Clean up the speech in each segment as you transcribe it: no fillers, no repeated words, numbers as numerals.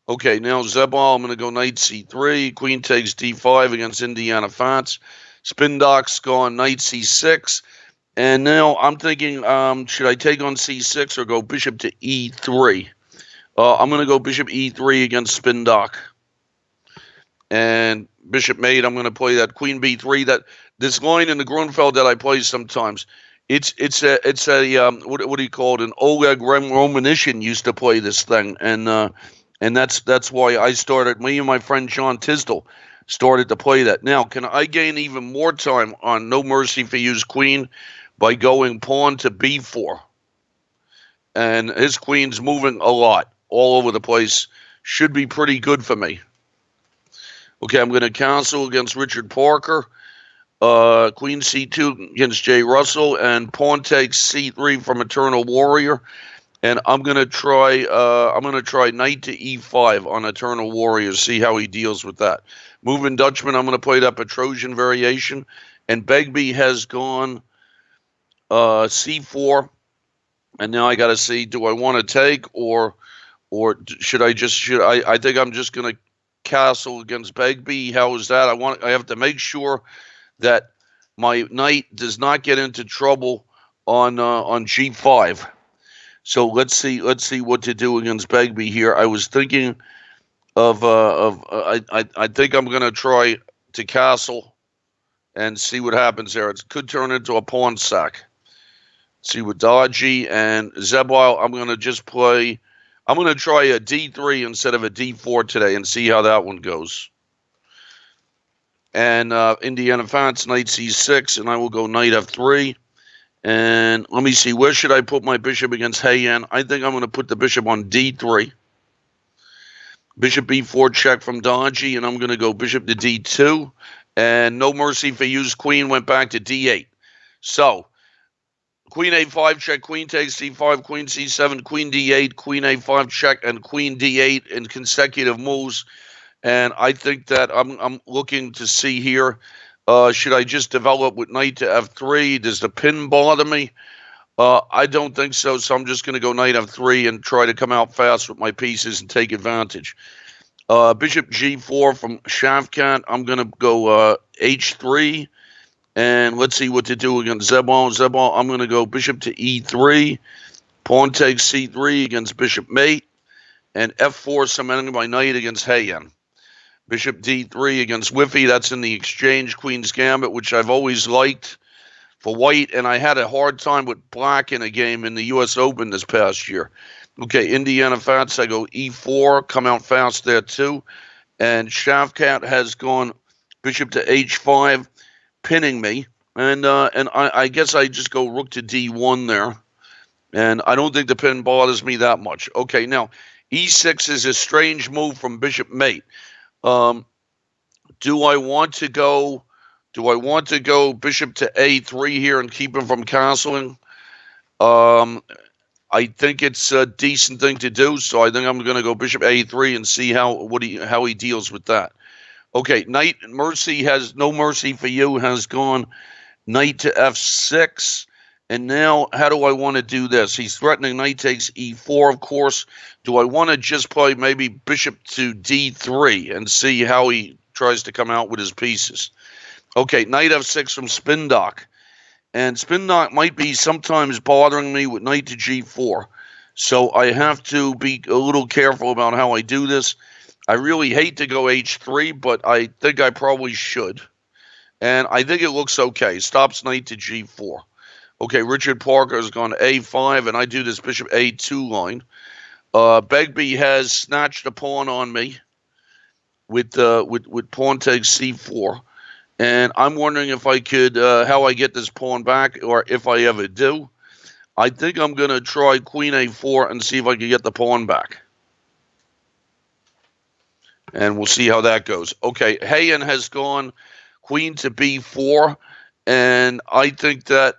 Okay, now Zebal, I'm going to go knight c3. Queen takes d5 against Indiana Fats. Spin Doc's gone knight c6. And now I'm thinking, should I take on c6 or go bishop to e3? I'm going to go bishop e3 against Spin Doc. And bishop mate, I'm going to play that queen b3. That this line in the Grunfeld that I play sometimes. It's a what do you call it? An Oleg Romanishin used to play this thing, and that's why I started. Me and my friend John Tisdall started to play that. Now, can I gain even more time on No Mercy for You's queen by going pawn to b4? And his queen's moving a lot, all over the place. Should be pretty good for me. Okay, I'm going to cancel against Richard Parker. Queen c2 against Jay Russell, and pawn takes c3 from Eternal Warrior. And I'm going to try knight to e5 on Eternal Warrior, see how he deals with that. Moving Dutchman, I'm going to play that Petrosian variation. And Begbie has gone c4. And now I got to see, do I want to take or should I I think I'm just going to castle against Begbie. How is that? I have to make sure that my knight does not get into trouble on g5. So let's see what to do against Begbie here. I was thinking of I think I'm going to try to castle and see what happens there. It could turn into a pawn sack. See with Dodgy and Zebile, I'm going to try a d3 instead of a d4 today and see how that one goes. And Indiana Fats, knight c6, and I will go knight f3. And let me see, where should I put my bishop against Heian? I think I'm going to put the bishop on d3. Bishop b4 check from Dodgy, and I'm going to go bishop to d2. And No Mercy for You's queen went back to d8. So, queen a5 check, queen takes c5, queen c7, queen d8, queen a5 check, and queen d8 in consecutive moves. And I think that I'm looking to see here, should I just develop with knight to f3? Does the pin bother me? I don't think so, so I'm just going to go knight f3 and try to come out fast with my pieces and take advantage. Bishop g4 from Shavkat. I'm going to go h3. And let's see what to do against Zebal. Zebal, I'm going to go bishop to e3. Pawn takes c3 against bishop mate. And f4 cementing my knight against Heian. Bishop d3 against Whiffy. That's in the exchange Queen's Gambit, which I've always liked for white. And I had a hard time with black in a game in the U.S. Open this past year. Okay, Indiana Fats, I go e4. Come out fast there too. And Shavkat has gone bishop to h5. Pinning me, and I guess I just go rook to d1 there, and I don't think the pin bothers me that much. Okay, now e6 is a strange move from bishop mate. Do I want to go bishop to a3 here and keep him from castling? I think it's a decent thing to do, so I think I'm going to go bishop a3 and see how he deals with that. Okay, knight mercy has No Mercy for You has gone knight to f6. And now, how do I want to do this? He's threatening knight takes e4, of course. Do I want to just play maybe bishop to d3 and see how he tries to come out with his pieces? Okay, knight f6 from Spin Doc. And Spin Doc might be sometimes bothering me with knight to g4. So I have to be a little careful about how I do this. I really hate to go h3, but I think I probably should. And I think it looks okay. Stops knight to g4. Okay, Richard Parker has gone a5, and I do this bishop a2 line. Begbie has snatched a pawn on me with pawn takes c4. And I'm wondering if I could, how I get this pawn back, or if I ever do. I think I'm going to try queen a4 and see if I can get the pawn back. And we'll see how that goes. Okay, Heian has gone queen to b4, and I think that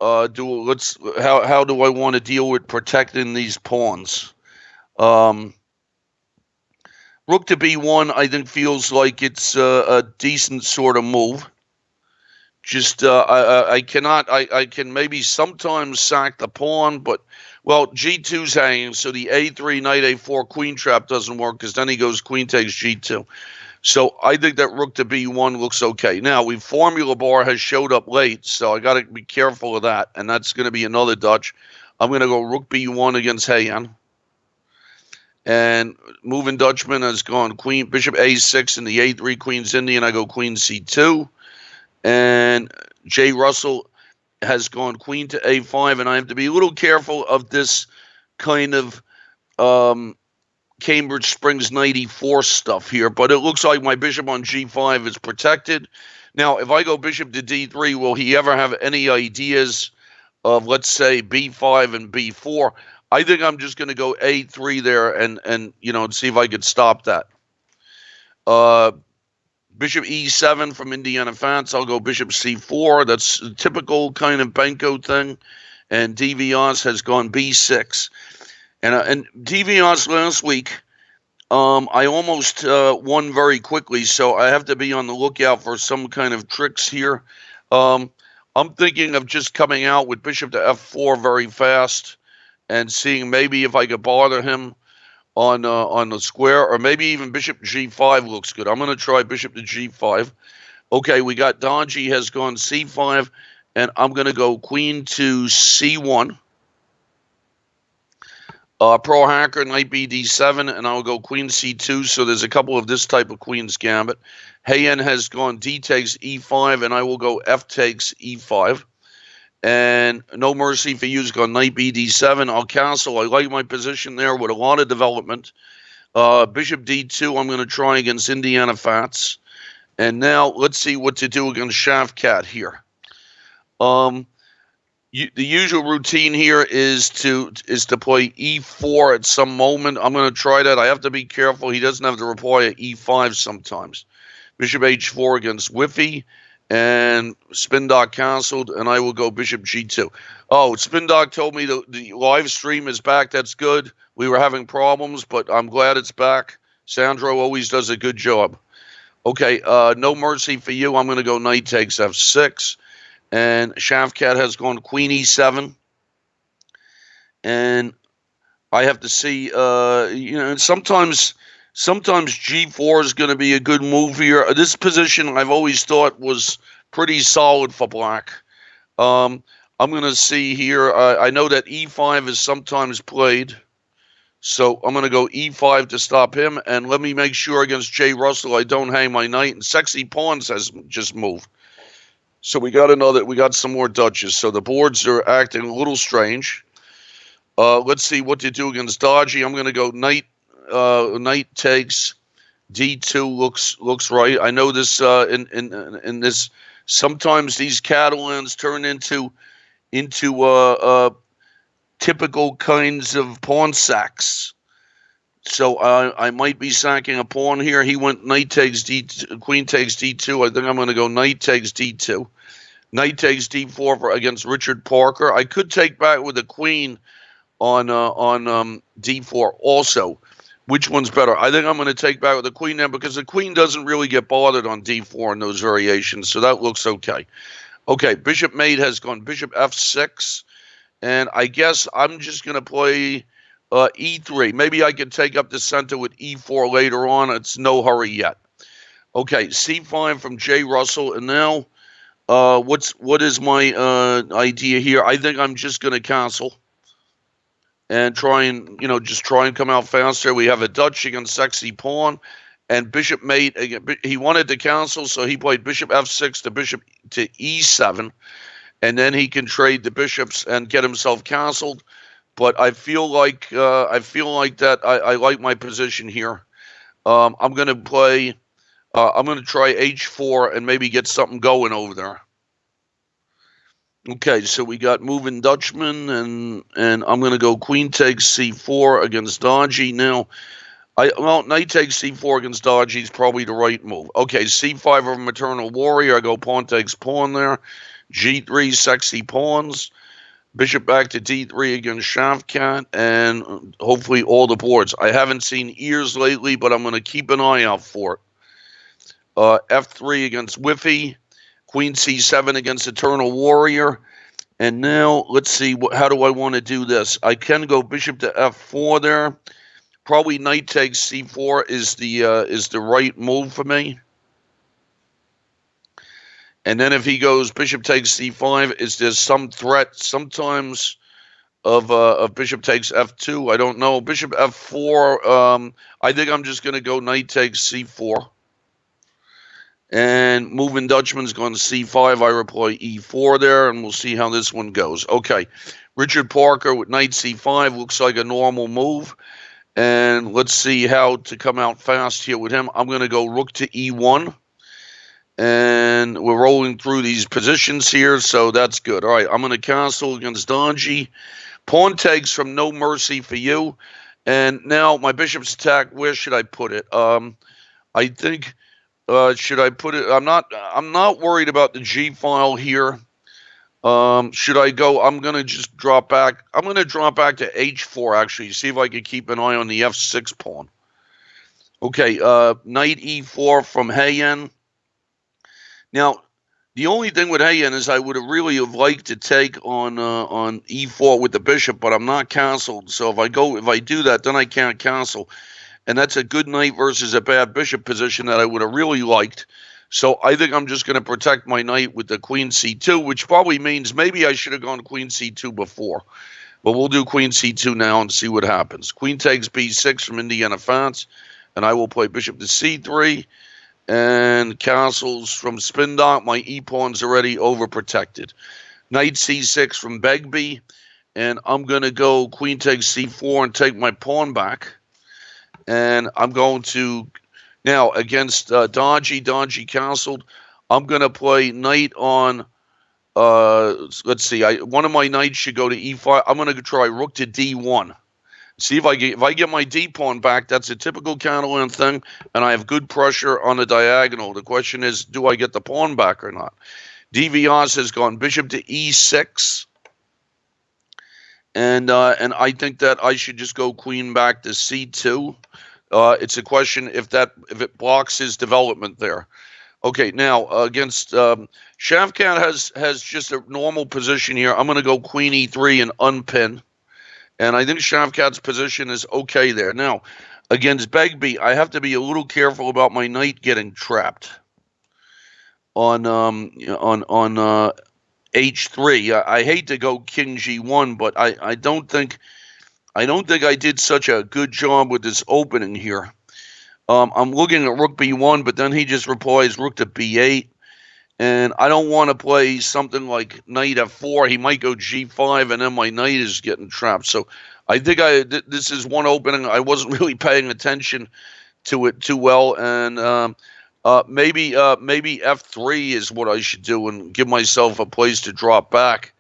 how do I want to deal with protecting these pawns? Rook to b1, I think feels like it's a decent sort of move. Just I can maybe sometimes sack the pawn, but Well, G2's hanging, so the A3, knight A4, queen trap doesn't work because then he goes queen takes G2. So I think that rook to B1 looks okay. Now, formula bar has showed up late, so I got to be careful of that, and that's going to be another Dutch. I'm going to go rook B1 against Heian. And moving Dutchman has gone queen, bishop A6, and the A3 queen's Indian. I go queen C2. And Jay Russell has gone queen to A5, and I have to be a little careful of this kind of Cambridge Springs 94 stuff here, but it looks like my bishop on G5 is protected. Now, if I go bishop to D3, will he ever have any ideas of, let's say, B5 and B4? I think I'm just going to go A3 there and see if I could stop that. Bishop E7 from Indiana Fats. I'll go bishop C4. That's a typical kind of Benko thing. And DeViance has gone B6. And DeViance last week, I almost won very quickly, so I have to be on the lookout for some kind of tricks here. I'm thinking of just coming out with bishop to F4 very fast and seeing maybe if I could bother him on the square, or maybe even bishop G5 looks good. I'm going to try bishop to G5. Okay, we got Dodgy has gone C5, and I'm going to go queen to C1. Pro Hacker, knight BD7, and I'll go queen C2, so there's a couple of this type of queen's gambit. Heian has gone D takes E5, and I will go F takes E5. And No Mercy for You's gone knight BD7. I'll cancel. I like my position there with a lot of development. Bishop D2, I'm going to try against Indiana Fats. And now let's see what to do against Shafkat here. The usual routine here is to play E4 at some moment. I'm going to try that. I have to be careful. He doesn't have to reply at E5 sometimes. Bishop H4 against Whiffy, and Spindock canceled, and I will go bishop G2. Oh, Spindock told me the live stream is back. That's good. We were having problems, but I'm glad it's back. Sandro always does a good job. Okay, No Mercy for You. I'm going to go knight takes F6. And Shafkat has gone queen E7. And I have to see, sometimes G4 is going to be a good move here. This position I've always thought was pretty solid for black. I'm going to see here. I know that E5 is sometimes played. So I'm going to go E5 to stop him. And let me make sure against Jay Russell I don't hang my knight. And Sexy Pawns has just moved. So we got some more Dutches. So the boards are acting a little strange. Let's see what to do against Dodgy. I'm going to go knight takes D2 looks right. I know this in this sometimes these Catalans turn into typical kinds of pawn sacks. So I might be sacking a pawn here. He went knight takes D2, queen takes D2. I think I'm going to go knight takes D2. Knight takes D4 against Richard Parker. I could take back with a queen on D4 also. Which one's better? I think I'm going to take back with the queen now because the queen doesn't really get bothered on D4 in those variations, so that looks okay. Okay, bishop mate has gone bishop F6, and I guess I'm just going to play E3. Maybe I could take up the center with E4 later on. It's no hurry yet. Okay, C5 from Jay Russell, and now what is my idea here? I think I'm just going to cancel and try and come out faster. We have a Dutch against Sexy Pawn, and bishop mate. He wanted to cancel, so he played bishop F6 to bishop to E7, and then he can trade the bishops and get himself canceled. But I feel like that I like my position here. I'm going to play. I'm going to try H4 and maybe get something going over there. Okay, so we got moving Dutchman, and I'm going to go queen takes C4 against Dodgy. Now, knight takes C4 against Dodgy is probably the right move. Okay, C5 of Maternal Warrior. I go pawn takes pawn there. G3 Sexy Pawns. Bishop back to D3 against Shafkat, and hopefully all the boards. I haven't seen ears lately, but I'm going to keep an eye out for it. F3 against Whiffy. Queen C7 against Eternal Warrior. And now let's see, how do I want to do this? I can go bishop to f4 there. Probably knight takes c4 is the right move for me. And then if he goes bishop takes c5, is there some threat sometimes of bishop takes f2? I don't know. Bishop f4. I think I'm just going to go knight takes c4. And moving Dutchman's going to c5. I reply e4 there, and we'll see how this one goes. Okay, Richard Parker with knight c5 looks like a normal move. And let's see how to come out fast here with him. I'm going to go rook to e1. And we're rolling through these positions here, so that's good. All right, I'm going to castle against Donji. Pawn takes from No Mercy for you. And now my bishop's attack, where should I put it? I think, should I put it? I'm not worried about the G file here. Should I go? I'm going to just drop back. I'm going to drop back to h4, actually, see if I can keep an eye on the f6 pawn. Okay, knight e4 from Hayen. Now, the only thing with Hayen is I would have really liked to take on e4 with the bishop, but I'm not castled. So if I do that, then I can't castle. And that's a good knight versus a bad bishop position that I would have really liked. So I think I'm just going to protect my knight with the queen c2, which probably means maybe I should have gone queen c2 before. But we'll do queen c2 now and see what happens. Queen takes b6 from Indiana France, and I will play bishop to c3. And castles from Spindok. My e-pawn's already overprotected. Knight c6 from Begbie. And I'm going to go queen takes c4 and take my pawn back. And I'm going to, now against Dodgy castled, I'm going to play knight on, let's see, one of my knights should go to e5. I'm going to try rook to d1. See if I get my D pawn back. That's a typical counterland thing, and I have good pressure on the diagonal. The question is, do I get the pawn back or not? DVS has gone bishop to e6, and I think that I should just go queen back to c2. It's a question if it blocks his development there. Okay, now against Shavkat has just a normal position here. I'm going to go queen e3 and unpin. And I think Shavkat's position is okay there. Now, against Begbie, I have to be a little careful about my knight getting trapped on h3. I hate to go king g1, but I don't think I did such a good job with this opening here. I'm looking at rook b1, but then he just replies rook to b8. And I don't want to play something like knight f4. He might go g5, and then my knight is getting trapped. So I think this is one opening. I wasn't really paying attention to it too well. And maybe f3 is what I should do and give myself a place to drop back.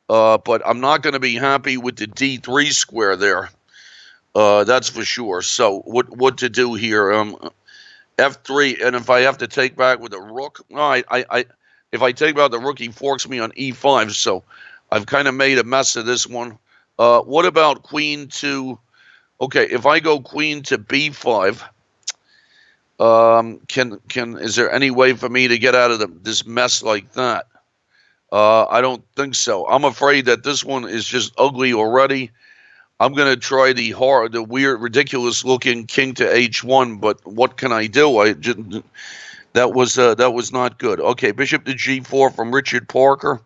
But I'm not going to be happy with the d3 square there. That's for sure. So what to do here? F3, and if I have to take back with a rook, if I take back the rook, he forks me on e5, so I've kind of made a mess of this one. What about queen to, okay, if I go queen to b5, is there any way for me to get out of this mess like that? I don't think so. I'm afraid that this one is just ugly already. I'm going to try the weird, ridiculous-looking king to h1, but what can I do? That was not good. Okay, bishop to g4 from Richard Parker.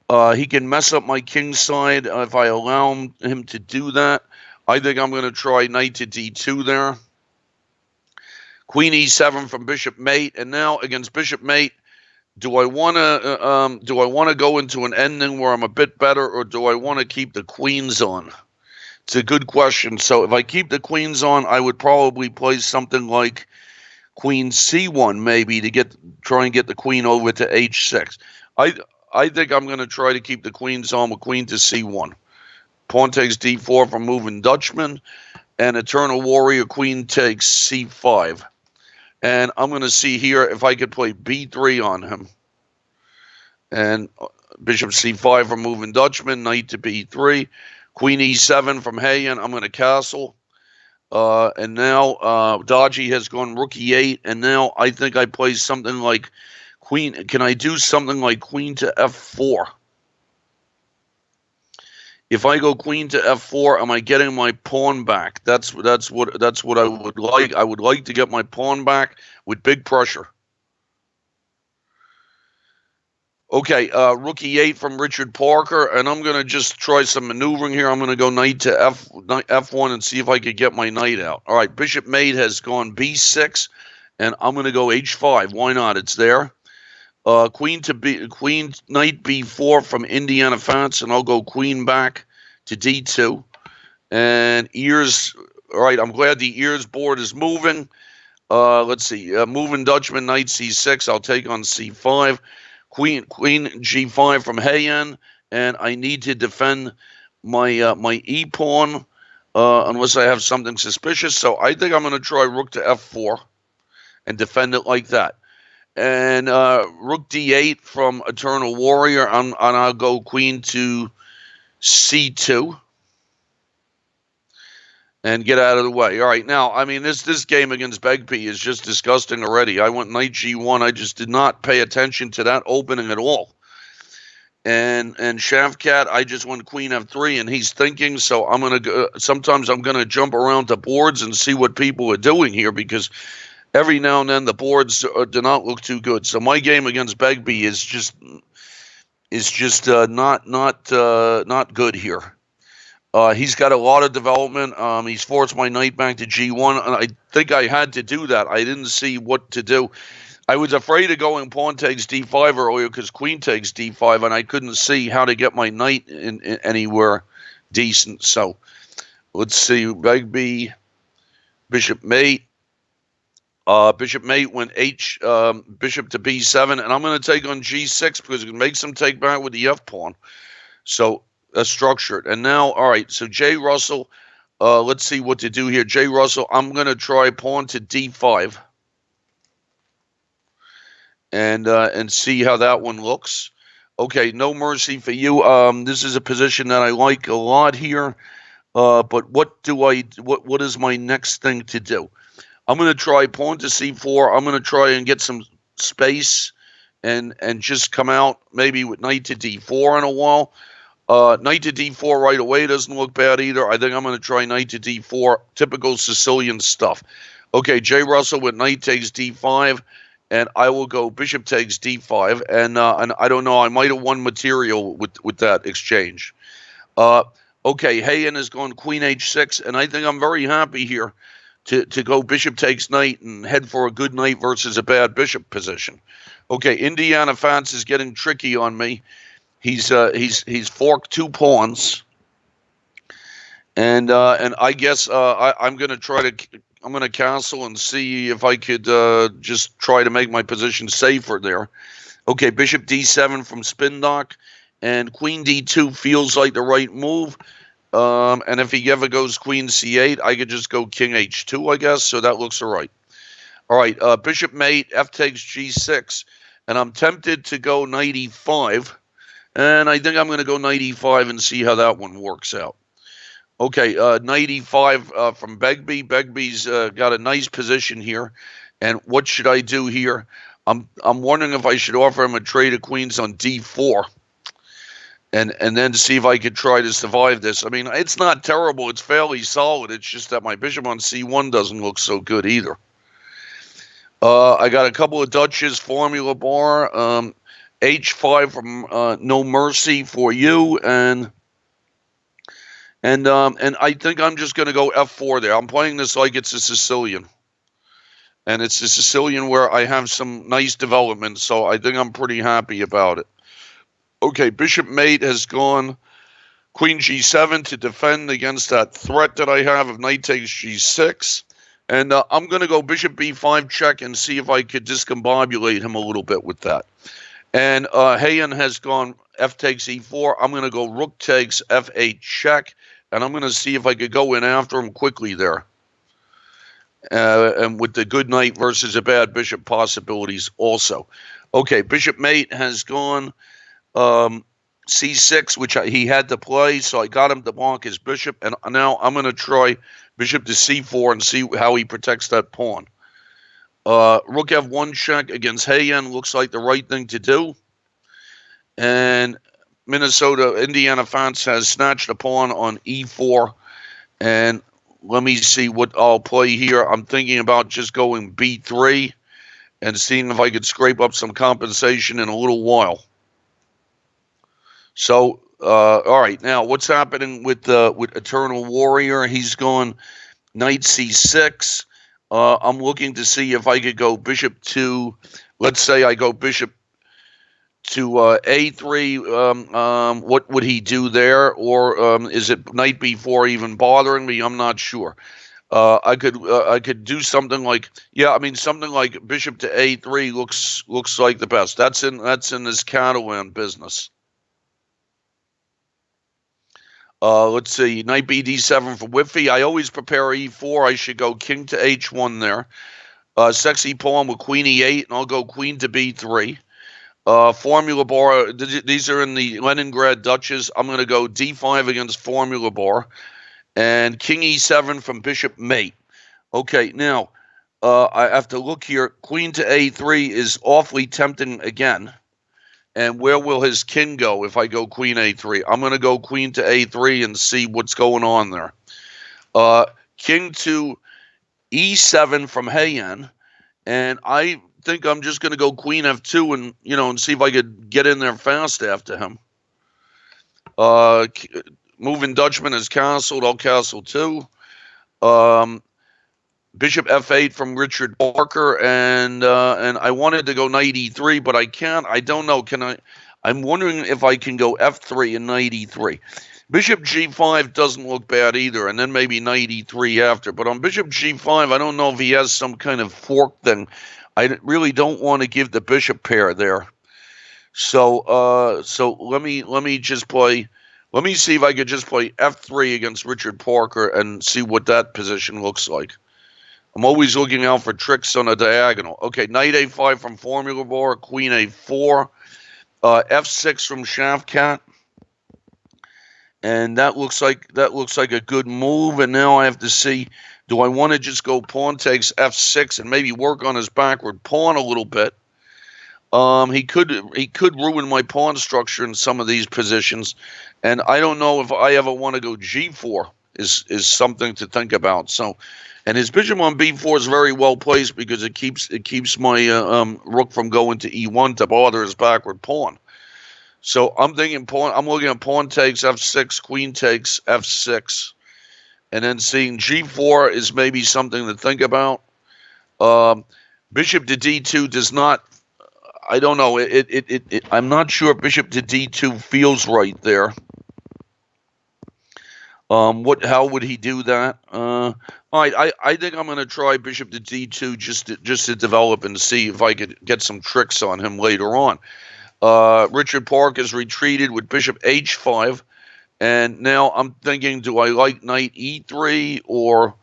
He can mess up my king side if I allow him to do that. I think I'm going to try knight to d2 there. Queen e7 from bishop mate, and now against bishop mate, do I want to go into an ending where I'm a bit better, or do I want to keep the queens on? It's a good question. So if I keep the queens on, I would probably play something like queen c1 maybe to try and get the queen over to h6. I think I'm going to try to keep the queens on with queen to c1. Pawn takes d4 from moving Dutchman, and Eternal Warrior queen takes c5. And I'm going to see here if I could play b3 on him. And bishop c5 from moving Dutchman, knight to b3. Queen e7 from Hayen, I'm going to castle. And now Dodgy has gone rook e8. And now I think I play something like queen. Can I do something like queen to f4? If I go queen to f4, am I getting my pawn back? That's what I would like. I would like to get my pawn back with big pressure. Okay, rook e8 from Richard Parker, and I'm going to just try some maneuvering here. I'm going to go knight to f1 and see if I could get my knight out. All right, bishop mate has gone b6, and I'm going to go h5. Why not? It's there. Queen knight b4 from Indiana Fats, and I'll go queen back to d2. And ears, all right, I'm glad the ears board is moving. Let's see, moving Dutchman, knight c6. I'll take on c5. Queen g5 from Hayen, and I need to defend my my e pawn unless I have something suspicious. So I think I'm going to try rook to f4 and defend it like that. And rook d8 from Eternal Warrior, and I'll go queen to c2 and get out of the way. All right, now, I mean, this game against Begby is just disgusting already. I went knight g1. I just did not pay attention to that opening at all. And Shavkat, I just went queen f3, and he's thinking, so I'm going to go. Sometimes I'm going to jump around the boards and see what people are doing here, because every now and then the boards do not look too good. So my game against Begby is just not good here. He's got a lot of development. He's forced my knight back to g1, and I think I had to do that. I didn't see what to do. I was afraid of going pawn takes d5 earlier because queen takes d5, and I couldn't see how to get my knight in anywhere decent. So let's see. Begby, bishop mate. Bishop mate went bishop to b7, and I'm going to take on g6 because it makes him take back with the f pawn. So that's structured. And now, all right, so J. Russell, let's see what to do here. J. Russell, I'm going to try pawn to d5 and see how that one looks. Okay, no mercy for you. This is a position that I like a lot here. But what is my next thing to do? I'm going to try pawn to c4. I'm going to try and get some space and just come out maybe with knight to d4 in a while. Knight to d4 right away doesn't look bad either. I think I'm going to try knight to d4, typical Sicilian stuff. Okay, J. Russell with knight takes d5, and I will go bishop takes d5, and I don't know, I might have won material with that exchange. Okay, Hayen has gone queen h6, and I think I'm very happy here to go bishop takes knight and head for a good knight versus a bad bishop position. Okay, Indiana Fats is getting tricky on me. He's forked two pawns, and I guess I'm going to castle and see if I could just try to make my position safer there. Okay, bishop d7 from Spindock, and queen d2 feels like the right move. And if he ever goes queen c8, I could just go king h2, I guess. So that looks all right. All right, bishop mate, f takes g6, and I'm tempted to go knight e5. And I think I'm going to go knight e5 and see how that one works out. Okay, knight e5 from Begby. Begby's got a nice position here. And what should I do here? I'm wondering if I should offer him a trade of queens on d4 and then see if I could try to survive this. I mean, it's not terrible. It's fairly solid. It's just that my bishop on c1 doesn't look so good either. I got a couple of Dutches, formula bar, h5 from No Mercy for you, and I think I'm just going to go f4 there. I'm playing this like it's a Sicilian, and it's a Sicilian where I have some nice development, so I think I'm pretty happy about it. Okay, bishop mate has gone queen g7 to defend against that threat that I have of knight takes g6. And I'm going to go bishop b5 check and see if I could discombobulate him a little bit with that. And Hayen has gone f takes e4. I'm going to go rook takes f8 check. And I'm going to see if I could go in after him quickly there. And with the good knight versus a bad bishop possibilities also. Okay, bishop mate has gone c6, which he had to play, so I got him to block his bishop, and now I'm going to try bishop to c4 and see how he protects that pawn. Rook f1 check against Hayen looks like the right thing to do, and Indiana Fence has snatched a pawn on e4, and let me see what I'll play here. I'm thinking about just going b3 and seeing if I could scrape up some compensation in a little while. So, all right, now what's happening with Eternal Warrior? He's going knight c6. I'm looking to see if I could go bishop to, let's say I go bishop to a3. What would he do there? Or is it knight b4 even bothering me? I'm not sure. I could do something like, yeah, I mean something like bishop to a3 looks like the best. That's in this Catalan business. Let's see, knight b d7 for Whiffy. I always prepare e4. I should go king to h1 there. Sexy pawn with queen e8, and I'll go queen to b3. Formula bar, these are in the Leningrad Duchess. I'm going to go d5 against formula bar. And king e7 from bishop mate. Okay, now, I have to look here. Queen to a3 is awfully tempting again. And where will his king go if I go queen a3? I'm going to go queen to a3 and see what's going on there. King to e7 from Heian. And I think I'm just going to go queen f2 and, and see if I could get in there fast after him. Moving Dutchman is castled. I'll castle too. Bishop f8 from Richard Parker, and I wanted to go knight e3, but I can't. I don't know. Can I? I'm wondering if I can go f3 and knight e3. Bishop g5 doesn't look bad either, and then maybe knight e3 after. But on bishop g5, I don't know if he has some kind of fork thing. I really don't want to give the bishop pair there. So let me just play. Let me see if I could just play f3 against Richard Parker and see what that position looks like. I'm always looking out for tricks on a diagonal. Okay, knight a5 from formula bar, queen a4, f6 from Shafkat, and that looks like a good move. And now I have to see, do I want to just go pawn takes f6 and maybe work on his backward pawn a little bit? He could ruin my pawn structure in some of these positions, and I don't know if I ever want to go g4. Is something to think about. So, and his bishop on b4 is very well placed because it keeps my rook from going to e1 to bother his backward pawn. So I'm thinking pawn. I'm looking at pawn takes f6, queen takes f6, and then seeing g4 is maybe something to think about. Bishop to d2 does not. I don't know. I'm not sure bishop to d2 feels right there. How would he do that? All right, I think I'm going to try bishop to d2 just to develop and see if I could get some tricks on him later on. Richard Park has retreated with bishop h5, and now I'm thinking, do I like knight e3 or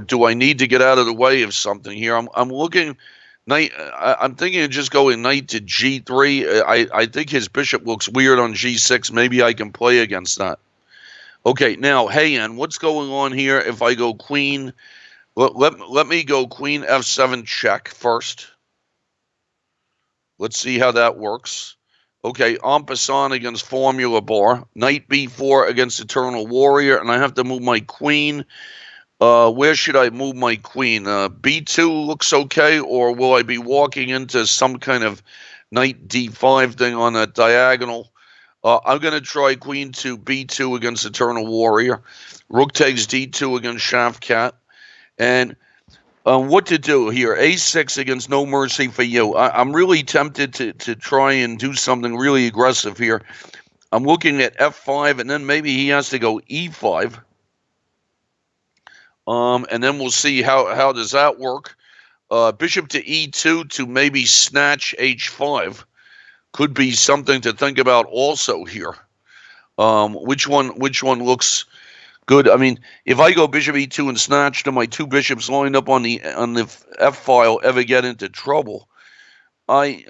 do I need to get out of the way of something here? I'm looking knight. I'm thinking of just going knight to g3. I think his bishop looks weird on g6. Maybe I can play against that. Okay, now, Heian, what's going on here if I go queen? Let me go queen f7 check first. Let's see how that works. Okay, en passant against formula bar. Knight b4 against Eternal Warrior, and I have to move my queen. Where should I move my queen? b2 looks okay, or will I be walking into some kind of knight d5 thing on that diagonal? I'm going to try queen to b2 against Eternal Warrior. Rook takes d2 against Shafkat. And what to do here? a6 against No Mercy for You. I'm really tempted to try and do something really aggressive here. I'm looking at f5, and then maybe he has to go e5. And then we'll see how does that work. Bishop to e2 to maybe snatch h5. Could be something to think about also here. Which one looks good? I mean, if I go bishop e2 and snatch, do my two bishops lined up on the f file ever get into trouble? I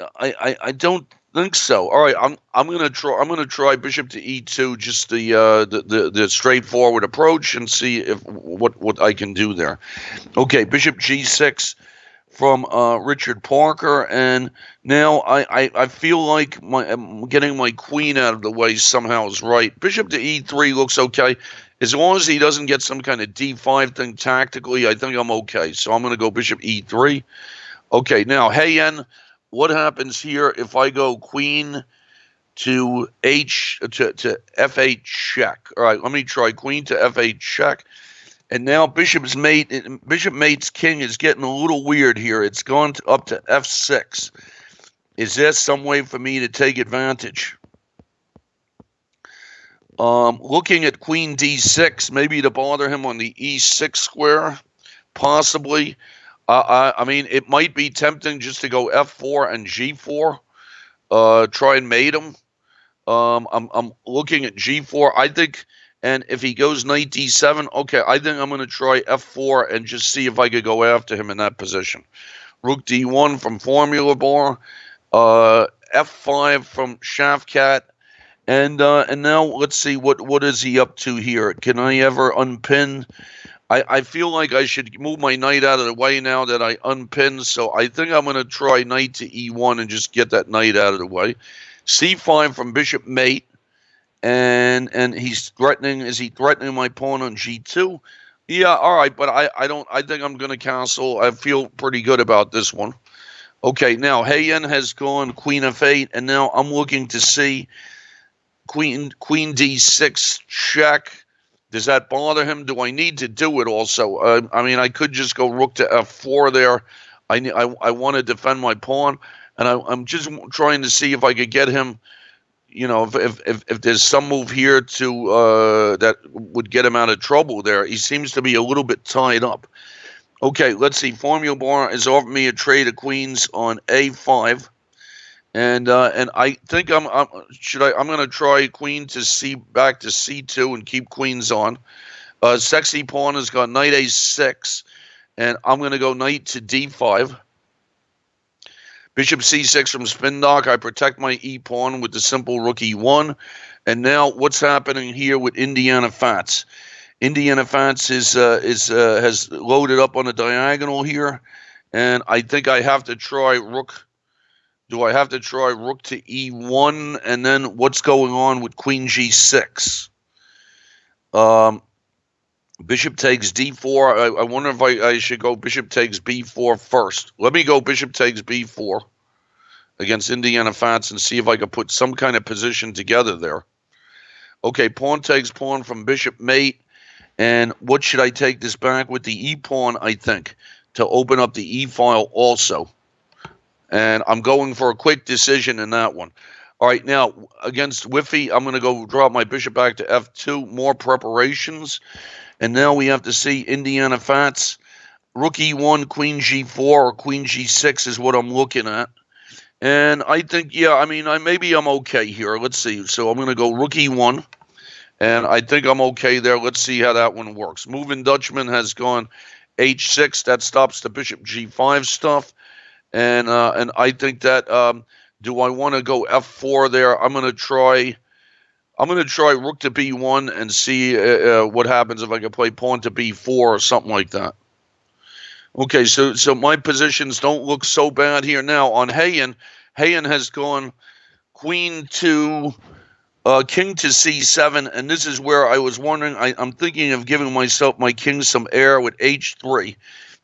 don't think so. All right, I'm gonna try bishop to e2, just the straightforward approach, and see if what I can do there. Okay, bishop g6 from Richard Parker, and now I feel like getting my queen out of the way somehow is right. Bishop to e3 looks okay. As long as he doesn't get some kind of d5 thing tactically, I think I'm okay. So I'm going to go bishop e3. Okay, now, hey, N, what happens here if I go queen to f8 check? All right, let me try queen to f8 check. And now bishop mate's king is getting a little weird here. It's gone up to f6. Is there some way for me to take advantage? Looking at queen d6, maybe to bother him on the e6 square, possibly. I mean, it might be tempting just to go f4 and g4, try and mate him. I'm looking at g4. I think, and if he goes knight d7, okay, I think I'm going to try f4 and just see if I could go after him in that position. Rook d1 from Formula Bar, f5 from Shaftcat, and now let's see what is he up to here. Can I ever unpin? I feel like I should move my knight out of the way now that I unpinned, so I think I'm going to try knight to e1 and just get that knight out of the way. c5 from bishop mate, and he's threatening. Is he threatening my pawn on g2? Yeah, all right, but I think I'm going to castle. I feel pretty good about this one. Okay, now Hayen has gone queen f8, and now I'm looking to see queen d6 check. Does that bother him? Do I need to do it also? I mean, I could just go rook to f4 there. I want to defend my pawn, and I'm just trying to see if I could get him, you know, if there's some move here to that would get him out of trouble there. He seems to be a little bit tied up. Okay, let's see. Formula Bar has offered me a trade of queens on a5. And I think I'm going to try queen to back to c2 and keep queens on. Sexy pawn has got knight a6, and I'm going to go knight to d5. Bishop c6 from Spindock. I protect my e pawn with the simple rook e1. And now what's happening here with Indiana Fats? Indiana Fats has loaded up on a diagonal here, and I think I have to try rook. Do I have to try rook to e1? And then what's going on with queen g6? Bishop takes d4. I wonder if I should go bishop takes b4 first. Let me go bishop takes b4 against Indiana Fats and see if I can put some kind of position together there. Okay, pawn takes pawn from bishop mate. And what should I take this back with the e-pawn, I think, to open up the e-file also. And I'm going for a quick decision in that one. All right, now, against Whiffy, I'm going to go drop my bishop back to f2, more preparations. And now we have to see Indiana Fats. Rook e1, queen g4, or queen g6 is what I'm looking at. And I think, yeah, I mean, maybe I'm okay here. Let's see. So I'm going to go rook e1. And I think I'm okay there. Let's see how that one works. Moving Dutchman has gone h6. That stops the bishop g5 stuff. And I think that do I want to go f4 there? I'm going to try rook to b1 and see what happens if I can play pawn to b4 or something like that. Okay, so my positions don't look so bad here now. On Hayen has gone queen to king to c7, and this is where I was wondering. I'm thinking of giving my king some air with h3.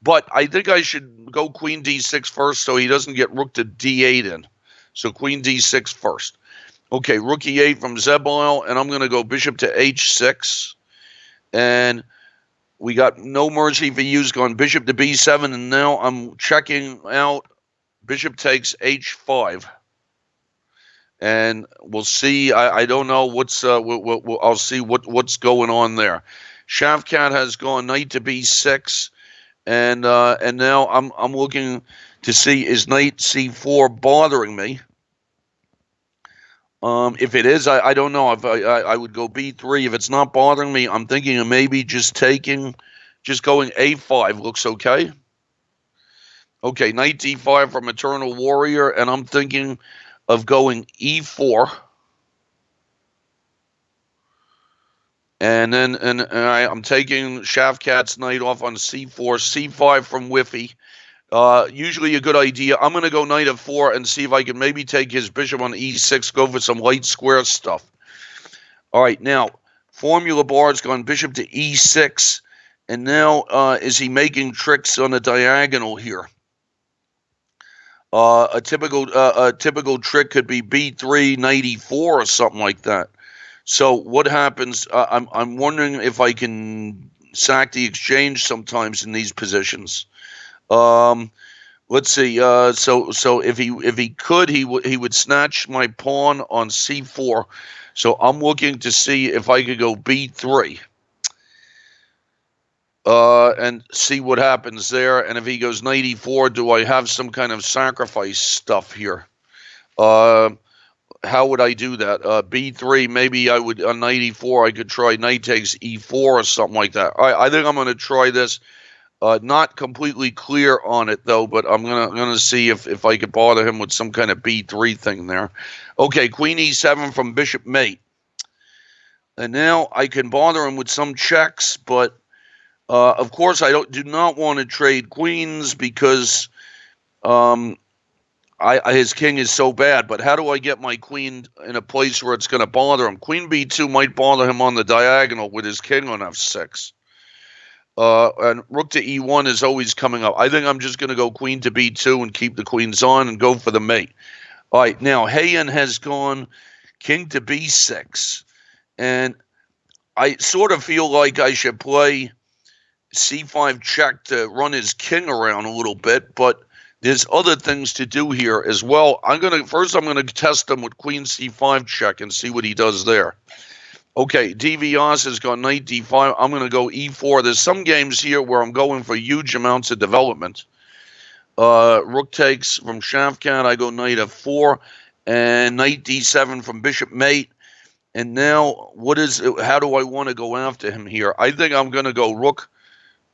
But I think I should go queen d6 first so he doesn't get rook to d8 in. So queen d6 first. Okay, rook e8 from Zebile, and I'm going to go bishop to h6. And we got no mercy for use, going bishop to b7, and now I'm checking out bishop takes h5. And we'll see. I don't know what's. I'll see what's going on there. Shaftcat has gone knight to b6. And now I'm looking to see, is knight c4 bothering me? If it is, I don't know. If I would go b3. If it's not bothering me, I'm thinking of maybe just going a5 looks okay. Okay, knight d5 from Eternal Warrior, and I'm thinking of going e4. And then I'm taking Shaftcat's knight off on c4, c5 from Whiffy. Usually a good idea. I'm going to go knight f4 and see if I can maybe take his bishop on e6, go for some light square stuff. All right, now, formula bar's gone bishop to e6, and now is he making tricks on the diagonal here? A typical trick could be b3, knight e4, or something like that. So what happens? I'm wondering if I can sack the exchange sometimes in these positions. Let's see. So if he could, he would snatch my pawn on c4. So I'm looking to see if I could go b3. And see what happens there. And if he goes knight e4, do I have some kind of sacrifice stuff here? How would I do that? b3, maybe I would, on knight e4, I could try knight takes e4 or something like that. All right, I think I'm going to try this. Not completely clear on it, though, but I'm gonna see if I could bother him with some kind of b3 thing there. Okay, queen e7 from bishop mate. And now I can bother him with some checks, but of course, I do not want to trade queens because his king is so bad. But how do I get my queen in a place where it's going to bother him? Queen b2 might bother him on the diagonal with his king on f6. And rook to e1 is always coming up. I think I'm just going to go queen to b2 and keep the queens on and go for the mate. All right, now Hayen has gone king to b6. And I sort of feel like I should play c5 check to run his king around a little bit, but there's other things to do here as well. First I'm gonna test him with queen c5 check and see what he does there. Okay, DVS has gone knight d5. I'm gonna go e4. There's some games here where I'm going for huge amounts of development. Rook takes from Shafkat. I go knight f4 and knight d7 from bishop mate. And now how do I want to go after him here? I think I'm gonna go rook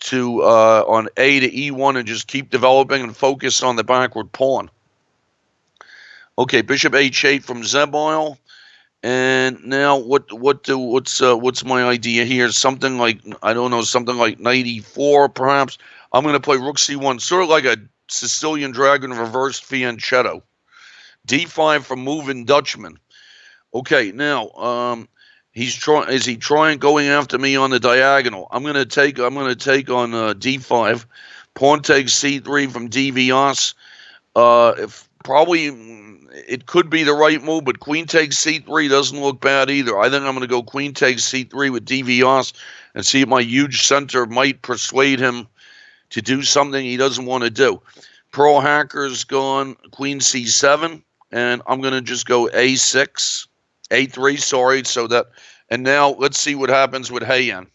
to on A to E1 and just keep developing and focus on the backward pawn. Okay, bishop H8 from Zebile. And now what's my idea here? Something like, I don't know, something like knight E4 perhaps. I'm going to play rook C1, sort of like a Sicilian dragon reversed fianchetto. D5 from moving Dutchman. Okay, now is he trying going after me on the diagonal? I'm gonna take on d5. Pawn takes c3 from DVS. It could be the right move, but queen takes c3 doesn't look bad either. I think I'm gonna go queen takes c3 with DVS and see if my huge center might persuade him to do something he doesn't want to do. Pro Hacker's gone queen c7, and I'm gonna just go a6. A3, sorry, and now let's see what happens with Hayen.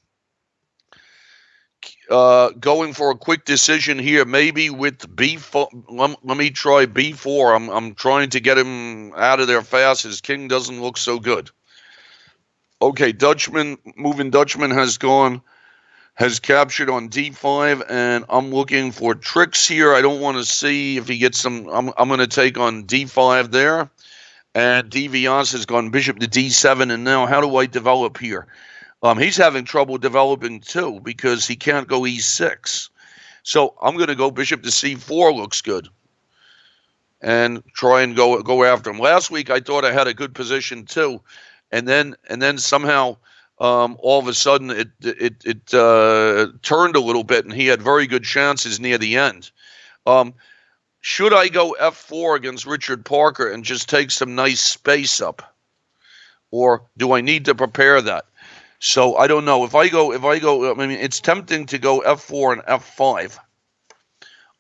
Going for a quick decision here, maybe with b4. Let me try b4. I'm trying to get him out of there fast. His king doesn't look so good. Okay, moving Dutchman has captured on d5, and I'm looking for tricks here. I don't want to see if he gets some. I'm going to take on d5 there. And DVS has gone bishop to d7, and now how do I develop here? He's having trouble developing too because he can't go e6. So I'm going to go bishop to c4. Looks good, and try and go after him. Last week I thought I had a good position too, and then somehow all of a sudden it turned a little bit, and he had very good chances near the end. Should I go f4 against Richard Parker and just take some nice space up? Or do I need to prepare that? So I don't know. If I go, I mean, it's tempting to go f4 and f5.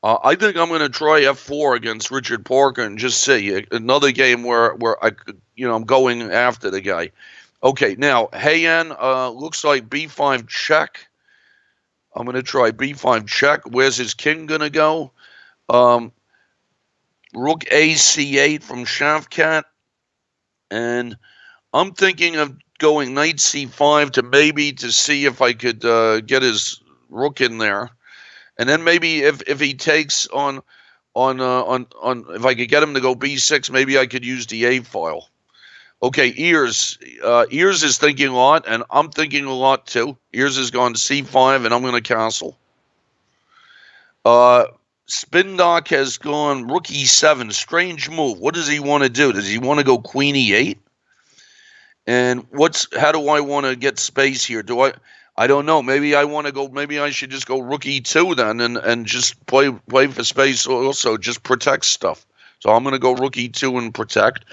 I think I'm going to try f4 against Richard Parker and just see another game where I'm going after the guy. Okay, now Hayen looks like b5 check. I'm going to try b5 check. Where's his king going to go? Rook a c8 from Shafkat, and I'm thinking of going knight c5 to see if I could get his rook in there, and then maybe if he takes on if I could get him to go b6, maybe I could use the a file. Okay, Ears is thinking a lot, and I'm thinking a lot too. Ears has gone c5, and I'm going to castle. Spindock has gone rook e7. Strange move. What does he want to do? Does he want to go queen e8? And how do I want to get space here? I don't know. Maybe I should just go rook e2 then and just play for space also, just protect stuff. So I'm going to go rook e2 and protect.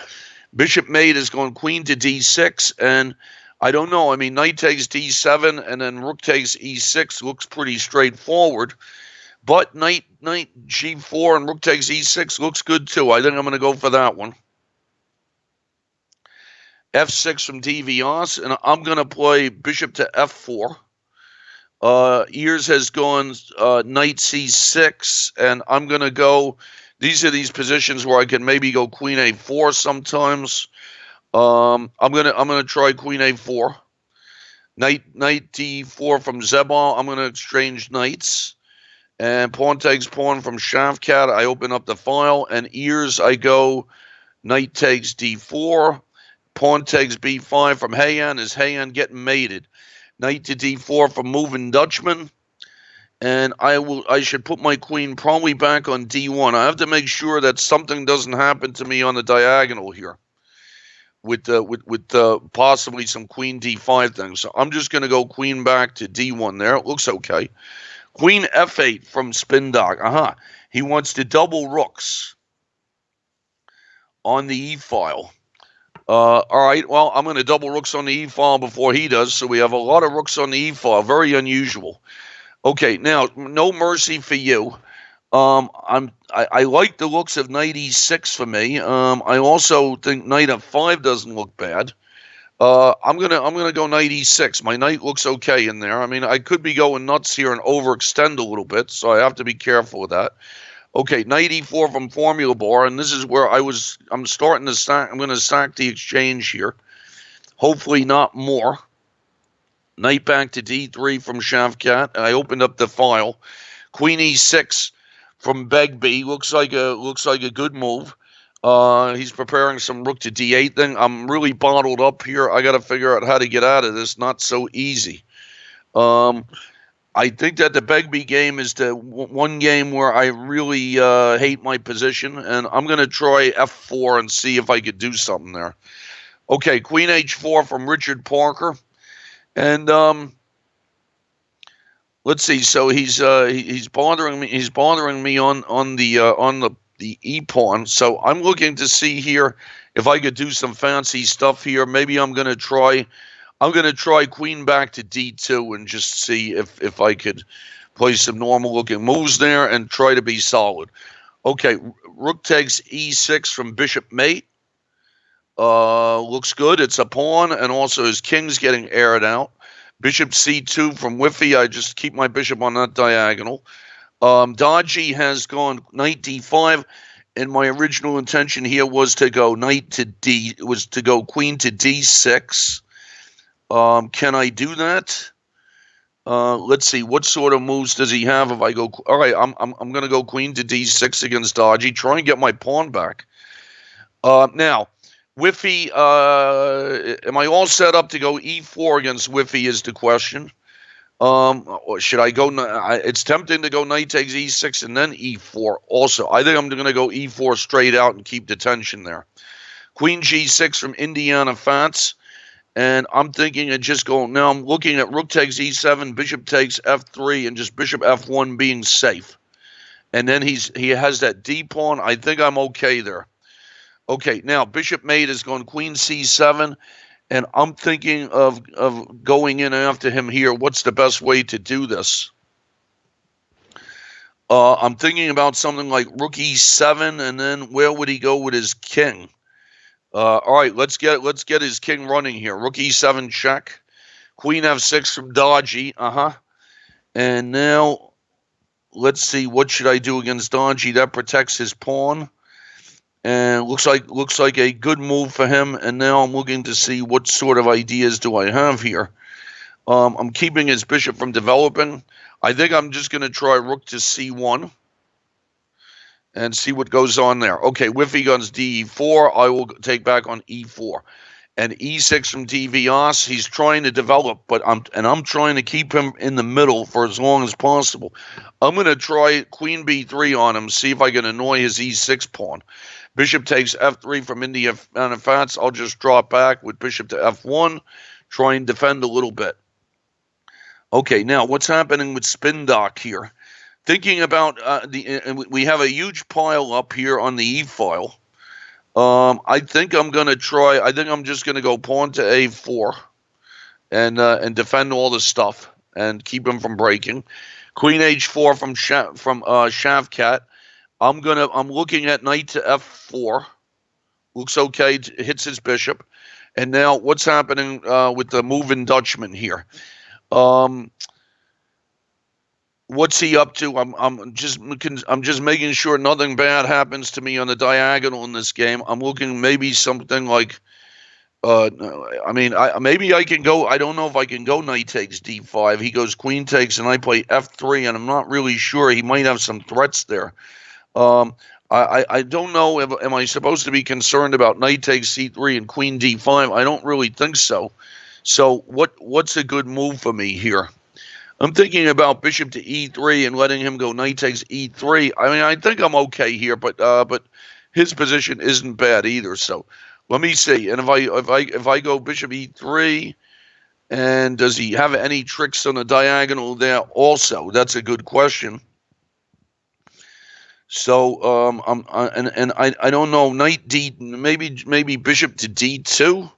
Bishop mate is going queen to d6, and I don't know. I mean, knight takes d7 and then rook takes e6 looks pretty straightforward. But knight g4 and rook takes e6 looks good too. I think I'm going to go for that one. f6 from DVS, and I'm going to play bishop to f4. Ears has gone knight c6, and I'm going to go. These are these positions where I can maybe go queen a4 sometimes. I'm gonna try queen a4. Knight d4 from Zebal. I'm gonna exchange knights. And pawn takes pawn from Shavkat. I open up the file, and ears I go knight takes d4. Pawn takes b5 from Hayan. Is Hayan getting mated? Knight to d4 from moving Dutchman. And I should put my queen probably back on d1. I have to make sure that something doesn't happen to me on the diagonal here with possibly some queen d5 things. So I'm just going to go queen back to d1 there. It looks okay. Queen f8 from Spindock. He wants to double rooks on the e-file. All right, well, I'm going to double rooks on the e-file before he does, so we have a lot of rooks on the e-file. Very unusual. Okay, now, no mercy for you. I like the looks of knight e6 for me. I also think knight f5 doesn't look bad. I'm gonna go knight e6. My knight looks okay in there. I mean, I could be going nuts here and overextend a little bit, so I have to be careful with that. Okay, knight e4 from Formula Bar, and this is where I'm starting to stack. I'm going to stack the exchange here. Hopefully not more. Knight back to d3 from Shavkat. I opened up the file. Queen e6 from Begbie looks like a good move. He's preparing some rook to d8 thing. I'm really bottled up here. I got to figure out how to get out of this. Not so easy. I think that the Begbie game is the one game where I really hate my position, and I'm going to try f4 and see if I could do something there. Okay, queen h4 from Richard Parker. And let's see. So he's bothering me. He's bothering me on the e pawn. So I'm looking to see here if I could do some fancy stuff here. Maybe I'm gonna try queen back to d2 and just see if I could play some normal looking moves there and try to be solid. Okay, rook takes e6 from bishop mate. Looks good. It's a pawn, and also his king's getting aired out. Bishop c2 from Whiffy. I just keep my bishop on that diagonal. Dodgy has gone knight d5, and my original intention here was to go queen to d6. Can I do that? Let's see. What sort of moves does he have if I go? All right, I'm going to go queen to d6 against Dodgy. Try and get my pawn back. Now. Whiffy, am I all set up to go e4 against Whiffy is the question. Or should I go? It's tempting to go knight takes e6 and then e4 also. I think I'm going to go e4 straight out and keep the tension there. Queen g6 from Indiana Fats. And I'm thinking of just going, now I'm looking at rook takes e7, bishop takes f3, and just bishop f1 being safe. And then he has that d pawn. I think I'm okay there. Okay, now bishop mate is going queen c7, and I'm thinking of going in after him here. What's the best way to do this? I'm thinking about something like rook e7, and then where would he go with his king? All right, let's get his king running here. Rook e7 check. Queen f6 from Dodgy. And now let's see, what should I do against Dodgy? That protects his pawn. And looks like a good move for him. And now I'm looking to see what sort of ideas do I have here. I'm keeping his bishop from developing. I think I'm just going to try rook to c1 and see what goes on there. Okay, Whiffy guns d4. I will take back on e4. and e6 from DVS. He's trying to develop, but I'm trying to keep him in the middle for as long as possible. I'm going to try queen b3 on him, see if I can annoy his e6 pawn. Bishop takes f3 from India Fats. I'll just drop back with bishop to f1, try and defend a little bit. Okay, now what's happening with spin dock here? Thinking about we have a huge pile up here on the e file. I think I'm going to try. I think I'm just going to go pawn to a4 and defend all the stuff and keep him from breaking. Queen h4 from Shavkat. I'm looking at knight to f4. Looks okay. Hits his bishop. And now what's happening with the moving Dutchman here? What's he up to? I'm just making sure nothing bad happens to me on the diagonal in this game. I'm looking maybe something like maybe I can go. I don't know if I can go knight takes d5. He goes queen takes, and I play f3, and I'm not really sure. He might have some threats there. I don't know. Am I supposed to be concerned about knight takes c3 and queen d5? I don't really think so. So what's a good move for me here? I'm thinking about bishop to e3 and letting him go knight takes e3. I mean, I think I'm okay here, but his position isn't bad either. So let me see. And if I go bishop e3, and does he have any tricks on the diagonal there? Also, that's a good question. So I don't know. Knight d, maybe bishop to d2.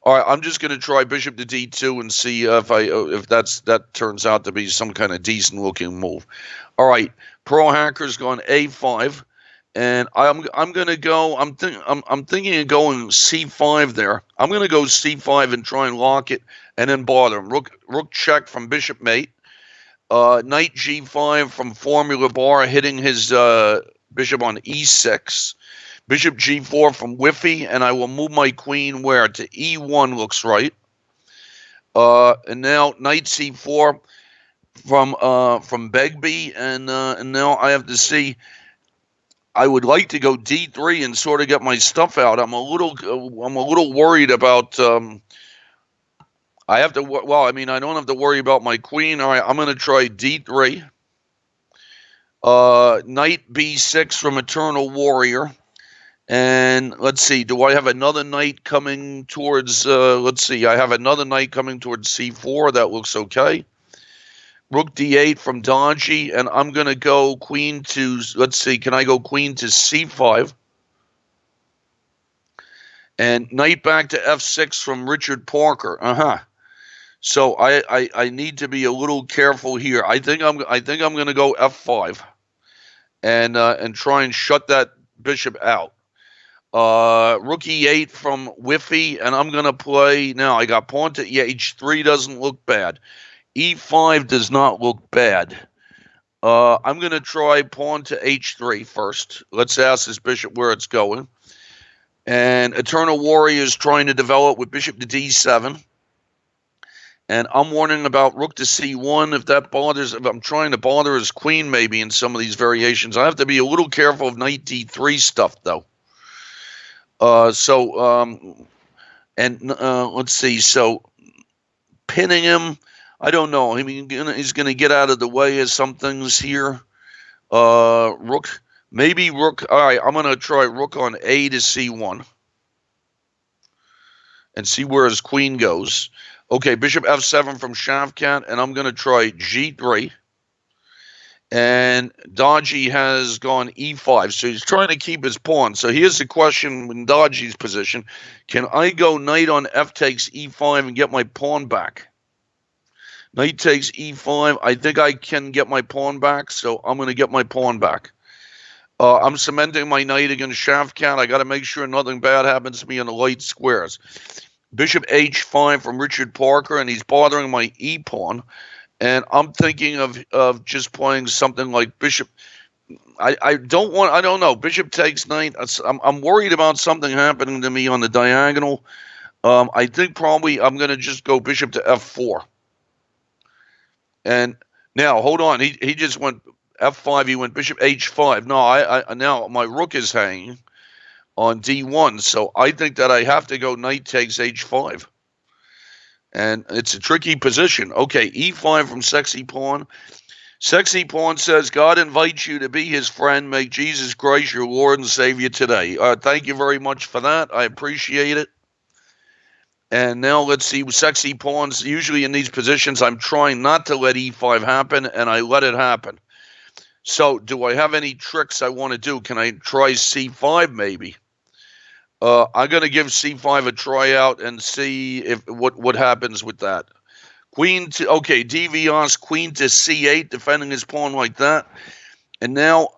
All right, I'm just going to try bishop to d2 and see if that turns out to be some kind of decent looking move. All right, pro hacker's gone a5, and I'm going to go. I'm thinking of going c5 there. I'm going to go c5 and try and lock it, and then bother him. Rook check from bishop mate. Knight g5 from Formula Bar, hitting his bishop on e6. Bishop g4 from Whiffy, and I will move my queen where? To e1 looks right. And now knight c4 from Begbie, and now I have to see. I would like to go d3 and sort of get my stuff out. I'm a little worried about. I have to. Well, I mean, I don't have to worry about my queen. All right, I'm going to try d3. Knight b6 from Eternal Warrior. And let's see, do I have another knight coming towards, let's see, I have another knight coming towards c4. That looks okay. Rook d8 from Dodgy, and I'm going to go queen to, let's see, can I go queen to c5? And knight back to f6 from Richard Parker. So I need to be a little careful here. I think I'm going to go f5 and try and shut that bishop out. Rook e8 from Whiffy, and I'm going to play, now I got pawn to h3, doesn't look bad. e5 does not look bad. I'm going to try pawn to h3 first. Let's ask this bishop where it's going. And Eternal Warrior is trying to develop with bishop to d7. And I'm warning about rook to c1. If I'm trying to bother his queen maybe in some of these variations, I have to be a little careful of knight d3 stuff, though. Let's see. So pinning him, I don't know. I mean, he's going to get out of the way of some things here. Rook, maybe rook. All right, I'm going to try rook on a to c1 and see where his queen goes. Okay, bishop f7 from Shavkat, and I'm going to try g3. And Dodgy has gone e5, so he's trying to keep his pawn. So here's the question in Dodgy's position. Can I go knight on f takes e5 and get my pawn back? Knight takes e5. I think I can get my pawn back, so I'm going to get my pawn back. I'm cementing my knight against Shavkat. I got to make sure nothing bad happens to me on the light squares. Bishop h5 from Richard Parker, and he's bothering my e-pawn. And I'm thinking of just playing something like bishop. I don't know. Bishop takes knight. I'm worried about something happening to me on the diagonal. I think probably I'm going to just go bishop to f4. And now, hold on. He just went f5. He went bishop h5. No, now my rook is hanging. on D1. So I think that I have to go knight takes H5. And it's a tricky position. Okay, E5 from Sexy Pawn. Sexy Pawn says, God invites you to be his friend. Make Jesus Christ your Lord and Savior today. Thank you very much for that. I appreciate it. And now let's see, Sexy Pawns, usually in these positions, I'm trying not to let E5 happen, and I let it happen. So do I have any tricks I want to do? Can I try C5 maybe? I'm going to give C5 a try out and see if what happens with that. Queen to, okay, DVS, queen to C8, defending his pawn like that. And now,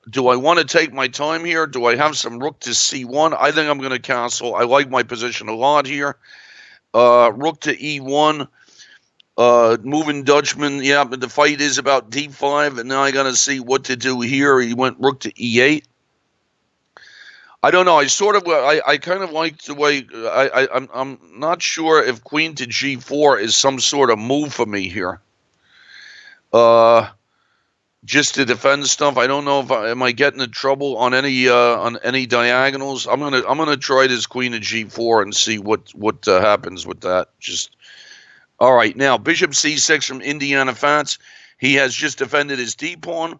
do I want to take my time here? Do I have some rook to C1? I think I'm going to castle. I like my position a lot here. Rook to E1. Moving Dutchman, yeah, but the fight is about D5, and now I got to see what to do here. He went rook to E8. I don't know. I kind of like the way I'm not sure if queen to G4 is some sort of move for me here. Just to defend stuff. I don't know if am I getting in trouble on any diagonals. I'm gonna try this queen to G4 and see what happens with that. Just all right. Now bishop C6 from Indiana Fats. He has just defended his D pawn.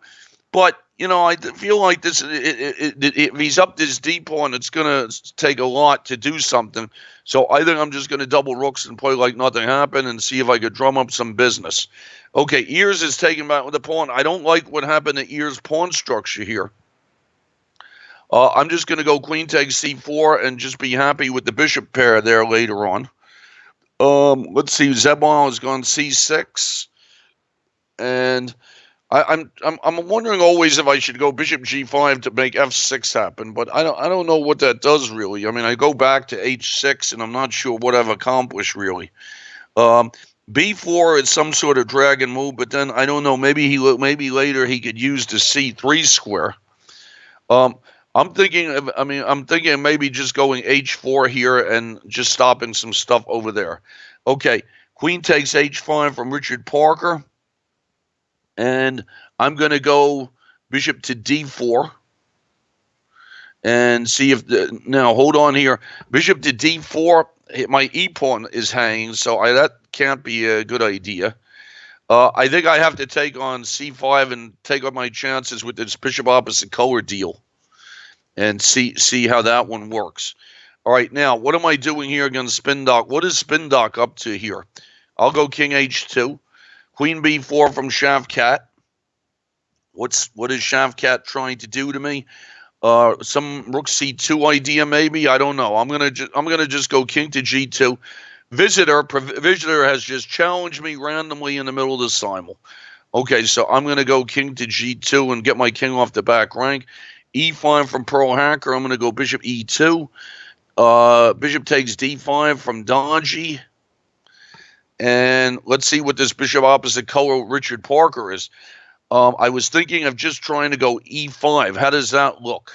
But, you know, I feel like this. If he's up this D pawn, it's going to take a lot to do something. So I think I'm just going to double rooks and play like nothing happened and see if I could drum up some business. Okay, Ears is taken back with the pawn. I don't like what happened to Ears' pawn structure here. I'm just going to go queen takes C4 and just be happy with the bishop pair there later on. Let's see. Zebon has gone C6, and I'm wondering always if I should go bishop G5 to make F6 happen, but I don't know what that does really. I mean, I go back to H6, and I'm not sure what I've accomplished really. B4 is some sort of dragon move, but then I don't know. Maybe later he could use the C3 square. I'm thinking maybe just going H4 here and just stopping some stuff over there. Okay, queen takes H5 from Richard Parker. And I'm going to go bishop to D4 and see if now hold on here. Bishop to D4, my E pawn is hanging, so that can't be a good idea. I think I have to take on C5 and take on my chances with this bishop opposite color deal and see how that one works. All right, now what am I doing here against Spindock? What is Spindock up to here? I'll go king H2. Queen B4 from Shavkat. What is Shavkat trying to do to me? Some rook C2 idea maybe. I don't know. I'm gonna just go king to G2. Visitor has just challenged me randomly in the middle of the simul. Okay, so I'm gonna go king to G2 and get my king off the back rank. E5 from Pearl Hacker. I'm gonna go bishop E2. Bishop takes D5 from Dodgy. And let's see what this bishop opposite color Richard Parker is. I was thinking of just trying to go E5. How does that look?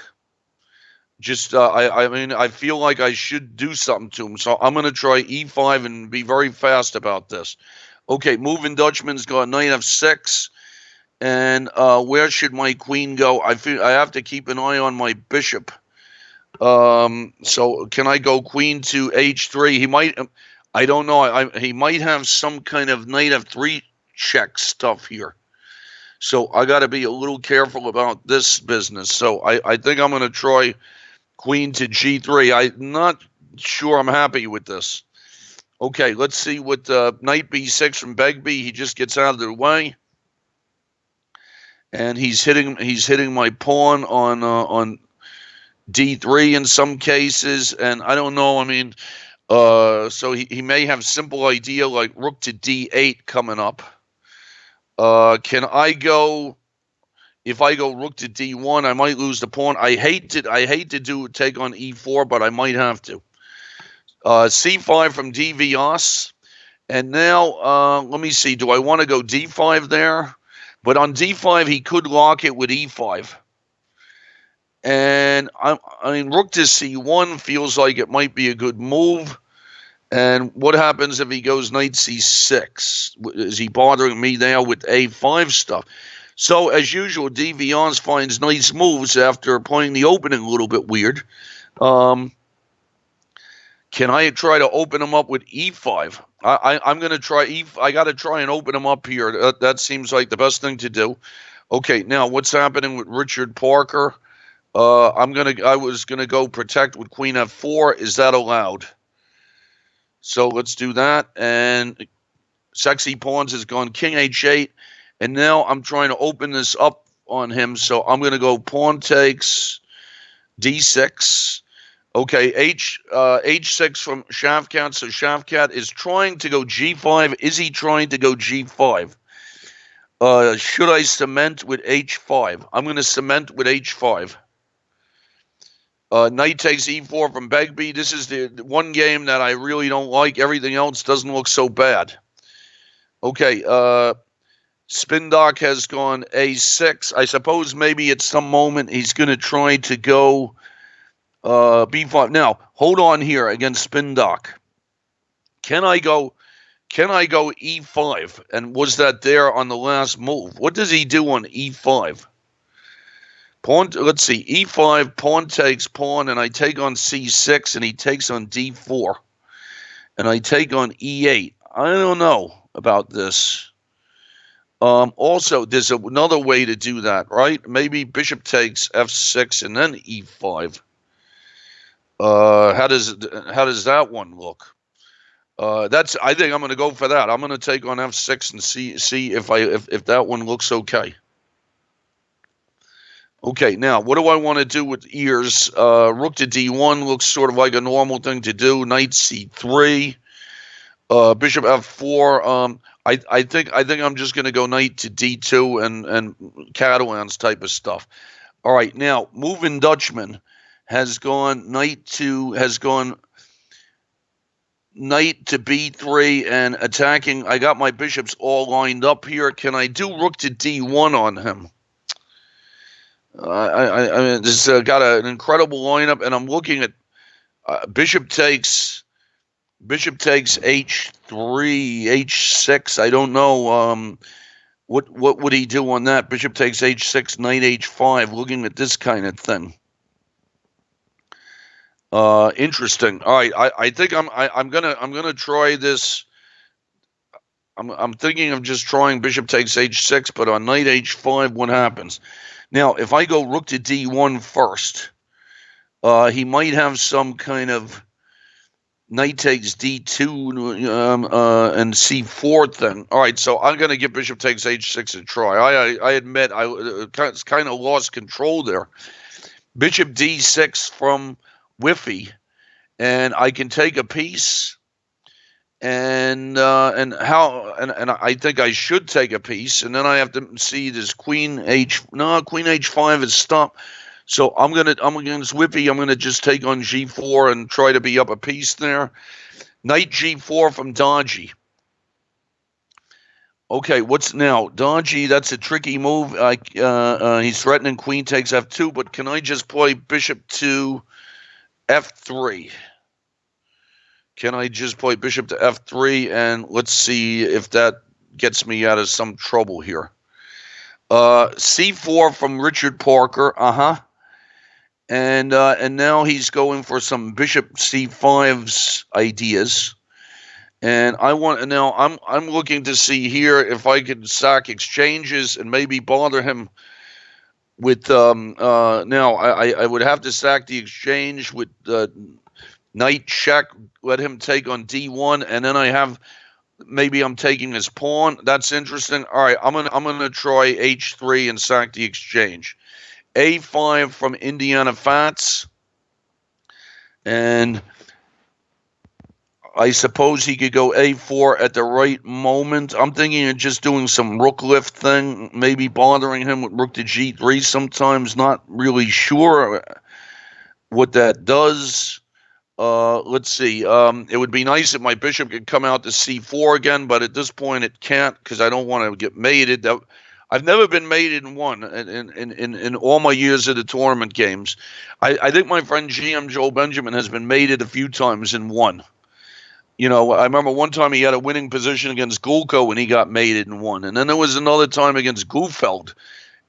Just, I feel like I should do something to him. So I'm going to try E5 and be very fast about this. Okay, moving Dutchman's got knight F6. And where should my queen go? I feel I have to keep an eye on my bishop. So can I go queen to H3? He might... I don't know. He might have some kind of knight F3 check stuff here. So I got to be a little careful about this business. So I think I'm going to try queen to G3. I'm not sure I'm happy with this. Okay, let's see what knight B6 from Begbie. He just gets out of the way. And he's hitting my pawn on D3 in some cases. And I don't know. I mean... so he may have simple idea like rook to D8 coming up. Can I go? If I go rook to D1, I might lose the pawn. I hate to take on E4, but I might have to. C5 from DVS, and now let me see. Do I want to go D5 there? But on D5, he could lock it with E5. And I mean, rook to C1 feels like it might be a good move. And what happens if he goes knight C6? Is he bothering me now with A5 stuff? So, as usual, DVons finds nice moves after playing the opening a little bit weird. Can I try to open him up with E5? I'm going to try I got to try and open him up here. That seems like the best thing to do. Okay, now what's happening with Richard Parker? I was gonna go protect with Queen F4. Is that allowed? So let's do that. And Sexy Pawns has gone King H8, and now I'm trying to open this up on him. So I'm gonna go Pawn takes D6. Okay, H6 from Shavkat. So Shavkat is trying to go G5. Is he trying to go G5? Should I cement with H5? I'm going to cement with H5. Knight takes E4 from Begbie. This is the one game that I really don't like. Everything else doesn't look so bad. Okay, Spindock has gone A6. I suppose maybe at some moment he's going to try to go B5. Now, hold on here against Spindock. Can I go E5? And was that there on the last move? What does he do on E5? Pawn, let's see, E5, pawn takes pawn, and I take on C6, and he takes on D4. And I take on E8. I don't know about this. Also, there's another way to do that, right? Maybe bishop takes F6 and then E5. How does that one look? I think I'm going to go for that. I'm going to take on F6 and see if that one looks okay. Okay, now what do I want to do with ears? Rook to D1 looks sort of like a normal thing to do. Knight C3, Bishop F4. I think I'm just going to go Knight to D2 and Catalans type of stuff. All right, now moving Dutchman has gone Knight to B3 and attacking. I got my bishops all lined up here. Can I do Rook to D1 on him? I mean, this got an incredible lineup, and I'm looking at Bishop takes H3, H6. I don't know what would he do on that? Bishop takes H6, Knight H5. Looking at this kind of thing. Interesting. All right, I think I'm gonna try this. I'm thinking of just trying Bishop takes H6, but on Knight H5, what happens? Now, if I go Rook to D1 first, he might have some kind of Knight takes D2 and C4 thing. All right, so I'm going to give Bishop takes H6 a try. I admit I kind of lost control there. Bishop D6 from Whiffy, and I can take a piece. And I think I should take a piece, and then I have to see this Queen H5 is stopped. So I'm against Whippy. I'm gonna just take on G4 and try to be up a piece there. Knight G4 from Dodgy. Okay, what's now Dodgy? That's a tricky move. He's threatening Queen takes F2, but can I just play Bishop to F3? Can I just play Bishop to F3, and let's see if that gets me out of some trouble here. C4 from Richard Parker, and now he's going for some Bishop C5's ideas, and I'm looking to see here if I could sack exchanges and maybe bother him with now I would have to sack the exchange with Knight check, let him take on D1, and then maybe I'm taking his pawn. That's interesting. All right, I'm gonna try H3 and sack the exchange. A5 from Indiana Fats, and I suppose he could go A4 at the right moment. I'm thinking of just doing some rook lift thing, maybe bothering him with rook to G3 sometimes. Not really sure what that does. Let's see. It would be nice if my bishop could come out to C4 again, but at this point it can't because I don't want to get mated. I've never been mated in one in all my years of the tournament games. I think my friend GM Joel Benjamin has been mated a few times in one. I remember one time he had a winning position against Gulko and he got mated and won. And then there was another time against Gufeld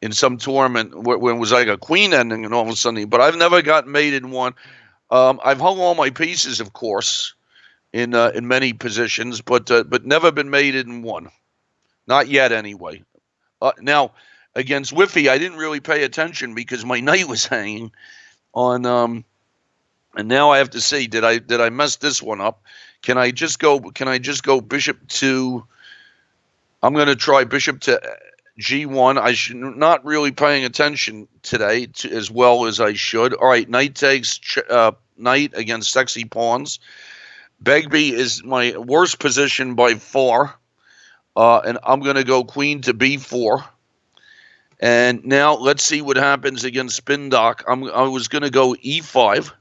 in some tournament where it was like a queen ending and all of a sudden. But I've never got mated and won. I've hung all my pieces, of course, in many positions, but never been mated and won. Not yet, anyway. Now, against Whiffy, I didn't really pay attention because my knight was hanging on. And now I have to see, did I mess this one up? Can I just go bishop to? I'm going to try bishop to G1. I should not really paying attention today as well as I should. All right, knight takes knight against sexy pawns. Begbie is my worst position by far. And I'm going to go queen to B4. And now let's see what happens against Spindock. I was going to go E5.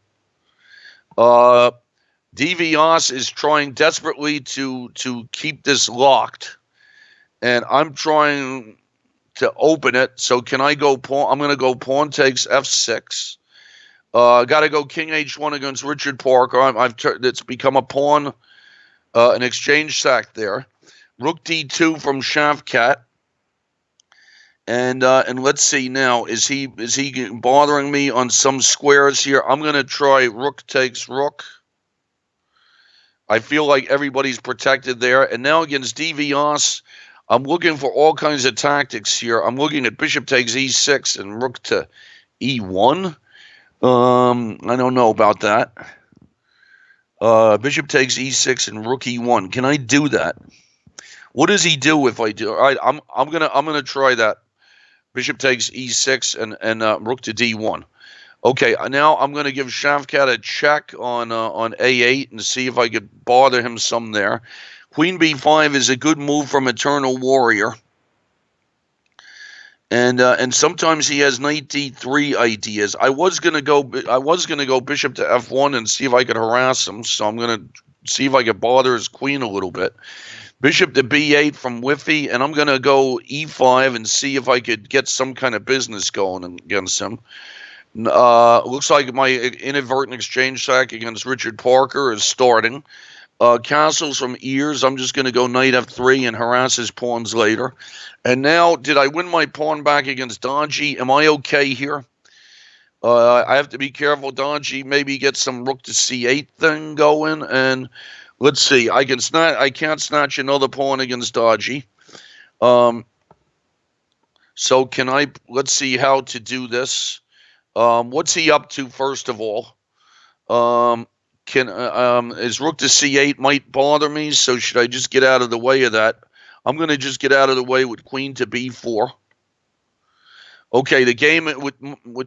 DVOS is trying desperately to keep this locked. And I'm trying to open it. So can I go pawn? I'm going to go pawn takes F6. Got to go king H1 against Richard Parker. It's become a pawn, an exchange sack there. Rook D2 from Shavkat. And let's see now, is he bothering me on some squares here? I'm going to try rook takes rook. I feel like everybody's protected there. And now against DVOS, I'm looking for all kinds of tactics here. I'm looking at bishop takes E6 and rook to E1. I don't know about that. Bishop takes E6 and rook E1. Can I do that? What does he do if I do? All right, I'm gonna try that. Bishop takes E6 and rook to D1. Okay, now I'm gonna give Shavkat a check on A8 and see if I could bother him some there. Queen B5 is a good move from Eternal Warrior. And sometimes he has knight D3 ideas. I was gonna go bishop to F1 and see if I could harass him. So I'm gonna see if I could bother his queen a little bit. Bishop to B8 from Whiffy, and I'm gonna go E5 and see if I could get some kind of business going against him. Looks like my inadvertent exchange sack against Richard Parker is starting. Castles from ears. I'm just going to go knight F3 and harass his pawns later. And now, did I win my pawn back against Dodgy? Am I okay here? I have to be careful. Dodgy maybe get some rook to C8 thing going. And let's see. I can't snatch another pawn against Dodgy. So let's see how to do this. What's he up to, first of all? Is rook to C8 might bother me, so should I just get out of the way of that? I'm going to just get out of the way with queen to B4. Okay, the game with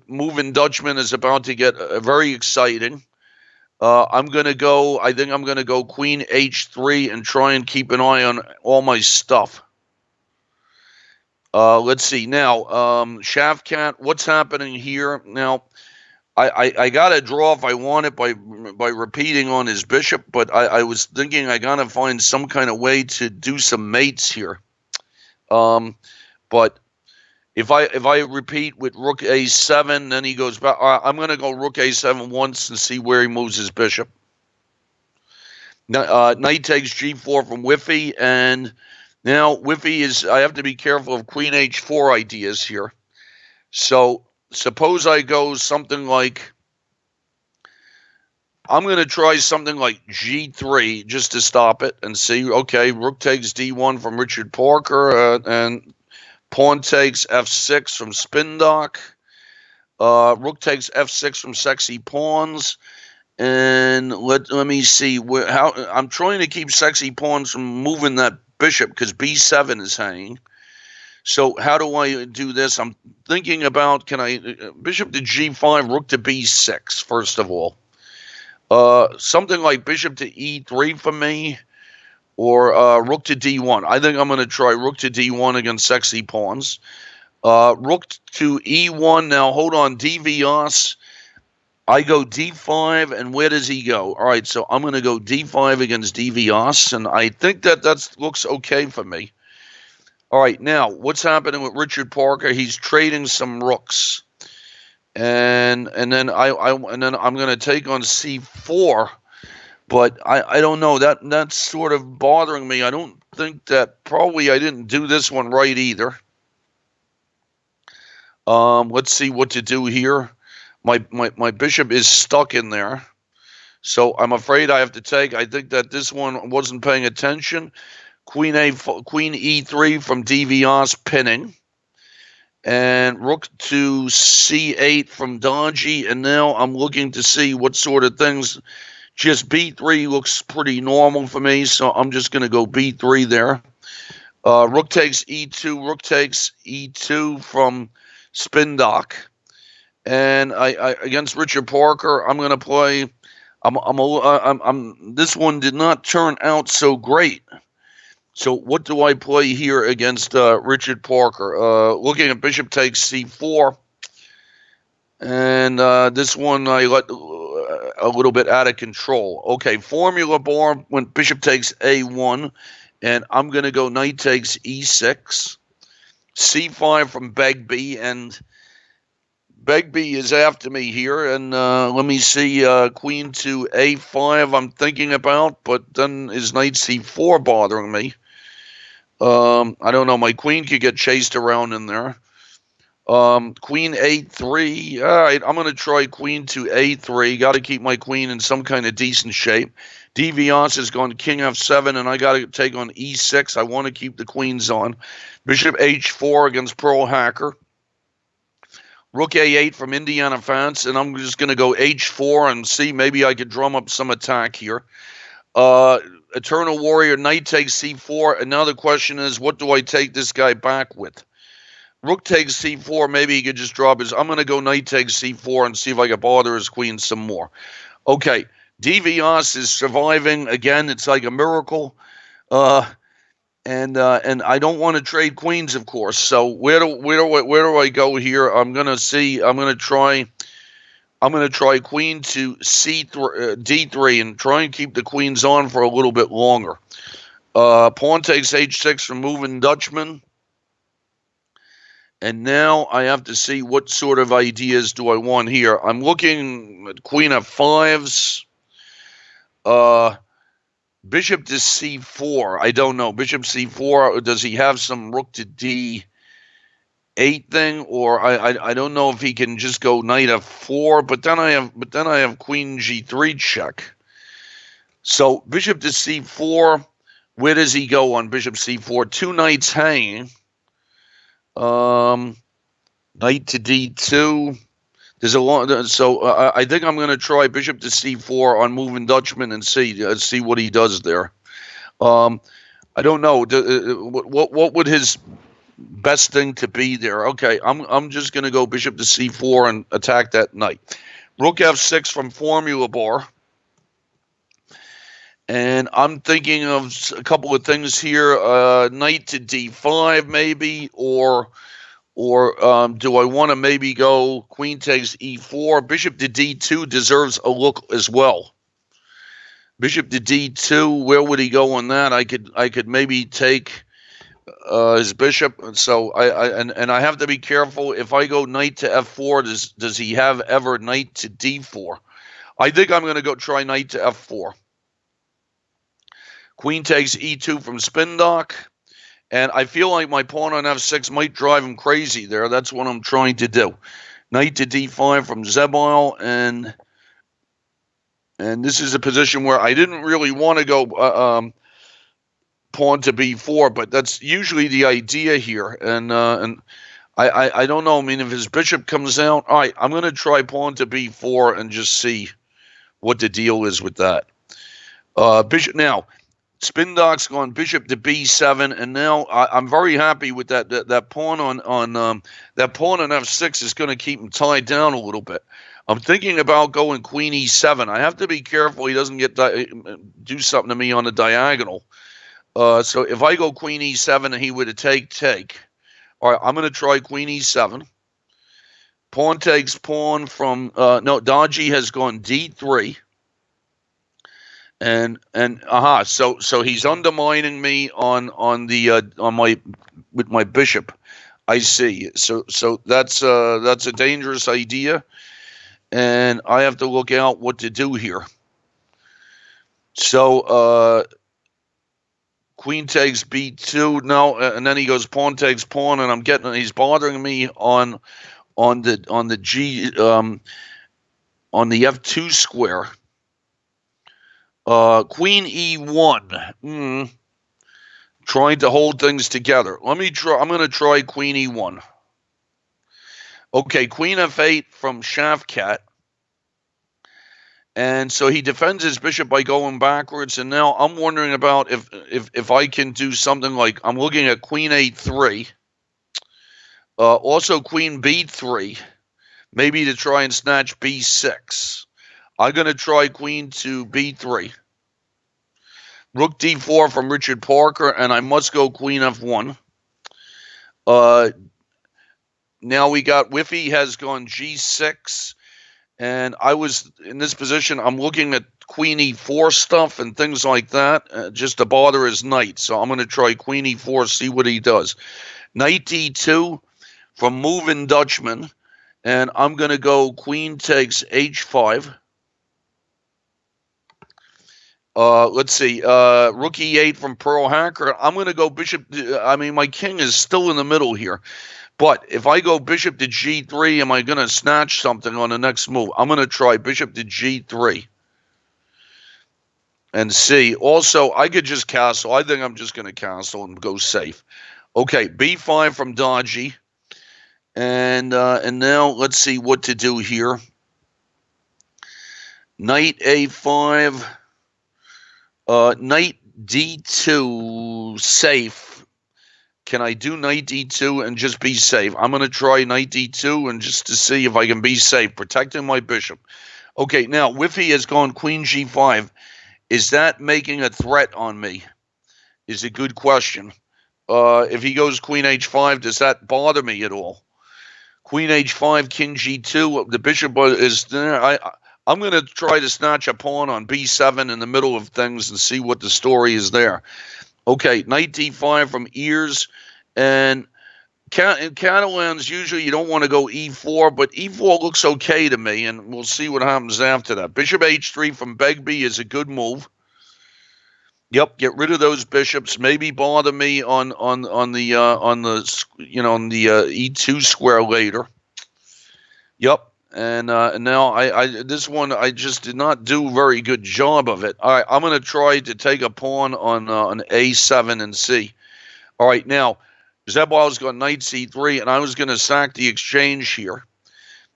moving Dutchman is about to get very exciting. I think I'm going to go queen H3 and try and keep an eye on all my stuff. Let's see. Now, Shavkat, what's happening here? Now, I got to draw if I want it by repeating on his bishop, but I was thinking I got to find some kind of way to do some mates here. But if I repeat with rook A7, then he goes back. I'm going to go rook A7 once and see where he moves his bishop. Knight takes G4 from Whiffy, and now Whiffy is. I have to be careful of queen H4 ideas here. So suppose I go something like, I'm going to try something like G3 just to stop it and see, okay, rook takes D1 from Richard Parker, and pawn takes F6 from Spindock. Rook takes F6 from Sexy Pawns. And let me see, how I'm trying to keep Sexy Pawns from moving that bishop because B7 is hanging. So how do I do this? I'm thinking about, can I bishop to G5, rook to B6, first of all. Something like bishop to E3 for me, or rook to D1. I think I'm going to try rook to D1 against Sexy Pawns. Rook to E1. Now, hold on, DVOS. I go D5, and where does he go? All right, so I'm going to go D5 against DVOS, and I think that looks okay for me. All right, now, what's happening with Richard Parker? He's trading some rooks. And then I'm going to take on C4 But I don't know. That's sort of bothering me. I don't think that probably I didn't do this one right either. Let's see what to do here. My bishop is stuck in there. So I'm afraid I have to take. I think that this one wasn't paying attention. Queen E3 from DVS pinning. And rook to C8 from Dodgy. And now I'm looking to see what sort of things. Just B3 looks pretty normal for me, so I'm just going to go B3 there. Rook takes E2. Rook takes E2 from Spindock. And I against Richard Parker, I'm going to play. This one did not turn out so great. So what do I play here against Richard Parker? Looking at bishop takes C4. And this one I let a little bit out of control. Okay, formula bar when bishop takes A1. And I'm going to go knight takes E6. C5 from Begbie. And Begbie is after me here. And let me see, queen to A5 I'm thinking about. But then is knight C4 bothering me? I don't know. My queen could get chased around in there. Queen A3. All right, I'm going to try queen to A3. Got to keep my queen in some kind of decent shape. DVS has gone king F7, and I got to take on E6. I want to keep the queens on. Bishop H4 against Pearl Hacker. Rook A8 from Indiana Fans, and I'm just going to go H4 and see maybe I could drum up some attack here. Eternal Warrior, knight takes C4, and now the question is, what do I take this guy back with? Rook takes C4, maybe he could just drop his. I'm going to go knight takes C4 and see if I can bother his queen some more. Okay, DVS is surviving again. It's like a miracle, and I don't want to trade queens, of course. So where do I go here? I'm going to try queen to C3, D3, and try and keep the queens on for a little bit longer. Pawn takes H6 from moving Dutchman. And now I have to see what sort of ideas do I want here. I'm looking at queen F5s. Bishop to C4. I don't know. Bishop C4. Does he have some rook to D8 thing, or I don't know if he can just go knight F4. But then I have queen G3 check. So bishop to C4. Where does he go on bishop C4? Two knights hanging. Knight to D2. There's a long, so I think I'm going to try bishop to C4 on moving Dutchman and see what he does there. I don't know. What would his best thing to be there? Okay, I'm just going to go bishop to C4 and attack that knight. Rook F6 from Formula Bar. And I'm thinking of a couple of things here. Knight to D5 maybe, or do I want to maybe go queen takes E4? Bishop to D2 deserves a look as well. Bishop to D2, where would he go on that? I could maybe take his bishop. So I have to be careful. If I go knight to F4, does he have ever knight to D4? I think I'm going to go try knight to F4. Queen takes E2 from Spindock. And I feel like my pawn on F6 might drive him crazy there. That's what I'm trying to do. Knight to D5 from Zebile. And this is a position where I didn't really want to go pawn to B4, but that's usually the idea here. And I don't know. I mean, if his bishop comes out, all right, I'm going to try pawn to B4 and just see what the deal is with that. Bishop now. Spindock's gone bishop to B7, and now I'm very happy with that. That pawn on that pawn on F6 is going to keep him tied down a little bit. I'm thinking about going queen E7. I have to be careful he doesn't do something to me on the diagonal. So if I go queen E7 and he would have take. All right, I'm going to try queen E7. Pawn takes pawn from no. Dodgy has gone D3. So he's undermining me on my bishop. I see. So that's a dangerous idea, and I have to look out what to do here. So queen takes b2. No, and then he goes pawn takes pawn, and he's bothering me on the G on the f2 square. Queen e1. Trying to hold things together. Let me try. I'm going to try queen e1. Okay, queen f8 from Shafkat. And so he defends his bishop by going backwards. And now I'm wondering about if I can do something like, I'm looking at queen a3. Also queen b3. Maybe to try and snatch b6. I'm going to try queen to b3. Rook d4 from Richard Parker, and I must go queen f1. Now we got Whiffy has gone g6, and I was in this position. I'm looking at queen e4 stuff and things like that, just to bother his knight. So I'm going to try queen e4, see what he does. Knight d2 from Moving Dutchman, and I'm going to go queen takes h5. Let's see. Rook e8 from Pearl Hacker. I'm going to go bishop. My king is still in the middle here. But if I go bishop to g3, am I going to snatch something on the next move? I'm going to try bishop to g3 and see. Also, I could just castle. I think I'm just going to castle and go safe. Okay, b5 from Dodgy. And now let's see what to do here. Knight a5. Knight d2 safe. Can I do knight d2 and just be safe? I'm going to try knight d2 and just to see if I can be safe, protecting my bishop. Okay, now Whiffy has gone queen g5. Is that making a threat on me? Is a good question. If he goes queen h5, does that bother me at all? Queen h5, king g2. The bishop is there. I'm going to try to snatch a pawn on b7 in the middle of things and see what the story is there. Okay, knight d5 from Ears. And in Catalans, usually you don't want to go e4, but e4 looks okay to me, and we'll see what happens after that. Bishop h3 from Begbie is a good move. Yep, get rid of those bishops. Maybe bother me on the e2 square later. Yep. And now this one I just did not do a very good job of it. All right, I'm going to try to take a pawn on a7 and c. All right, now Zebal's got knight c3, and I was going to sack the exchange here.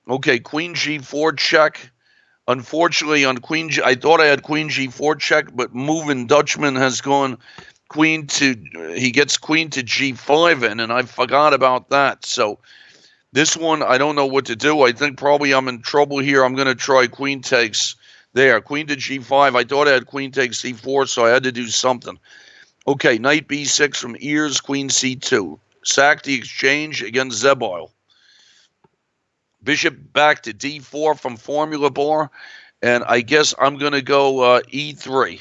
Okay, queen g4 check. Unfortunately, on queen I thought I had queen g4 check, but Moving Dutchman has gone he gets queen to g5 in, and I forgot about that. So this one, I don't know what to do. I think probably I'm in trouble here. I'm going to try queen takes there. Queen to g5. I thought I had queen takes c4, so I had to do something. Okay, knight b6 from Ears, queen c2. Sack the exchange against Zebile. Bishop back to d4 from Formula Bar, and I guess I'm going to go e3.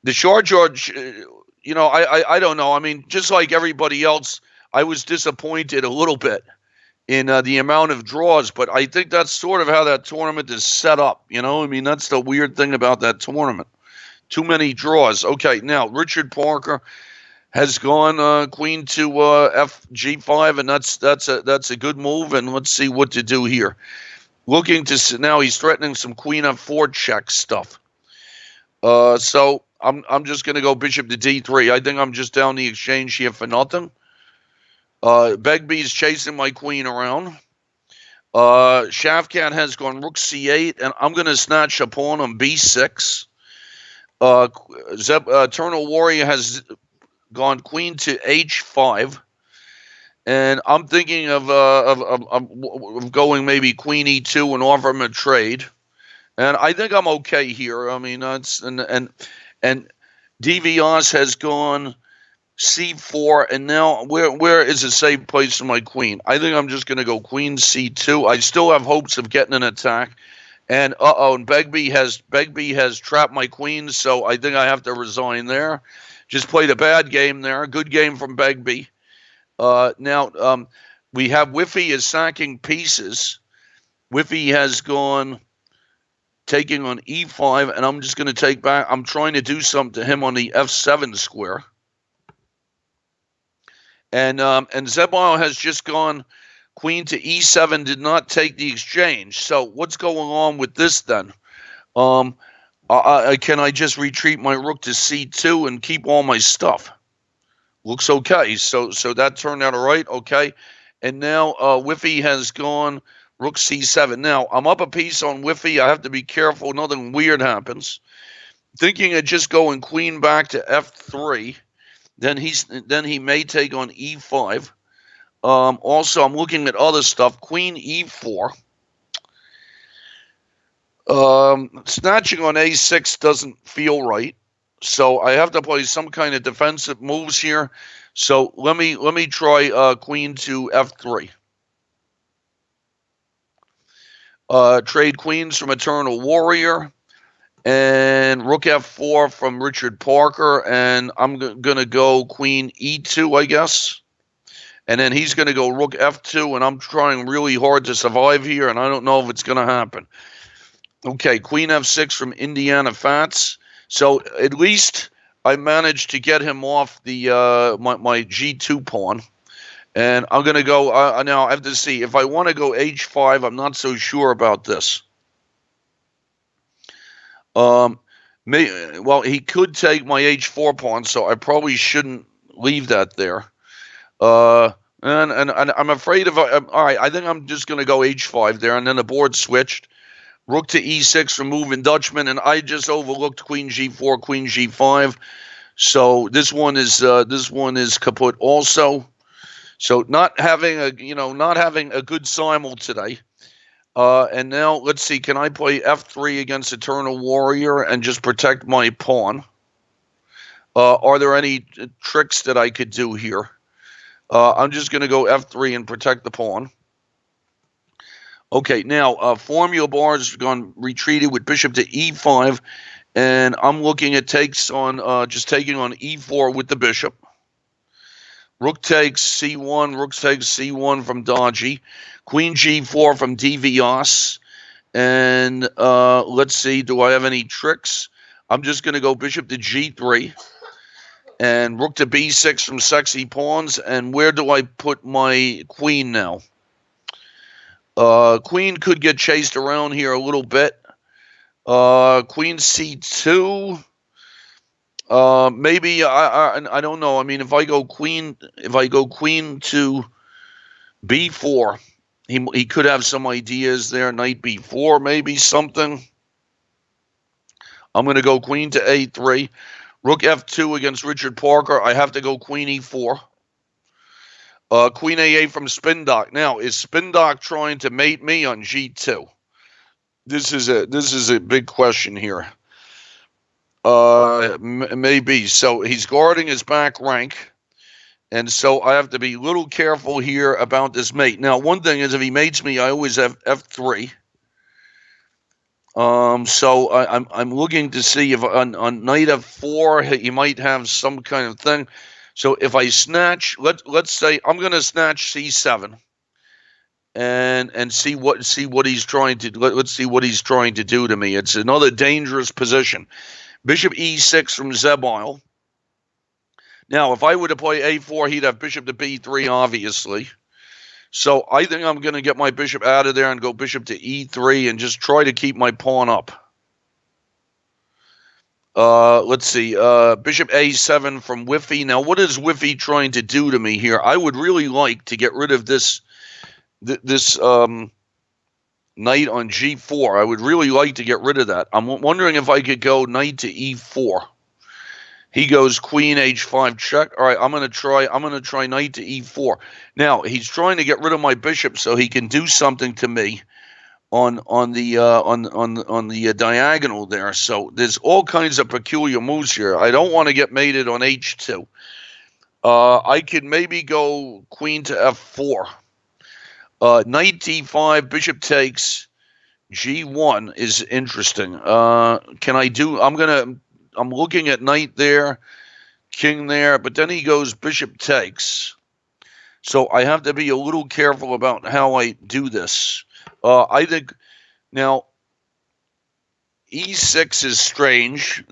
The short George, I don't know. I mean, just like everybody else, I was disappointed a little bit in the amount of draws, but I think that's sort of how that tournament is set up. That's the weird thing about that tournament. Too many draws. Okay, now Richard Parker has gone queen to g5, and that's a good move. And let's see what to do here. Looking to now, he's threatening some queen f4 check stuff. So I'm just going to go bishop to d3. I think I'm just down the exchange here for nothing. Begbie's chasing my queen around. Shafkat has gone rook c8, and I'm going to snatch a pawn on b6. Eternal Warrior has gone queen to h5, and I'm thinking of going maybe queen e2 and offer him a trade. And I think I'm okay here. I mean, and DVS has gone c4, and now where is a safe place for my queen? I think I'm just going to go queen c2. I still have hopes of getting an attack. And and Begbie has trapped my queen, so I think I have to resign there. Just played a bad game there. Good game from Begbie. Now we have Whiffy is sacking pieces. Whiffy has gone taking on e5, and I'm just going to take back. I'm trying to do something to him on the f7 square. And Zebile has just gone queen to e7, did not take the exchange. So what's going on with this then? Can I just retreat my rook to c2 and keep all my stuff? Looks okay. So that turned out all right. Okay. And now Whiffy has gone rook c7. Now, I'm up a piece on Whiffy. I have to be careful nothing weird happens. Thinking of just going queen back to f3. Then he may take on e5. Also, I'm looking at other stuff. Queen e4. Snatching on a6 doesn't feel right. So I have to play some kind of defensive moves here. So let me try queen to f3. Trade queens from Eternal Warrior. And rook f4 from Richard Parker. And I'm going to go queen e2, I guess. And then he's going to go rook f2. And I'm trying really hard to survive here. And I don't know if it's going to happen. Okay, queen f6 from Indiana Fats. So at least I managed to get him off the my g2 pawn. And I'm going to go, now I have to see. If I want to go h5, I'm not so sure about this. Well, he could take my h4 pawn, so I probably shouldn't leave that there. And I'm afraid of, all right, I think I'm just going to go h5 there, and then the board switched. Rook to e6 from moving Dutchman, and I just overlooked queen g4, queen g5. So this one is kaput also. So not having a good simul today. And now let's see, can I play f3 against Eternal Warrior and just protect my pawn? Are there any tricks that I could do here? I'm just going to go f3 and protect the pawn. Okay, now Formula Bar has gone retreated with bishop to e5, and I'm looking at takes on just taking on e4 with the bishop. Rook takes c1, rook takes c1 from Dodgy, queen g4 from DVS, and let's see, do I have any tricks? I'm just going to go bishop to g3, and rook to b6 from Sexy Pawns, and where do I put my queen now? Queen could get chased around here a little bit. Queen c2. Maybe I don't know. I mean, if I go queen to b4, he could have some ideas there. Knight b4, maybe something. I'm going to go queen to a3. Rook f2 against Richard Parker. I have to go queen e4. Queen a8 from Spindock. Now, is Spindock trying to mate me on g2? This is a big question here. Maybe. So he's guarding his back rank, and so I have to be a little careful here about this mate. Now, one thing is, if he mates me, I always have f3. So I'm looking to see if on knight f4 he might have some kind of thing. So if I snatch, let's say I'm going to snatch c7, and see what he's trying to. Let's see what he's trying to do to me. It's another dangerous position. Bishop e6 from Zebile. Now, if I were to play a4, he'd have bishop to b3, obviously. So I think I'm going to get my bishop out of there and go bishop to e3 and just try to keep my pawn up. Let's see. Bishop a7 from Whiffy. Now, what is Whiffy trying to do to me here? I would really like to get rid of this knight on g4. I would really like to get rid of that. I'm wondering if I could go knight to e4. He goes queen h5 check. All right, I'm going to try knight to e4. Now, he's trying to get rid of my bishop so he can do something to me on the diagonal there. So there's all kinds of peculiar moves here. I don't want to get mated on h2. I could maybe go queen to f4. Knight d5, bishop takes, g1 is interesting. Can I do? I'm looking at knight there, king there, but then he goes bishop takes. So I have to be a little careful about how I do this. I think now E6 is strange,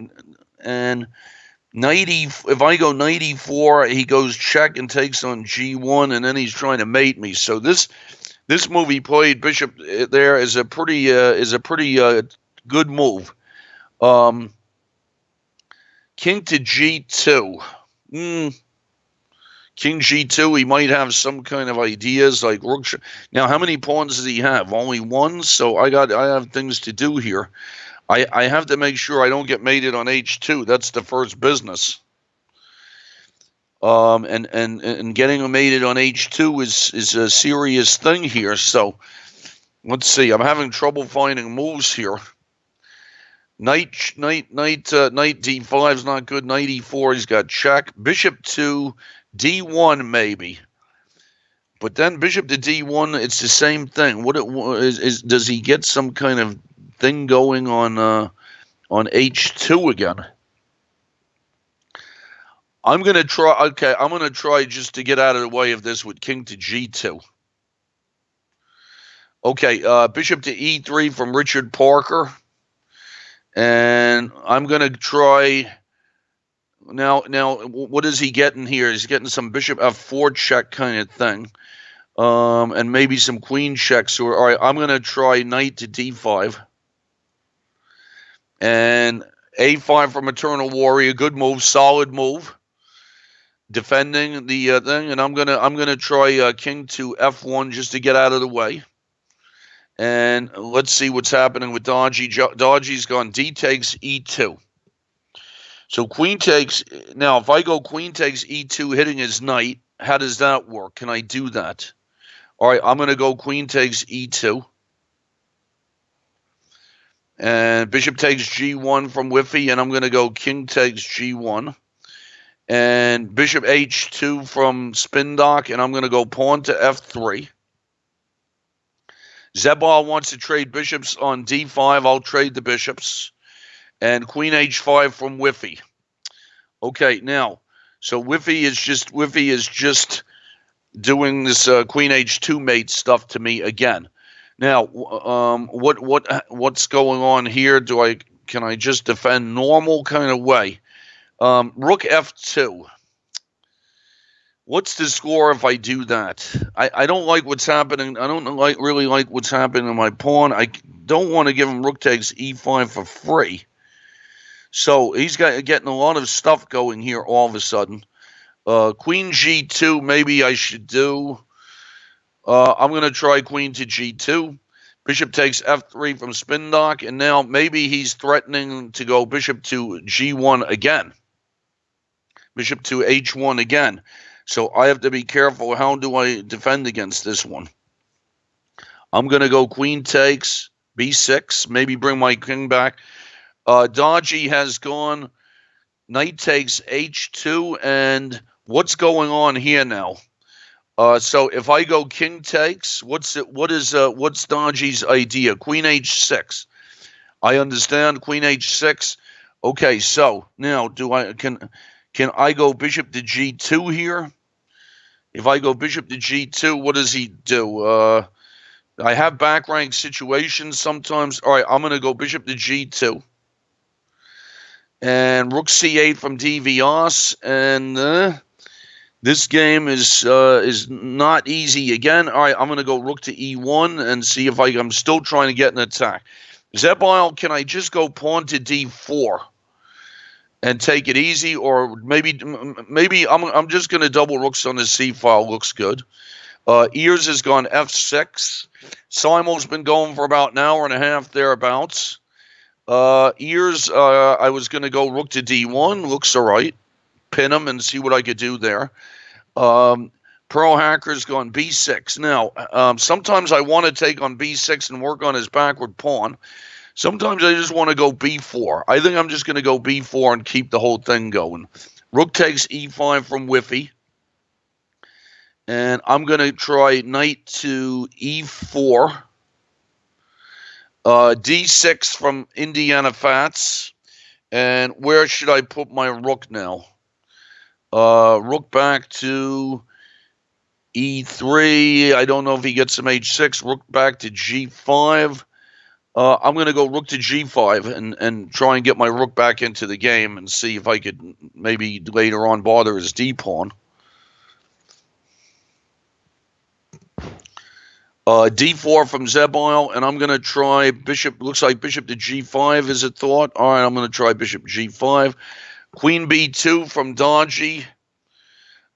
and if I go knight e4, he goes check and takes on g1, and then he's trying to mate me. So this move he played bishop there is a pretty good move. King to g2. King g2, he might have some kind of ideas like rook. Now, how many pawns does he have? Only one. So I have things to do here. I have to make sure I don't get mated on h2. That's the first business. And getting mated on h2 is a serious thing here. So let's see. I'm having trouble finding moves here. Knight d5 is not good. Knight e4, he's got check. Bishop to d1 maybe. But then bishop to d1, it's the same thing. Does he get some kind of thing going on h2 again? I'm going to try. Okay, I'm going to try just to get out of the way of this with king to g2. Okay, bishop to e3 from Richard Parker. And I'm going to try. Now, what is he getting here? He's getting some bishop f4 check kind of thing. And maybe some queen checks. All right, I'm going to try knight to d5. And a5 from Eternal Warrior. Good move, solid move. Defending the thing. And I'm gonna try king to f1 just to get out of the way. And let's see what's happening with Dodgy. Dodgy's gone d takes e2. So queen takes. Now, if I go queen takes e2, hitting his knight, how does that work? Can I do that? All right, I'm going to go queen takes e2. And bishop takes g1 from Whiffy, and I'm going to go king takes g1. And bishop h2 from Spindock, and I'm going to go pawn to f3. Zebal wants to trade bishops on d5. I'll trade the bishops. And queen h5 from Whiffy. Okay, now, so Whiffy is just doing this queen h2 mate stuff to me again. Now, what's going on here? Can I just defend normal kind of way? Rook f2. What's the score if I do that? I don't like what's happening. I don't really like what's happening to my pawn. I don't want to give him rook takes e5 for free. So he's getting a lot of stuff going here all of a sudden. Queen g2, maybe I should do. I'm going to try queen to g2. Bishop takes f3 from Spindock, and now maybe he's threatening to go bishop to g1 again. Bishop to h1 again. So I have to be careful. How do I defend against this one? I'm going to go queen takes b6, maybe bring my king back. Dodgy has gone knight takes h2, and what's going on here now? So if I go king takes, what's Dodgy's idea? Queen h6. I understand queen h6. Okay, so now can I go bishop to g2 here? If I go bishop to g2, what does he do? I have back rank situations sometimes. All right, I'm going to go bishop to g2. And rook c8 from DVS, and this game is not easy again. All right, I'm going to go rook to e1 and see if I'm still trying to get an attack. Zebile, can I just go pawn to d4 and take it easy, or maybe I'm just going to double rooks on the c file. Looks good. Ears has gone f6. Simon's been going for about an hour and a half thereabouts. Ears, I was going to go rook to d1. Looks all right. Pin him and see what I could do there. Pearl Hacker's gone b6. Now, sometimes I want to take on b6 and work on his backward pawn. Sometimes I just want to go b4. I think I'm just going to go b4 and keep the whole thing going. Rook takes e5 from Whiffy. And I'm going to try knight to e4. D6 from Indiana Fats. And where should I put my rook now? Rook back to e3. I don't know if he gets some h6. Rook back to g5. I'm going to go rook to g5 and try and get my rook back into the game and see if I could maybe later on bother his d-pawn. D4 from Zebile, and I'm going to try bishop. Looks like bishop to g5 is a thought. All right, I'm going to try bishop g5. Queen b2 from Dodgy.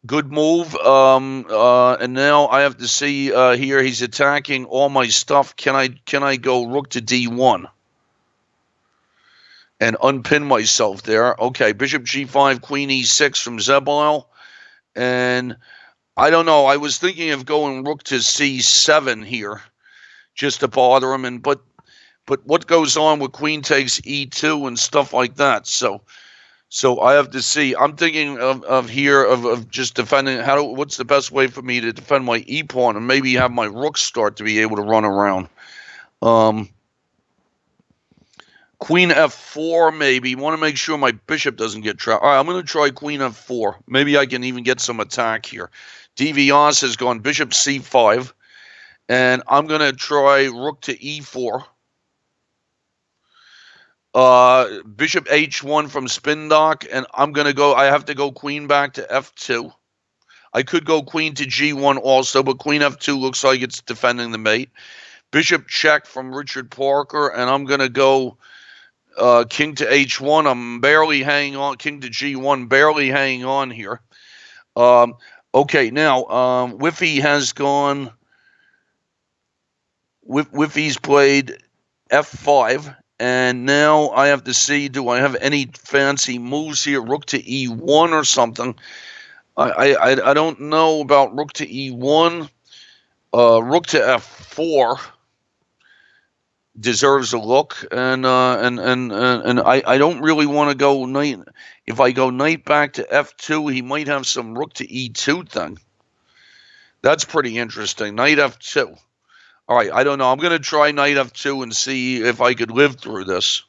Good move. And now I have to see here. He's attacking all my stuff. Can I go rook to d1 and unpin myself there? Okay, bishop g5, queen e6 from Zebile, and I don't know. I was thinking of going rook to c7 here, just to bother him. But what goes on with queen takes e2 and stuff like that? So I have to see. I'm thinking of just defending. What's the best way for me to defend my e pawn and maybe have my rook start to be able to run around? Queen f4 maybe. Want to make sure my bishop doesn't get trapped. All right, I'm going to try queen f4. Maybe I can even get some attack here. DVS has gone bishop c5, and I'm going to try rook to e4. Bishop h1 from Spindock, and I'm going to go. I have to go queen back to f2. I could go queen to g1 also, but queen f2 looks like it's defending the mate. Bishop check from Richard Parker, and I'm going to go king to h1. I'm barely hanging on. King to g1, barely hanging on here. Okay, now Whiffy has gone. Whiffy's played f5, and now I have to see, do I have any fancy moves here? Rook to e1 or something. I don't know about rook to e1. Rook to f4 deserves a look, and I don't really want to go knight. If I go knight back to f2, he might have some rook to e2 thing. That's pretty interesting. Knight f2. All right, I don't know. I'm going to try knight f2 and see if I could live through this.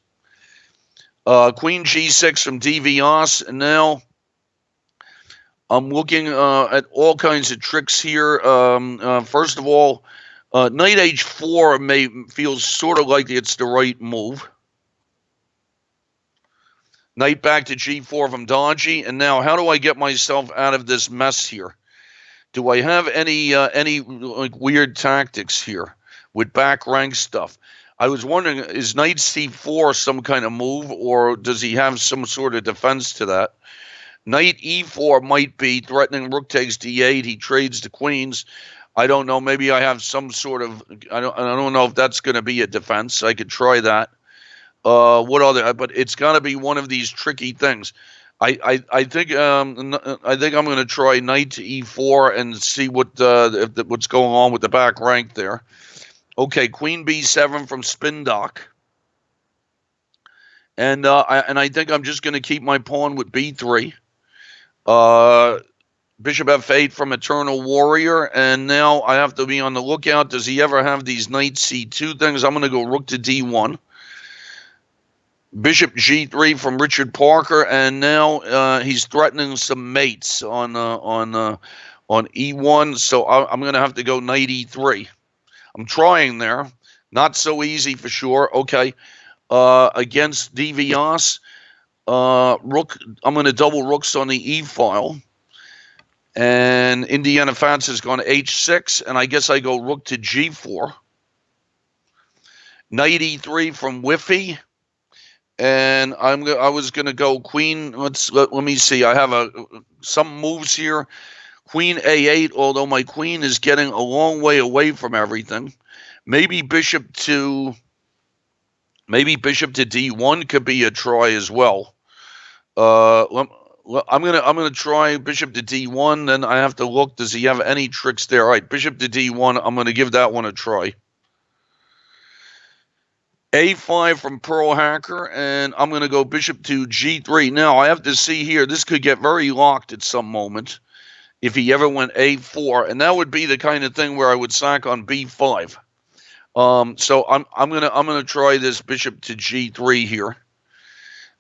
Queen g6 from DVS, and now I'm looking at all kinds of tricks here. First of all, knight h4 feels sort of like it's the right move. Knight back to g4 from Dodgy, and now how do I get myself out of this mess here? Do I have any like weird tactics here with back rank stuff? I was wondering, is knight c4 some kind of move, or does he have some sort of defense to that? Knight e4 might be threatening rook takes d8. He trades the queens. I don't know. Maybe I have some sort of. I don't know if that's going to be a defense. I could try that. What other? But it's got to be one of these tricky things. I think I'm going to try knight to e4 and see what's going on with the back rank there. Okay, queen b7 from Spindock, and I think I'm just going to keep my pawn with b3. Bishop f8 from Eternal Warrior, and now I have to be on the lookout. Does he ever have these knight c2 things? I'm going to go rook to d1. Bishop g3 from Richard Parker, and now he's threatening some mates on e1. So I'm going to have to go knight e3. I'm trying there. Not so easy for sure. Okay, against DVS, rook. I'm going to double rooks on the e file, and Indiana Fats has gone h6, and I guess I go rook to g4. Knight e3 from Whiffy. And I was going to go queen. Let me see. I have some moves here. Queen a8, although my queen is getting a long way away from everything. Maybe bishop to d1 could be a try as well. I'm gonna try bishop to d1. Then I have to look. Does he have any tricks there? All right, bishop to d1. I'm going to give that one a try. a5 from Pearl Hacker, and I'm going to go bishop to g3. Now, I have to see here, this could get very locked at some moment if he ever went a4, and that would be the kind of thing where I would sack on b5. So I'm gonna try this bishop to g3 here.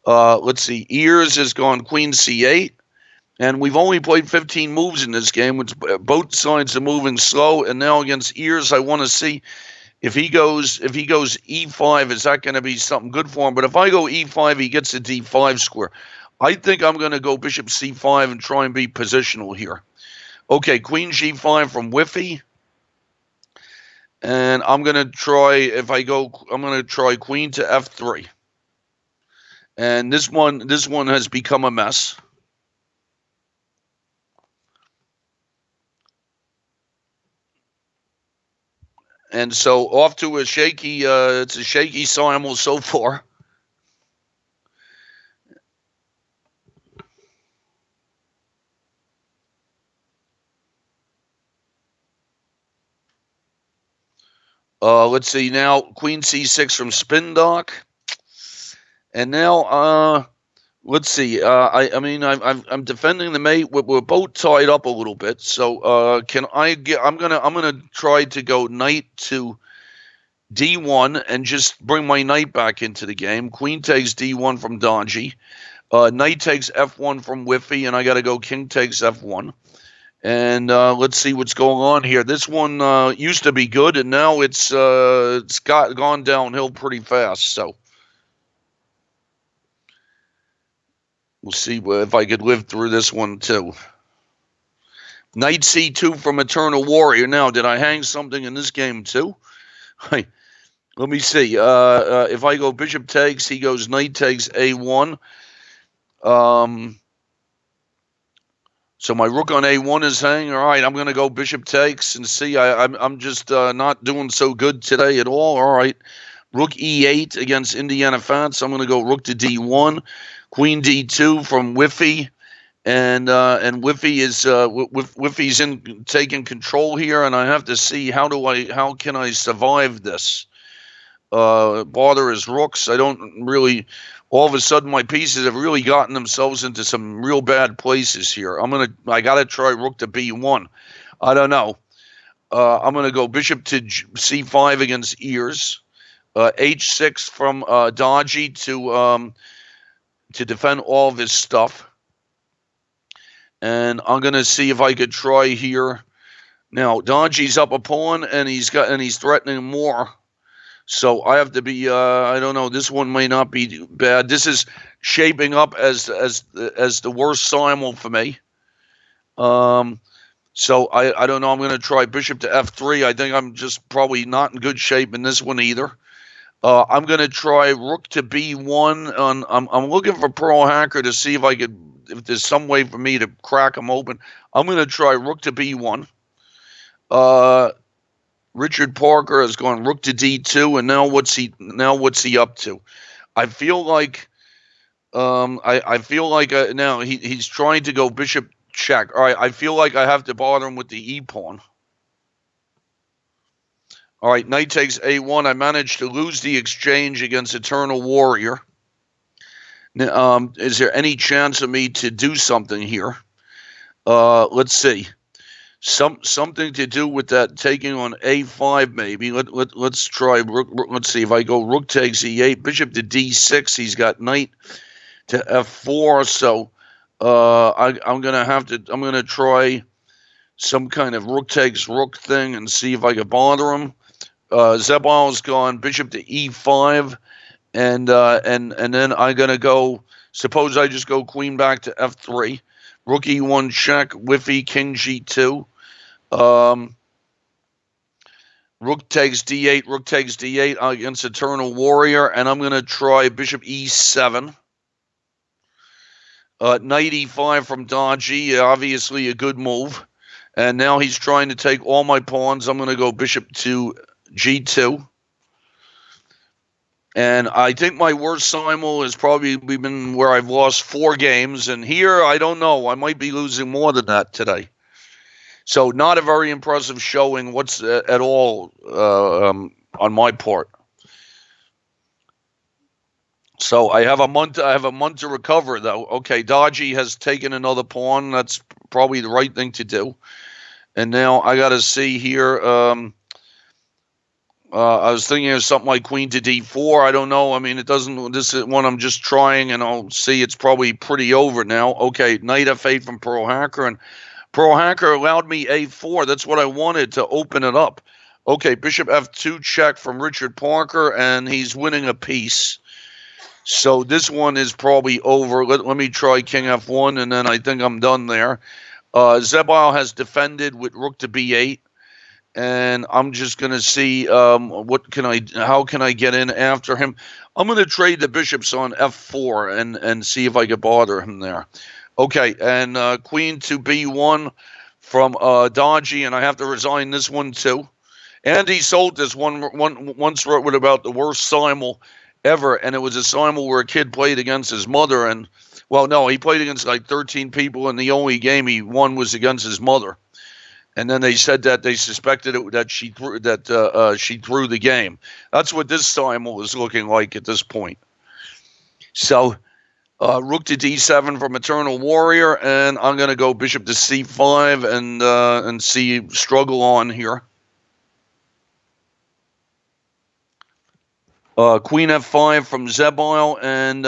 Let's see. Ears has gone queen c8, and we've only played 15 moves in this game, which both sides are moving slow. And now against Ears, I want to see If he goes e5, is that going to be something good for him? But if I go e5, he gets a d5 square. I think I'm going to go bishop c5 and try and be positional here. Okay, queen g5 from Whiffy. And I'm going to try, I'm going to try queen to f3. And this one has become a mess. And so off to a shaky, it's a shaky simul so far. Let's see now, queen c6 from Spindock. And now, let's see. I'm defending the mate. We're both tied up a little bit. So can I get? I'm gonna try to go knight to d1 and just bring my knight back into the game. Queen takes d1 from Dodgy. Knight takes f1 from Whiffy, and I got to go king takes f1. And let's see what's going on here. This one used to be good, and now it's gone downhill pretty fast. So we'll see if I could live through this one too. Knight c2 from Eternal Warrior. Now, did I hang something in this game too? Let me see. If I go bishop takes, he goes knight takes a1. So my rook on a1 is hanging. All right, I'm going to go bishop takes and see. I'm just not doing so good today at all. All right, rook e8 against Indiana Fats. I'm going to go rook to d1, queen d2 from Whiffy, and Whiffy is Whiffy's taking control here, and I have to see how can I survive this. Bother his rooks. I don't really. All of a sudden, my pieces have really gotten themselves into some real bad places here. I gotta try rook to b1. I don't know. I'm gonna go bishop to c5 against ears. H6 from Dodgy to defend all of his stuff. And I'm gonna see if I could try here. Now Dodgy's up a pawn, and he's threatening more. So I have to be. I don't know. This one may not be bad. This is shaping up as the worst simul for me. So I don't know. I'm going to try bishop to f3. I think I'm just probably not in good shape in this one either. I'm going to try rook to b1. I'm looking for Pearl Hacker to see if there's some way for me to crack him open. I'm going to try rook to b1. Richard Parker has gone rook to d2, and now what's he up to? I feel like now he's trying to go bishop check. All right, I feel like I have to bother him with the e pawn. All right, knight takes a1. I managed to lose the exchange against Eternal Warrior. Now, is there any chance of me to do something here? Let's see. Something to do with that taking on a5 maybe. Let's try rook. Let's see if I go rook takes e8, bishop to d6. He's got knight to f4. So I'm gonna try some kind of rook takes rook thing and see if I can bother him. Zebal's gone bishop to e5, and then I'm gonna go. Suppose I just go queen back to f3. Rook e1 check, Whiffy, king g2. Rook takes d8 against Eternal Warrior, and I'm going to try bishop e7. Knight e5 from Dodgy, obviously a good move. And now he's trying to take all my pawns. I'm going to go bishop to g2. And I think my worst simul has probably been where I've lost 4 games. And here, I don't know. I might be losing more than that today. So not a very impressive showing at all on my part. So I have a month to recover, though. Okay, Dodgy has taken another pawn. That's probably the right thing to do. And now I got to see here. I was thinking of something like queen to d4. I don't know. I mean, it doesn't. This is one I'm just trying, and I'll see. It's probably pretty over now. Okay, knight f8 from Pearl Hacker, and Pearl Hacker allowed me a4. That's what I wanted, to open it up. Okay, bishop f2 check from Richard Parker, and he's winning a piece. So this one is probably over. Let me try king f1, and then I think I'm done there. Zebile has defended with rook to b8, and I'm just going to see how can I get in after him. I'm going to trade the bishops on f4 and see if I can bother him there. Okay, and queen to b1 from Dodgy, and I have to resign this one too. Andy sold this once wrote about the worst simul ever, and it was a simul where a kid played against his mother, and well, no, he played against like 13 people, and the only game he won was against his mother. And then they said that they suspected that she threw the game. That's what this simul is looking like at this point. So rook to d7 from Eternal Warrior, and I'm going to go bishop to c5 and see struggle on here. Queen f5 from Zebile, and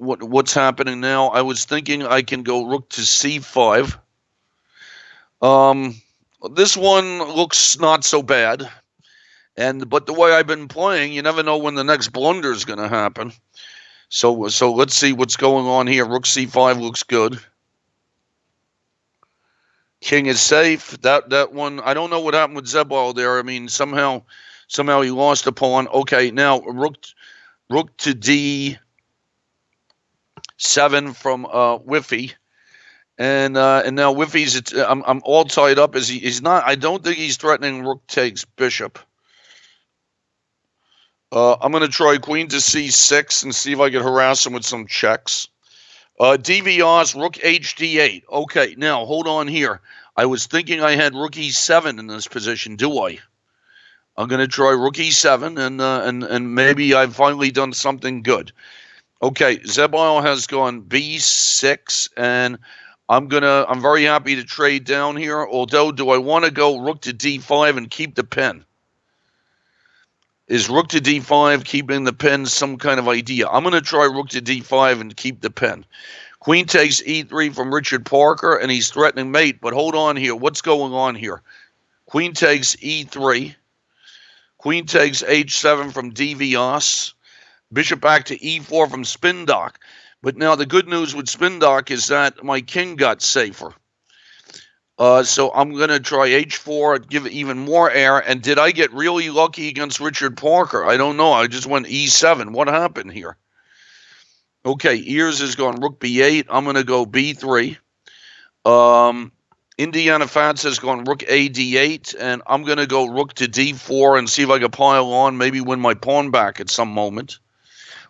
what's happening now? I was thinking I can go rook to c5. This one looks not so bad, but the way I've been playing, you never know when the next blunder is going to happen. So let's see what's going on here. Rook c5 looks good. King is safe. That one, I don't know what happened with Zebile there. I mean, somehow he lost a pawn. Okay, now rook to d7 from Whiffy. And now Whiffy's, I'm all tied up. He's not. I don't think he's threatening rook takes bishop. I'm going to try queen to c6 and see if I can harass him with some checks. DVRs, rook hd8. Okay, now hold on here. I was thinking I had rook e7 in this position. Do I? I'm going to try rook e7, and maybe I've finally done something good. Okay, Zebile has gone b6, and I'm very happy to trade down here. Although, do I want to go rook to d5 and keep the pin? Is rook to d5 keeping the pin some kind of idea? I'm going to try rook to d5 and keep the pin. Queen takes e3 from Richard Parker, and he's threatening mate. But hold on here. What's going on here? Queen takes e3. Queen takes h7 from DVS. Bishop back to e4 from Spindock. But now the good news with Spindock is that my king got safer. So I'm going to try h4, give it even more air. And did I get really lucky against Richard Parker? I don't know. I just went e7. What happened here? Okay, Ears is going rook b8. I'm going to go b3. Indiana Fats has gone rook ad8. And I'm going to go rook to d4 and see if I can pile on, maybe win my pawn back at some moment.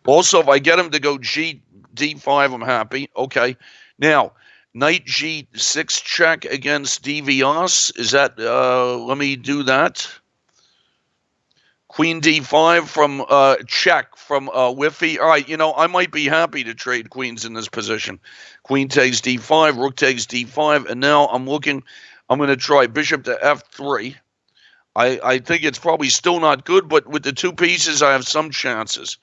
Also, if I get him to go d5, I'm happy. Okay. Now, knight g6 check against DVS. Is that, let me do that. Queen d5 from check from Whiffy. All right, I might be happy to trade queens in this position. Queen takes d5, rook takes d5, and now I'm going to try bishop to f3. I think it's probably still not good, but with the two pieces, I have some chances.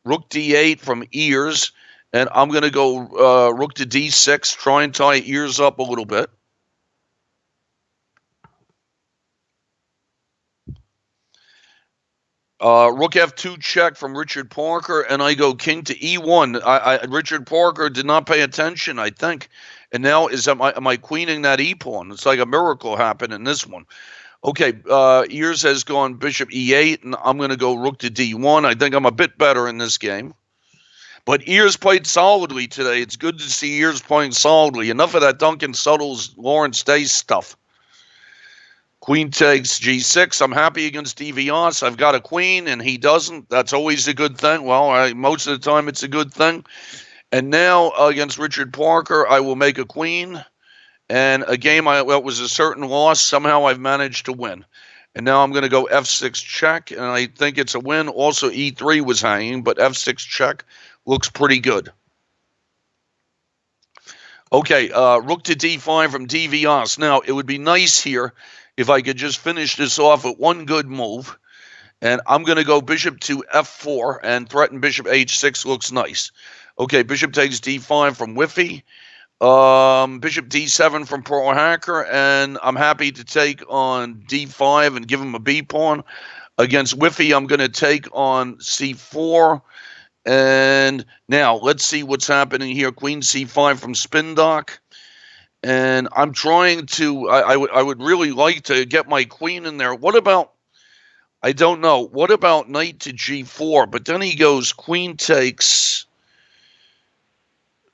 Rook d8 from Ears, and I'm going to go rook to d6, try and tie Ears up a little bit. Rook f2 check from Richard Parker, and I go king to e1. Richard Parker did not pay attention, I think. And now am I queening that e-pawn? It's like a miracle happened in this one. Okay, Ears has gone bishop e8, and I'm going to go rook to d1. I think I'm a bit better in this game. But Ears played solidly today. It's good to see Ears playing solidly. Enough of that Duncan Suttles, Lawrence Day stuff. Queen takes g6. I'm happy against DVS. I've got a queen, and he doesn't. That's always a good thing. Well, most of the time it's a good thing. And now against Richard Parker, I will make a queen. And a game it was a certain loss. Somehow I've managed to win. And now I'm going to go f6 check, and I think it's a win. Also, e3 was hanging, but f6 check looks pretty good. Okay, rook to d5 from DVS. Now, it would be nice here if I could just finish this off with one good move. And I'm going to go bishop to f4 and threaten bishop h6 looks nice. Okay, bishop takes d5 from Whiffy. Bishop d7 from Pro Hacker, and I'm happy to take on d5 and give him a b pawn. Against Whiffy, I'm going to take on c4. And now let's see what's happening here. Queen c5 from Spindock. And I'm trying to, I would really like to get my queen in there. What about, I don't know, what about knight to g4? But then he goes queen takes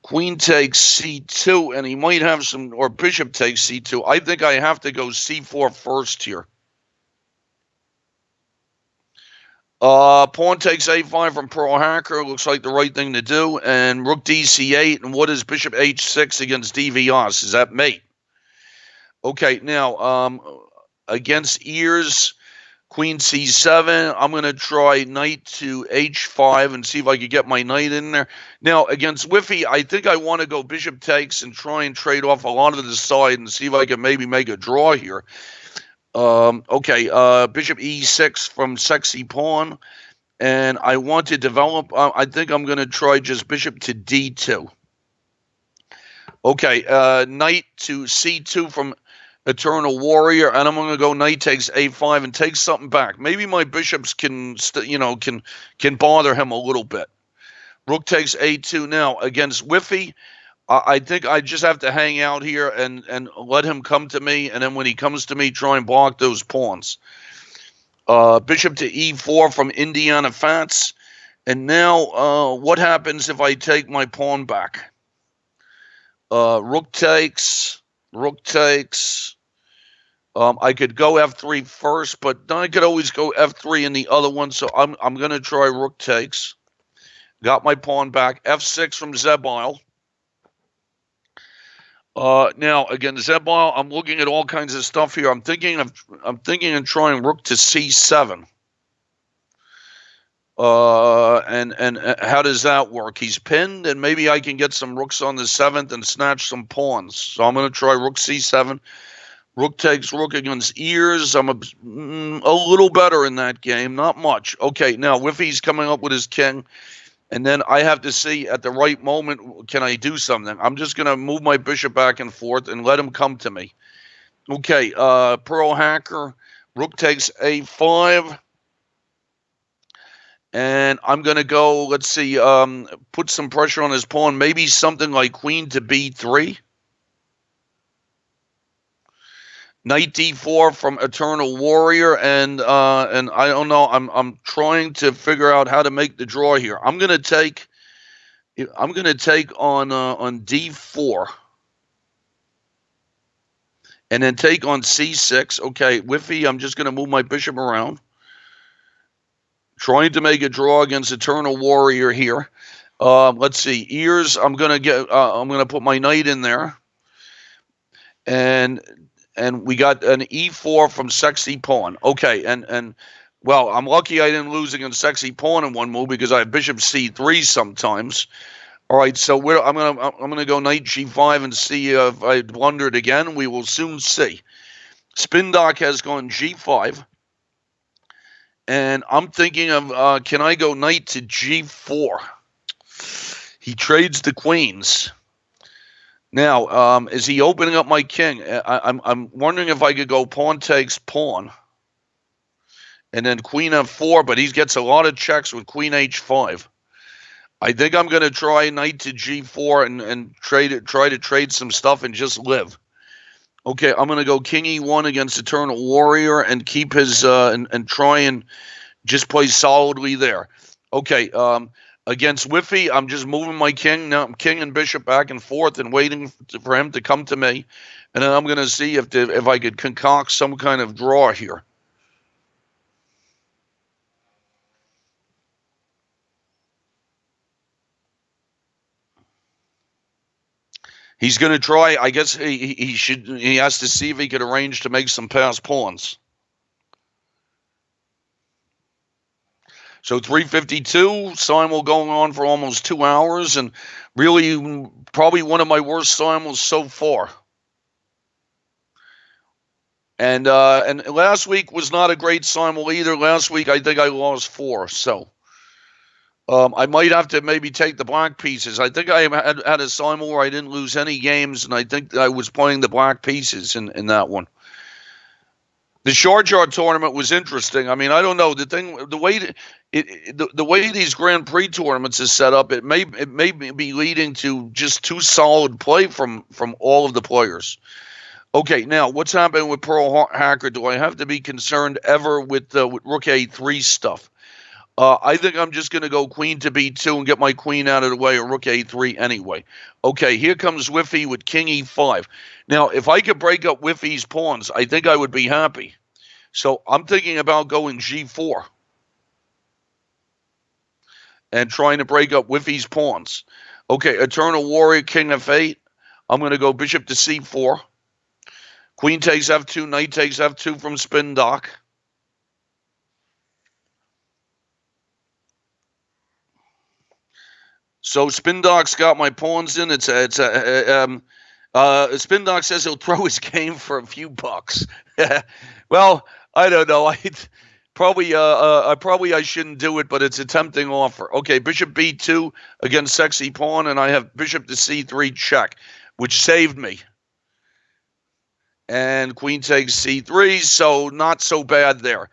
c2, and he might have some, or bishop takes c2. I think I have to go c4 first here. Pawn takes a5 from Pro Hacker. Looks like the right thing to do. And rook dc8. And what is bishop h6 against dvs? Is that mate? Okay, now, against ears, queen c7. I'm going to try knight to h5 and see if I can get my knight in there. Now, against Whiffy, I think I want to go bishop takes and try and trade off a lot of the side and see if I can maybe make a draw here. Okay, bishop e6 from Sexy Pawn. And I want to develop, I think I'm going to try just bishop to d2. Okay, knight to c2 from Eternal Warrior, and I'm going to go knight takes a5 and take something back. Maybe my bishops can bother him a little bit. Rook takes a2 now against Whiffy. I think I just have to hang out here and let him come to me, and then when he comes to me, try and block those pawns. Bishop to e4 from Indiana Fats. And now what happens if I take my pawn back? Rook takes. I could go f3 first, but then I could always go f3 in the other one, so I'm going to try rook takes. Got my pawn back. f6 from Zebile. Now against Zebile, I'm looking at all kinds of stuff here. I'm thinking of trying rook to c7. And how does that work? He's pinned, and maybe I can get some rooks on the 7th and snatch some pawns. So I'm going to try rook c7. Rook takes rook against ears. I'm a little better in that game, not much. Okay, now Whiffy's coming up with his king. And then I have to see at the right moment, can I do something? I'm just going to move my bishop back and forth and let him come to me. Okay, Pro Hacker, rook takes a5. And I'm going to go, let's see, put some pressure on his pawn. Maybe something like queen to b3. Knight d4 from Eternal Warrior, and I don't know. I'm trying to figure out how to make the draw here. I'm gonna take on d4, and then take on c6. Okay, Whiffy, I'm just gonna move my bishop around, trying to make a draw against Eternal Warrior here. Let's see, ears. I'm gonna put my knight in there, and we got an e4 from Sexy Pawn. Okay, and well, I'm lucky I didn't lose against Sexy Pawn in one move because I have bishop c3 sometimes. All right, so I'm gonna go knight g5 and see if I blundered again. We will soon see. Spindock has gone g5, and I'm thinking of can I go knight to g4? He trades the queens. Now, is he opening up my king? I'm wondering if I could go pawn takes pawn. And then queen f4, but he gets a lot of checks with queen h5. I think I'm going to try knight to g4 and try to trade some stuff and just live. Okay, I'm going to go king e1 against Eternal Warrior and keep his and try and just play solidly there. Okay, against Whiffy, I'm just moving my king. Now I'm king and bishop back and forth and waiting for him to come to me. And then I'm going to see if I could concoct some kind of draw here. He's going to try. I guess he has to see if he could arrange to make some pass pawns. So 3:52, simul going on for almost 2 hours, and really probably one of my worst simuls so far. And last week was not a great simul either. Last week I think I lost 4. So I might have to maybe take the black pieces. I think I had a simul where I didn't lose any games, and I think I was playing the black pieces in that one. The short yard tournament was interesting. I mean, I don't know the way these Grand Prix tournaments is set up. It may be leading to just too solid play from all of the players. Okay, now what's happening with Pearl Hacker? Do I have to be concerned ever with Rook A3 stuff? I think I'm just going to go Queen to B2 and get my Queen out of the way of Rook A3 anyway. Okay, here comes Whiffy with King E5. Now, if I could break up Whiffy's pawns, I think I would be happy. So I'm thinking about going G4 and trying to break up Whiffy's pawns. Okay, Eternal Warrior, King F8. I'm going to go Bishop to C4. Queen takes F2, Knight takes F2 from Spin Dock. So Spin Dock's got my pawns in. Spin Dock says he'll throw his game for a few bucks. Well, I don't know. I shouldn't do it, but it's a tempting offer. Okay, Bishop B2 against Sexy Pawn, and I have Bishop to C3 check, which saved me. And Queen takes C3, so not so bad there.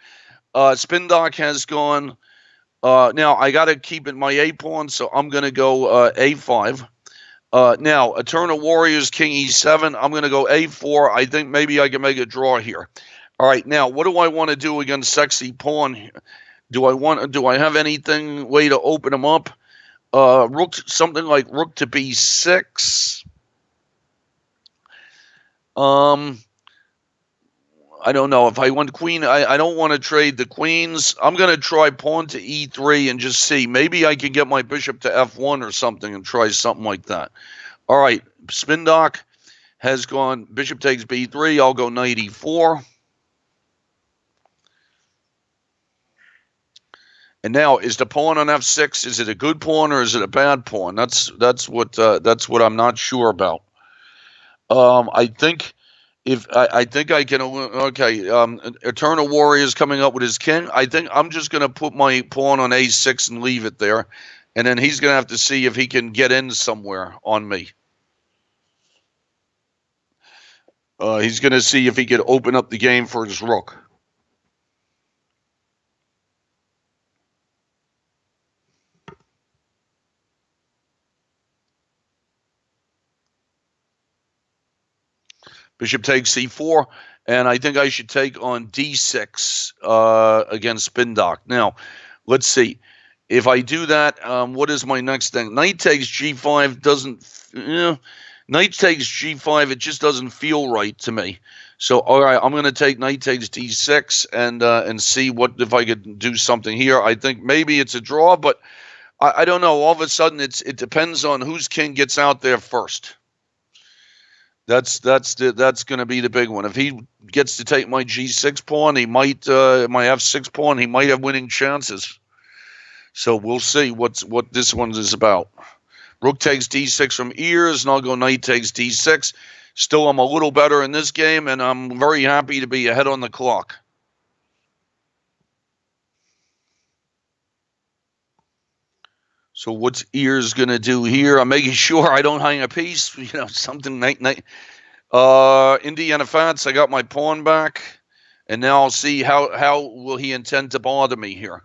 Spin Dock has gone. Now, I got to keep it my A pawn, so I'm going to go A5. Now, Eternal Warriors, King E7. I'm going to go A4. I think maybe I can make a draw here. All right, now, what do I want to do against Sexy Pawn? Do I have anything way to open him up? Something like Rook to B6. I don't know. If I want Queen, I don't want to trade the queens. I'm going to try pawn to E3 and just see. Maybe I can get my bishop to F1 or something and try something like that. All right, Spin Dock has gone bishop takes B3. I'll go Knight E4. And now, is the pawn on F6, is it a good pawn or is it a bad pawn? That's what I'm not sure about. I think I think I can. Okay, Eternal Warrior is coming up with his king. I think I'm just going to put my pawn on A6 and leave it there, and then he's going to have to see if he can get in somewhere on me. He's going to see if he could open up the game for his rook. Bishop takes C4, and I think I should take on D6 against Spin Dock. Now, let's see. If I do that, what is my next thing? Knight takes G5 doesn't... Knight takes G5, it just doesn't feel right to me. So, all right, I'm going to take Knight takes D6 and see what if I could do something here. I think maybe it's a draw, but I don't know. All of a sudden, it depends on whose king gets out there first. That's going to be the big one. If he gets to take my G6 pawn, he might my F6 pawn. He might have winning chances. So we'll see what this one is about. Rook takes D6 from ears, and I'll go Knight takes D6. Still, I'm a little better in this game, and I'm very happy to be ahead on the clock. So what's ears going to do here? I'm making sure I don't hang a piece. Something Knight. Indiana Fats, I got my pawn back, and now I'll see how will he intend to bother me here.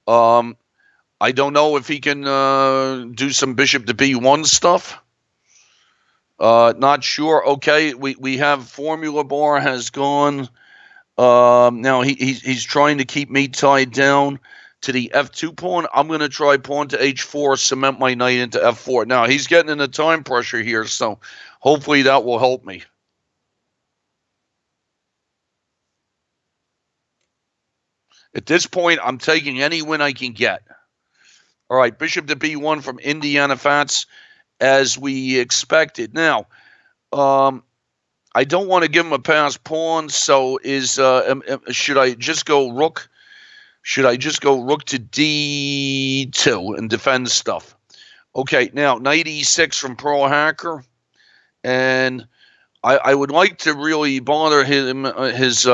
I don't know if he can do some bishop to B1 stuff. Not sure. Okay, we have Formula Bar has gone. Now he's trying to keep me tied down to the F2 pawn. I'm going to try pawn to H4, cement my knight into F4. Now, he's getting into time pressure here, so hopefully that will help me. At this point, I'm taking any win I can get. All right, bishop to B1 from Indiana Fats, as we expected. Now, I don't want to give him a pass pawn, so should I just go rook? Should I just go rook to D2 and defend stuff? Okay, now Knight E6 from Pearl Hacker, and I would like to really bother his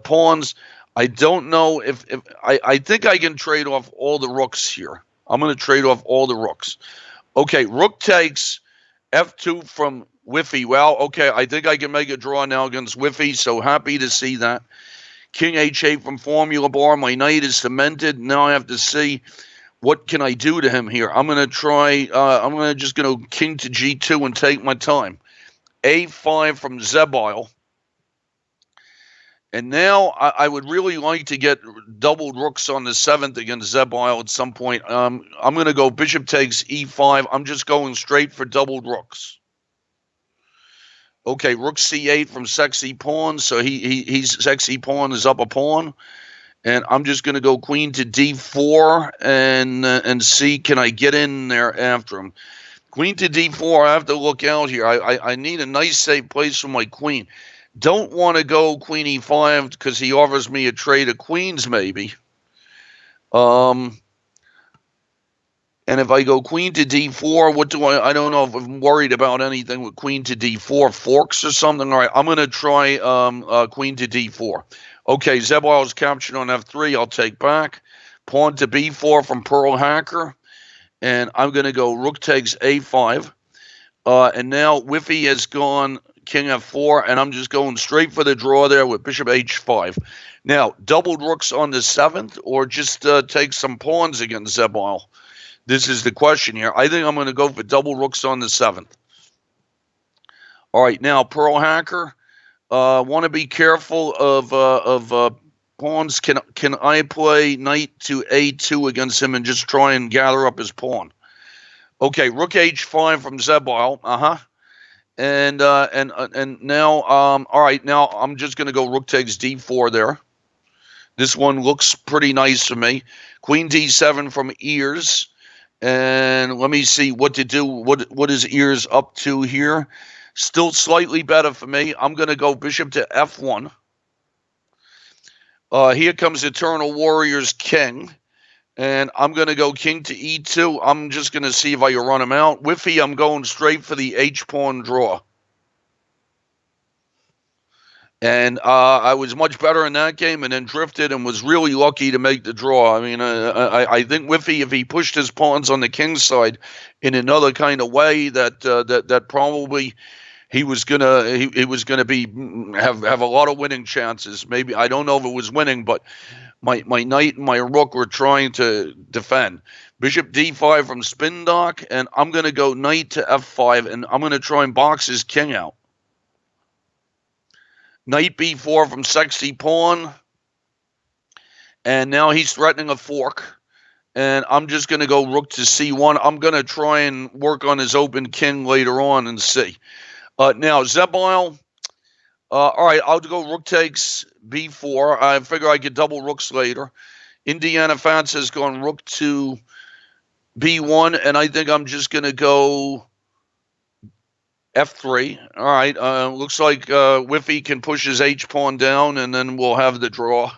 pawns. I don't know if I think I can trade off all the rooks here. I'm going to trade off all the rooks. Okay, rook takes f2 from Whiffy. Well, okay, I think I can make a draw now against Whiffy, so happy to see that. King h8 from Formula Bar. My knight is cemented. Now I have to see what can I do to him here. I'm going to try, I'm going to just go king to g2 and take my time. a5 from Zebile. And now I would really like to get doubled rooks on the 7th against Zebile at some point. I'm going to go bishop takes e5. I'm just going straight for doubled rooks. Okay, rook c8 from Sexy Pawn. So he's Sexy Pawn is up a pawn. And I'm just going to go queen to d4 and see, can I get in there after him? Queen to d4, I have to look out here. I need a nice safe place for my queen. Don't want to go queen e5 because he offers me a trade of queens maybe. And if I go queen to d4, what do I don't know if I'm worried about anything with queen to d4, forks or something. All right, I'm going to try queen to d4. Okay, Zebile is captured on f3. I'll take back. Pawn to b4 from Pearl Hacker. And I'm going to go rook takes a5. And now Whiffy has gone king f4, and I'm just going straight for the draw there with bishop h5. Now, doubled rooks on the 7th, or just take some pawns against Zebile? This is the question here. I think I'm going to go for double rooks on the 7th. All right, now Pearl Hacker. Want to be careful of pawns. Can I play knight to a2 against him and just try and gather up his pawn? Okay, rook h5 from Zebile. And now all right, now I'm just going to go rook takes d4 there. This one looks pretty nice to me. Queen d7 from Ears. And let me see what to do. What is Ears up to here? Still slightly better for me. I'm going to go bishop to f1. Here comes Eternal Warrior's king. And I'm going to go king to e2. I'm just going to see if I can run him out. Whiffy, I'm going straight for the h-pawn draw. And I was much better in that game and then drifted and was really lucky to make the draw. I mean, I think Whiffy, if he pushed his pawns on the king's side in another kind of way, that probably he was gonna have a lot of winning chances. Maybe, I don't know if it was winning, but my knight and my rook were trying to defend. Bishop d5 from Spindock, and I'm going to go knight to f5, and I'm going to try and box his king out. Knight b4 from Sexy Pawn, and now he's threatening a fork, and I'm just going to go rook to c1. I'm going to try and work on his open king later on and see. Now, Zebile, all right, I'll go rook takes b4. I figure I could double rooks later. Indiana Fats has gone rook to b1, and I think I'm just going to go f3. All right, looks like Whiffy can push his h-pawn down, and then we'll have the draw.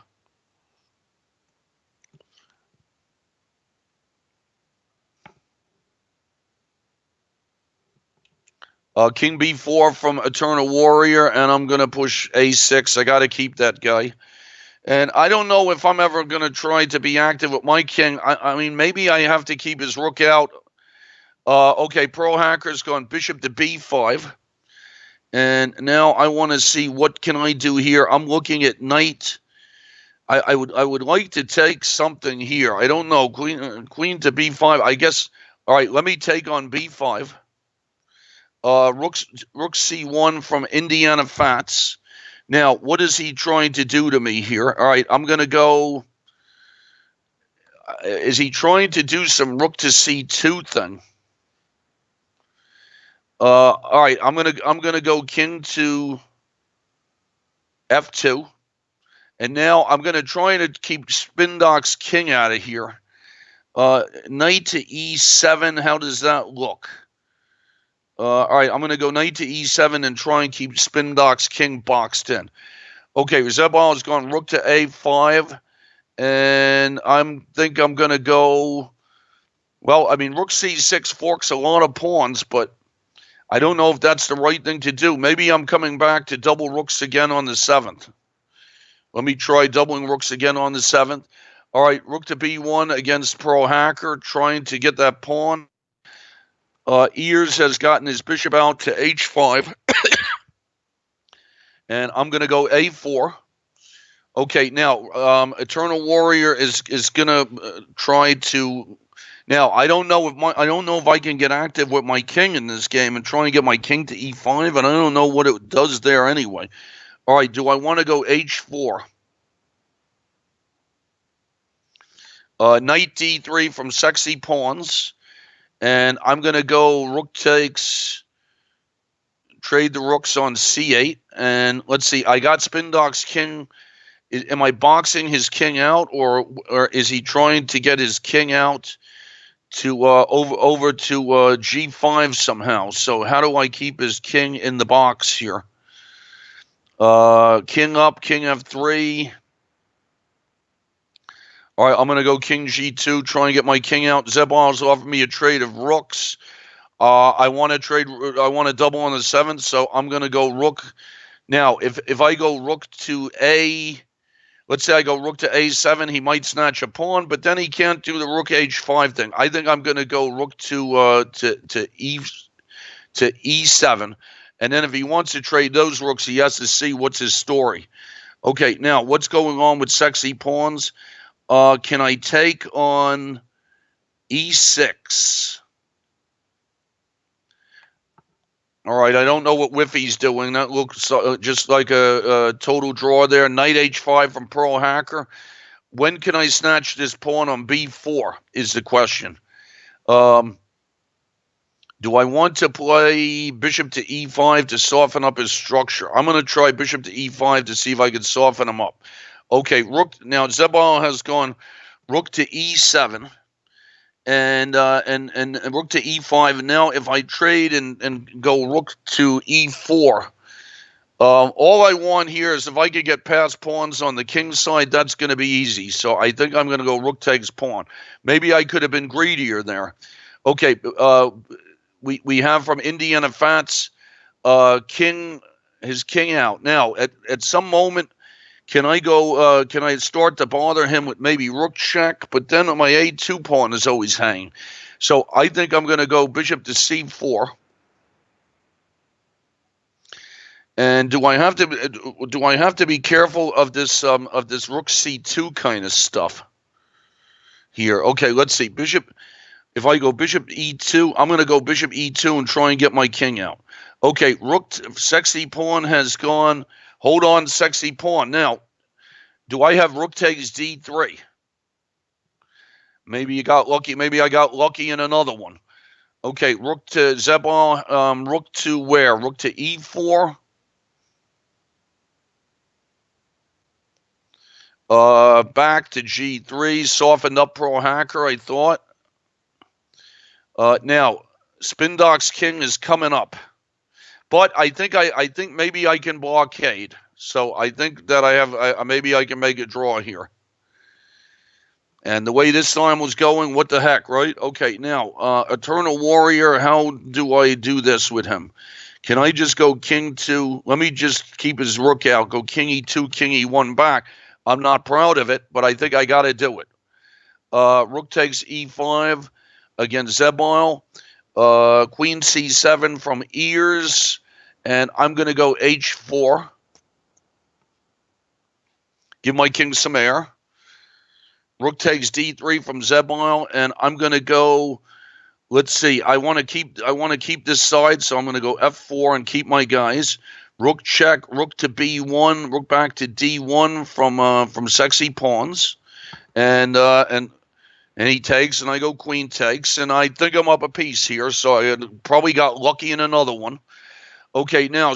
King b4 from Eternal Warrior, and I'm going to push a6. I got to keep that guy. And I don't know if I'm ever going to try to be active with my king. I mean, maybe I have to keep his rook out. Okay, Pearl Hacker's gone bishop to b5. And now I want to see what can I do here. I'm looking at knight. I would like to take something here. I don't know. Queen to b5. I guess. All right, let me take on b5. Rook c1 from Indiana Fats. Now, what is he trying to do to me here? All right, I'm going to go. Is he trying to do some rook to c2 thing? All right, I'm gonna go king to f2, and now I'm gonna try to keep Spindock's king out of here. Knight to e7. How does that look? All right, I'm gonna go knight to e7 and try and keep Spindock's king boxed in. Okay, Zebile has gone rook to a5, and I think I'm gonna go. Well, I mean, rook c6 forks a lot of pawns, but I don't know if that's the right thing to do. Maybe I'm coming back to double rooks again on the 7th. Let me try doubling rooks again on the 7th. All right, rook to b1 against Pro Hacker, trying to get that pawn. Ears has gotten his bishop out to h5. And I'm going to go a4. Okay, now Eternal Warrior is going to try to. Now I don't know if I can get active with my king in this game and trying to get my king to e5, and I don't know what it does there anyway. All right, do I want to go h4? Knight d3 from Sexy Pawns, and I'm going to go rook takes. Trade the rooks on c8, and let's see. I got Spindoc's king. Am I boxing his king out, or is he trying to get his king out to over to g5 somehow? So how do I keep his king in the box here? King up, king f3. All right, I'm going to go king g2, try and get my king out. Zebal's offered me a trade of rooks. I want to double on the 7th, so I'm going to go rook. Now, if I go rook to a, let's say I go rook to a7, he might snatch a pawn, but then he can't do the rook h5 thing. I think I'm going to go rook to e7, and then if he wants to trade those rooks, he has to see what's his story. Okay, now what's going on with Sexy Pawns? Can I take on e6? All right, I don't know what Whiffy's doing. That looks just like a total draw there. Knight h5 from Pearl Hacker. When can I snatch this pawn on b4 is the question. Do I want to play bishop to e5 to soften up his structure? I'm going to try bishop to e5 to see if I can soften him up. Okay, rook. Now, Zebal has gone rook to e7. And rook to e5. And now if I trade and go rook to e4, all I want here is if I could get past pawns on the king side, that's going to be easy. So I think I'm going to go rook takes pawn. Maybe I could have been greedier there. Okay, we have from Indiana Fats, his king out. Now, at some moment, can I start to bother him with maybe rook check? But then my a2 pawn is always hanging. So I think I'm going to go bishop to c4. And do I have to be careful of this rook c2 kind of stuff here? Okay, let's see. If I go bishop e2, I'm going to go bishop e2 and try and get my king out. Okay, Sexy Pawn has gone. Hold on, Sexy Pawn. Now, do I have rook takes d3? Maybe you got lucky. Maybe I got lucky in another one. Okay, rook to Zebal. Rook to where? Rook to e4. Back to g3. Softened up Pro Hacker, I thought. Now, Spindoc's king is coming up. But I think maybe I can blockade. So I think that maybe I can make a draw here. And the way this time was going, what the heck, right? Okay, now, Eternal Warrior, how do I do this with him? Can I just go king 2? Let me just keep his rook out. Go king e2, king e1 back. I'm not proud of it, but I think I got to do it. Rook takes e5 against Zebal. Queen c7 from Ears. And I'm going to go h4. Give my king some air. Rook takes d3 from Zebal, and I'm going to go. Let's see. I want to keep this side, so I'm going to go f4 and keep my guys. Rook check. Rook to b1. Rook back to d1 from Sexy Pawns, and he takes, and I go queen takes, and I think I'm up a piece here, so I probably got lucky in another one. Okay, now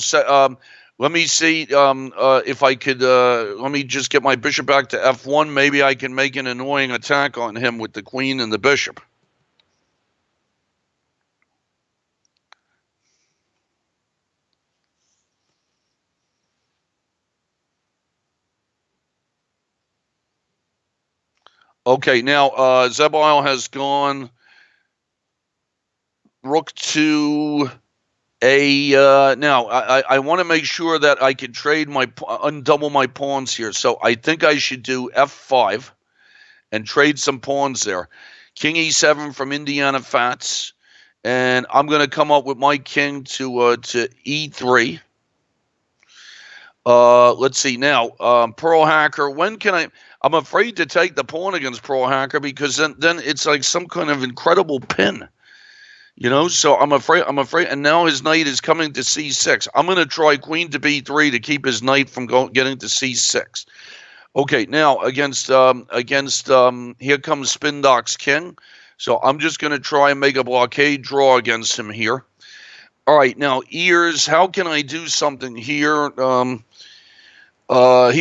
let me see if I could. Let me just get my bishop back to f1. Maybe I can make an annoying attack on him with the queen and the bishop. Okay, now Zebal has gone rook to Now I want to make sure that I can trade undouble my pawns here. So I think I should do F5 and trade some pawns there. King E7 from Indiana Fats, and I'm going to come up with my king to E3. Let's see now. Pearl Hacker. When can I? I'm afraid to take the pawn against Pearl Hacker because then it's like some kind of incredible pin. So I'm afraid, and now his knight is coming to C6. I'm going to try queen to B3 to keep his knight from getting to C6. Okay, now against here comes Spindoc's king. So I'm just going to try and make a blockade draw against him here. All right, now ears, how can I do something here? He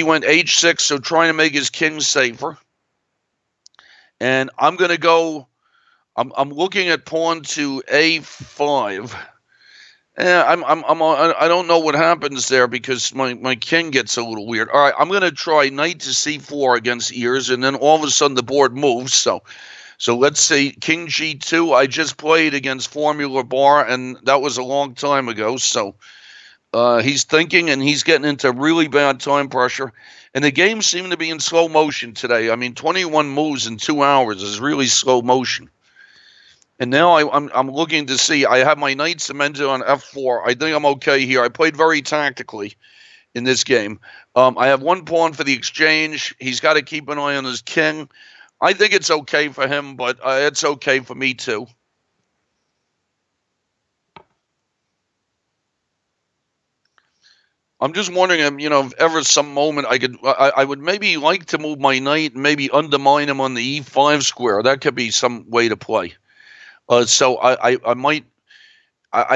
went H6, so trying to make his king safer. And I'm going to go... I'm looking at pawn to A5. I don't know what happens there because my king gets a little weird. All right, I'm going to try knight to C4 against ears, and then all of a sudden the board moves. So let's say king G2. I just played against Formula Bar, and that was a long time ago. So he's thinking, and he's getting into really bad time pressure. And the game seemed to be in slow motion today. I mean, 21 moves in 2 hours is really slow motion. And now I'm looking to see. I have my knight cemented on F4. I think I'm okay here. I played very tactically in this game. I have one pawn for the exchange. He's got to keep an eye on his king. I think it's okay for him, but it's okay for me too. I'm just wondering, if ever some moment I would maybe like to move my knight and maybe undermine him on the E5 square. That could be some way to play. So I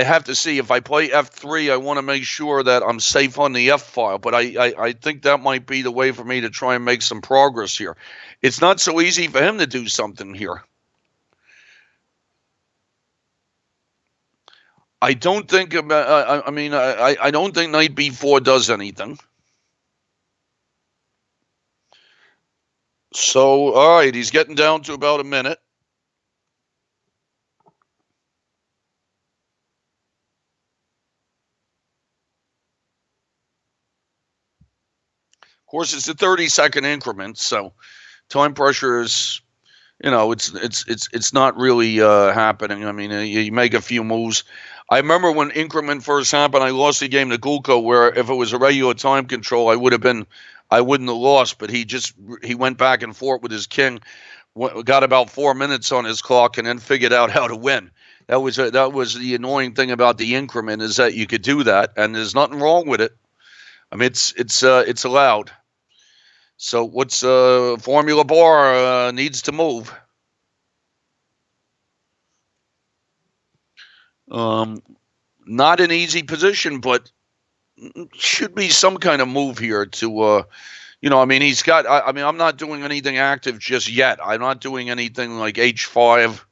have to see if I play F3, I want to make sure that I'm safe on the F file, but I think that might be the way for me to try and make some progress here. It's not so easy for him to do something here. I don't think I don't think knight B4 does anything. So, all right, he's getting down to about a minute. Of course, it's a 30-second increment, so time pressure is, it's not really happening. I mean, you make a few moves. I remember when increment first happened, I lost the game to Gulko, where if it was a regular time control, I wouldn't have lost. But he went back and forth with his king, got about 4 minutes on his clock, and then figured out how to win. That was the annoying thing about the increment, is that you could do that, and there's nothing wrong with it. I mean, it's allowed. So what's Formula Bar needs to move. Not an easy position, but should be some kind of move here to, he's got. I'm not doing anything active just yet. I'm not doing anything like H5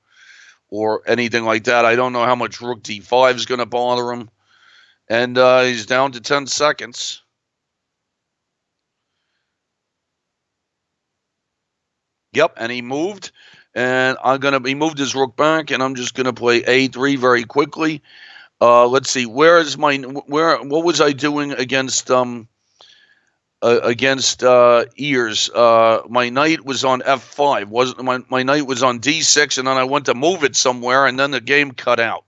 or anything like that. I don't know how much Rook D5 is going to bother him, and he's down to 10 seconds. Yep, and he moved, and he moved his rook back, and I'm just gonna play A3 very quickly. Let's see, what was I doing against ears? My knight was on F5. My knight was on D6, and then I went to move it somewhere, and then the game cut out.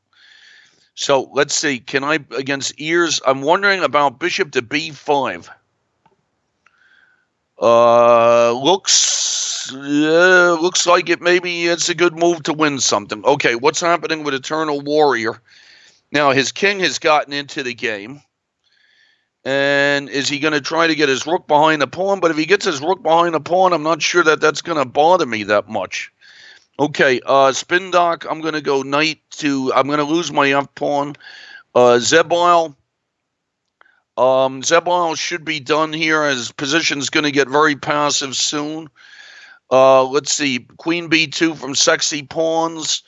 So let's see, can I against ears? I'm wondering about bishop to B5. Looks like it's a good move to win something. Okay, what's happening with Eternal Warrior? Now, his king has gotten into the game. And is he going to try to get his rook behind the pawn? But if he gets his rook behind the pawn, I'm not sure that's going to bother me that much. Okay, Spindock, I'm going to go knight to... I'm going to lose my f-pawn. Zebile... Zebile should be done here, as position's going to get very passive soon. Let's see, Queen B2 from Sexy Pawns,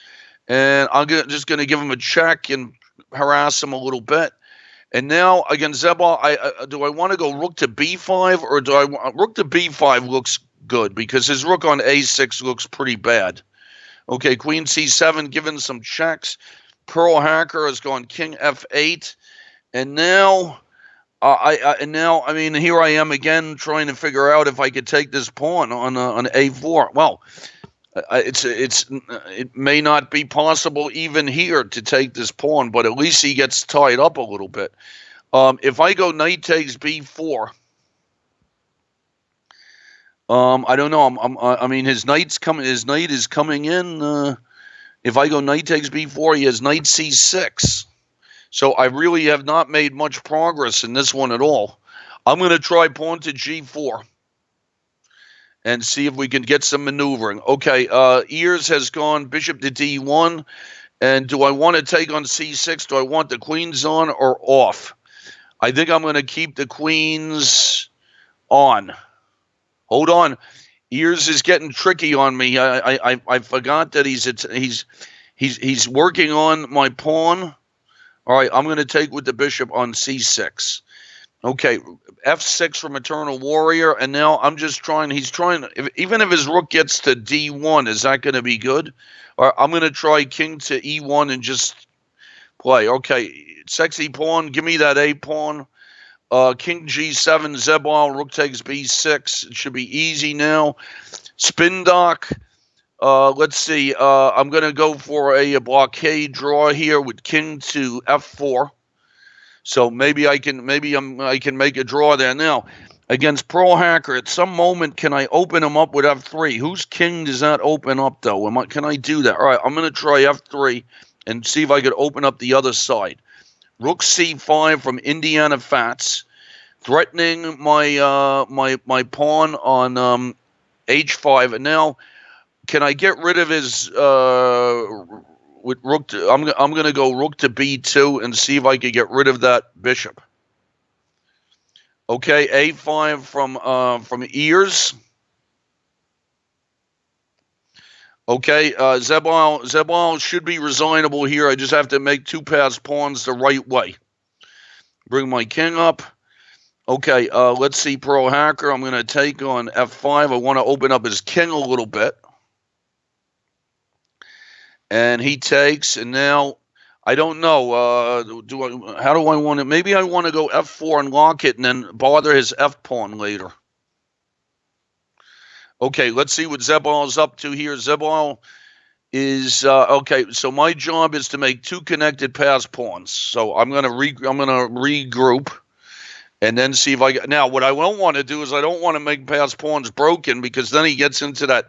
and I'm just going to give him a check and harass him a little bit. And now against Zebile, do I want to go Rook to B5, or do I want Rook to B5? Looks good because his Rook on A6 looks pretty bad. Okay, Queen C7, giving some checks. Pearl Hacker has gone king f8, and now I mean, here I am again trying to figure out if I could take this pawn on a4. Well, it may not be possible even here to take this pawn, but at least he gets tied up a little bit. If I go knight takes b4, I don't know. I mean, his knight's coming. His knight is coming in. If I go knight takes b4, he has knight c6. So I really have not made much progress in this one at all. I'm going to try pawn to g4 and see if we can get some maneuvering. Okay, Ears has gone bishop to d1. And do I want to take on c6? Do I want the queens on or off? I think I'm going to keep the queens on. Hold on. Ears is getting tricky on me. I forgot that he's working on my pawn. All right, I'm going to take with the bishop on c6. Okay, f6 from Eternal Warrior, and now I'm just trying. Even if his rook gets to d1, is that going to be good? Or I'm going to try king to e1 and just play. Okay, sexy pawn, give me that a pawn. King g7, Zebal, rook takes b6. It should be easy now. Spin dock. Let's see. I'm going to go for a blockade draw here with king to f4. So maybe I can make a draw there. Now, against Pearl Hacker, at some moment, can I open him up with f3? Whose king does that open up, though? Can I do that? All right, I'm going to try f3 and see if I could open up the other side. Rook c5 from Indiana Fats, threatening my my pawn on h5. And now, can I get rid of his with rook to, I'm going to go rook to b2 and see if I can get rid of that bishop. Okay, a5 from Ears. Okay, Zebal should be resignable here. I just have to make two pass pawns the right way. Bring my king up. Okay, let's see Pearl Hacker. I'm going to take on f5. I want to open up his king a little bit. And he takes, and now I don't know. How do I want to? Maybe I want to go f4 and lock it, and then bother his f pawn later. Okay, let's see what Zebal is up to here. Zebal is okay. So my job is to make two connected pass pawns. So I'm gonna regroup, and then see if I get. Now, what I don't want to do is I don't want to make pass pawns broken, because then he gets into that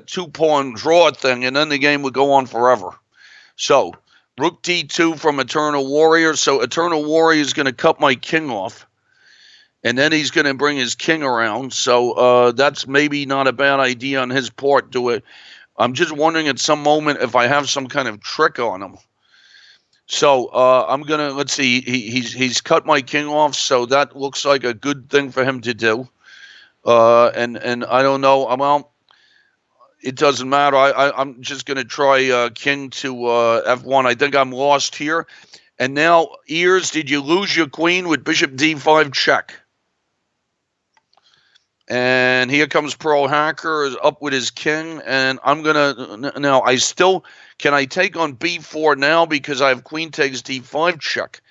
two pawn draw thing, and then the game would go on forever. So rook d2 from Eternal Warrior. So Eternal Warrior is going to cut my king off, and then he's going to bring his king around. So that's maybe not a bad idea on his part. I'm just wondering at some moment if I have some kind of trick on him. So I'm gonna, let's see. He's cut my king off, so that looks like a good thing for him to do. And I don't know. Well, it doesn't matter. I'm just going to try king to f1. I think I'm lost here. And now, Ears, did you lose your queen with bishop d5 check? And here comes Pearl Hacker is up with his king. And I'm going to, now can I take on b4 now because I have queen takes d5 check?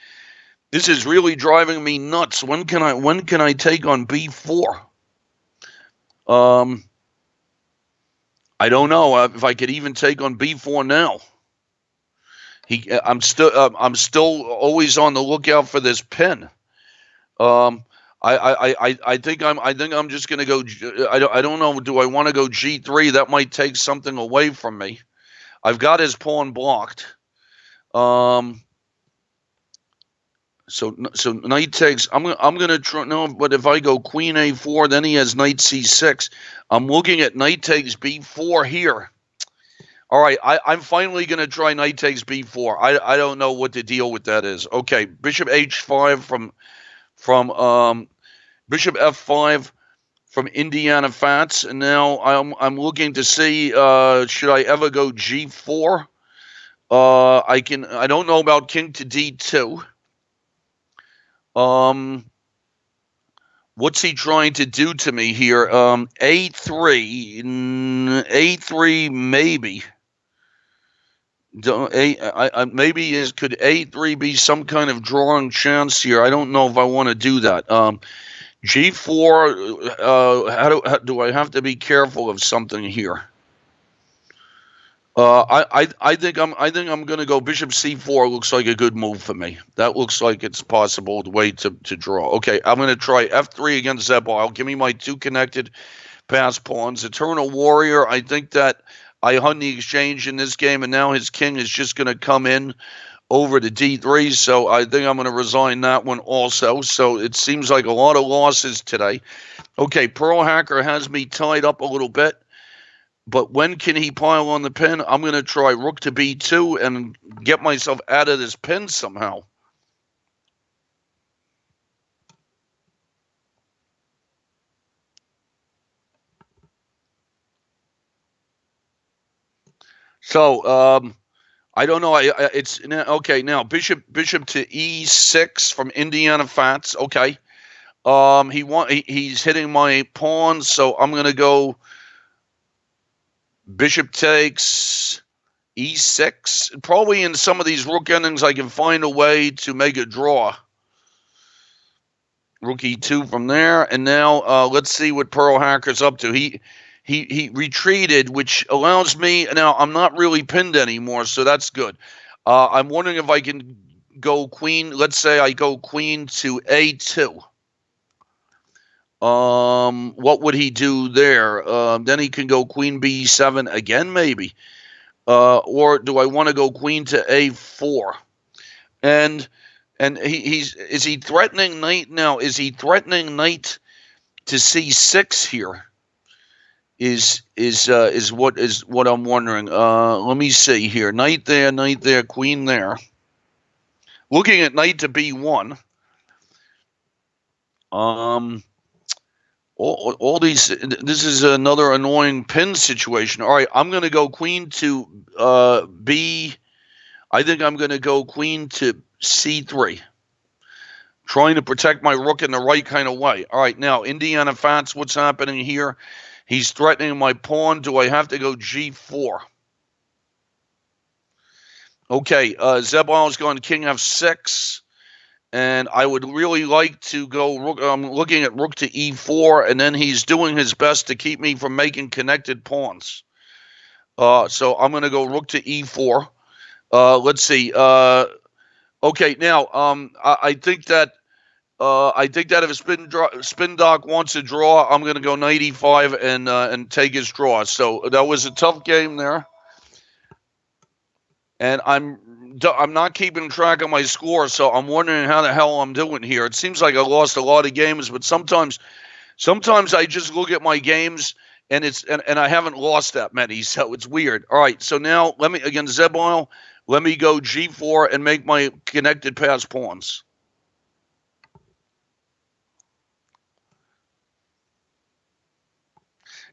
This is really driving me nuts. When can I take on b4? I don't know if I could even take on b4 now. I'm still always on the lookout for this pin. I think I'm just going to go. I don't know. Do I want to go g3? That might take something away from me. I've got his pawn blocked. So knight takes. I'm gonna try. No, but if I go queen a4, then he has knight c6. I'm looking at knight takes b4 here. All right, I'm finally gonna try knight takes b4. I don't know what the deal with that is. Okay, bishop h5 from bishop f5 from Indiana Fats, and now I'm looking to see should I ever go g4? I don't know about king to d2. What's he trying to do to me here? A3 maybe. Maybe could A3 be some kind of drawing chance here? I don't know if I want to do that. G4. How do I have to be careful of something here? I think I'm going to go bishop c4. Looks like a good move for me. That looks like it's possible way to draw. Okay, I'm going to try f3 against Zebal. Give me my 2 connected pass pawns. Eternal Warrior. I think that I hung the exchange in this game, and now his king is just going to come in over to d3. So I think I'm going to resign that one also. So it seems like a lot of losses today. Okay, Pearl Hacker has me tied up a little bit. But when can he pile on the pin? I'm going to try rook to b2 and get myself out of this pin somehow. So I don't know. It's okay now. Bishop to e6 from Indiana Fats. Okay. He's hitting my pawns, so I'm going to go bishop takes e6. Probably in some of these rook endings, I can find a way to make a draw. Rook e2 from there, and now let's see what Pearl Hacker's up to. He retreated, which allows me now. I'm not really pinned anymore, so that's good. I'm wondering if I can go queen. Let's say I go queen to a2. What would he do there? Then he can go queen b7 again, maybe. Or do I want to go queen to a4? And is he threatening knight now? Is he threatening knight to c6 here? Is what I'm wondering. Let me see here. Knight there, queen there. Looking at knight to b1. All these. This is another annoying pin situation. All right, I'm going to go queen to b. I think I'm going to go queen to c3. Trying to protect my rook in the right kind of way. All right, now, Indiana Fats, what's happening here? He's threatening my pawn. Do I have to go g4? Okay, Zebal's going king f6. And I would really like to go rook. I'm looking at rook to e4, and then he's doing his best to keep me from making connected pawns. So I'm going to go rook to e4. Let's see. Okay, now I think that if spin doc wants a draw, I'm going to go knight e5 and take his draw. So that was a tough game there, and I'm not keeping track of my score, so I'm wondering how the hell I'm doing here. It seems like I lost a lot of games, but sometimes I just look at my games and I haven't lost that many, so it's weird. All right, so now against Zebal, let me go g4 and make my connected pass pawns.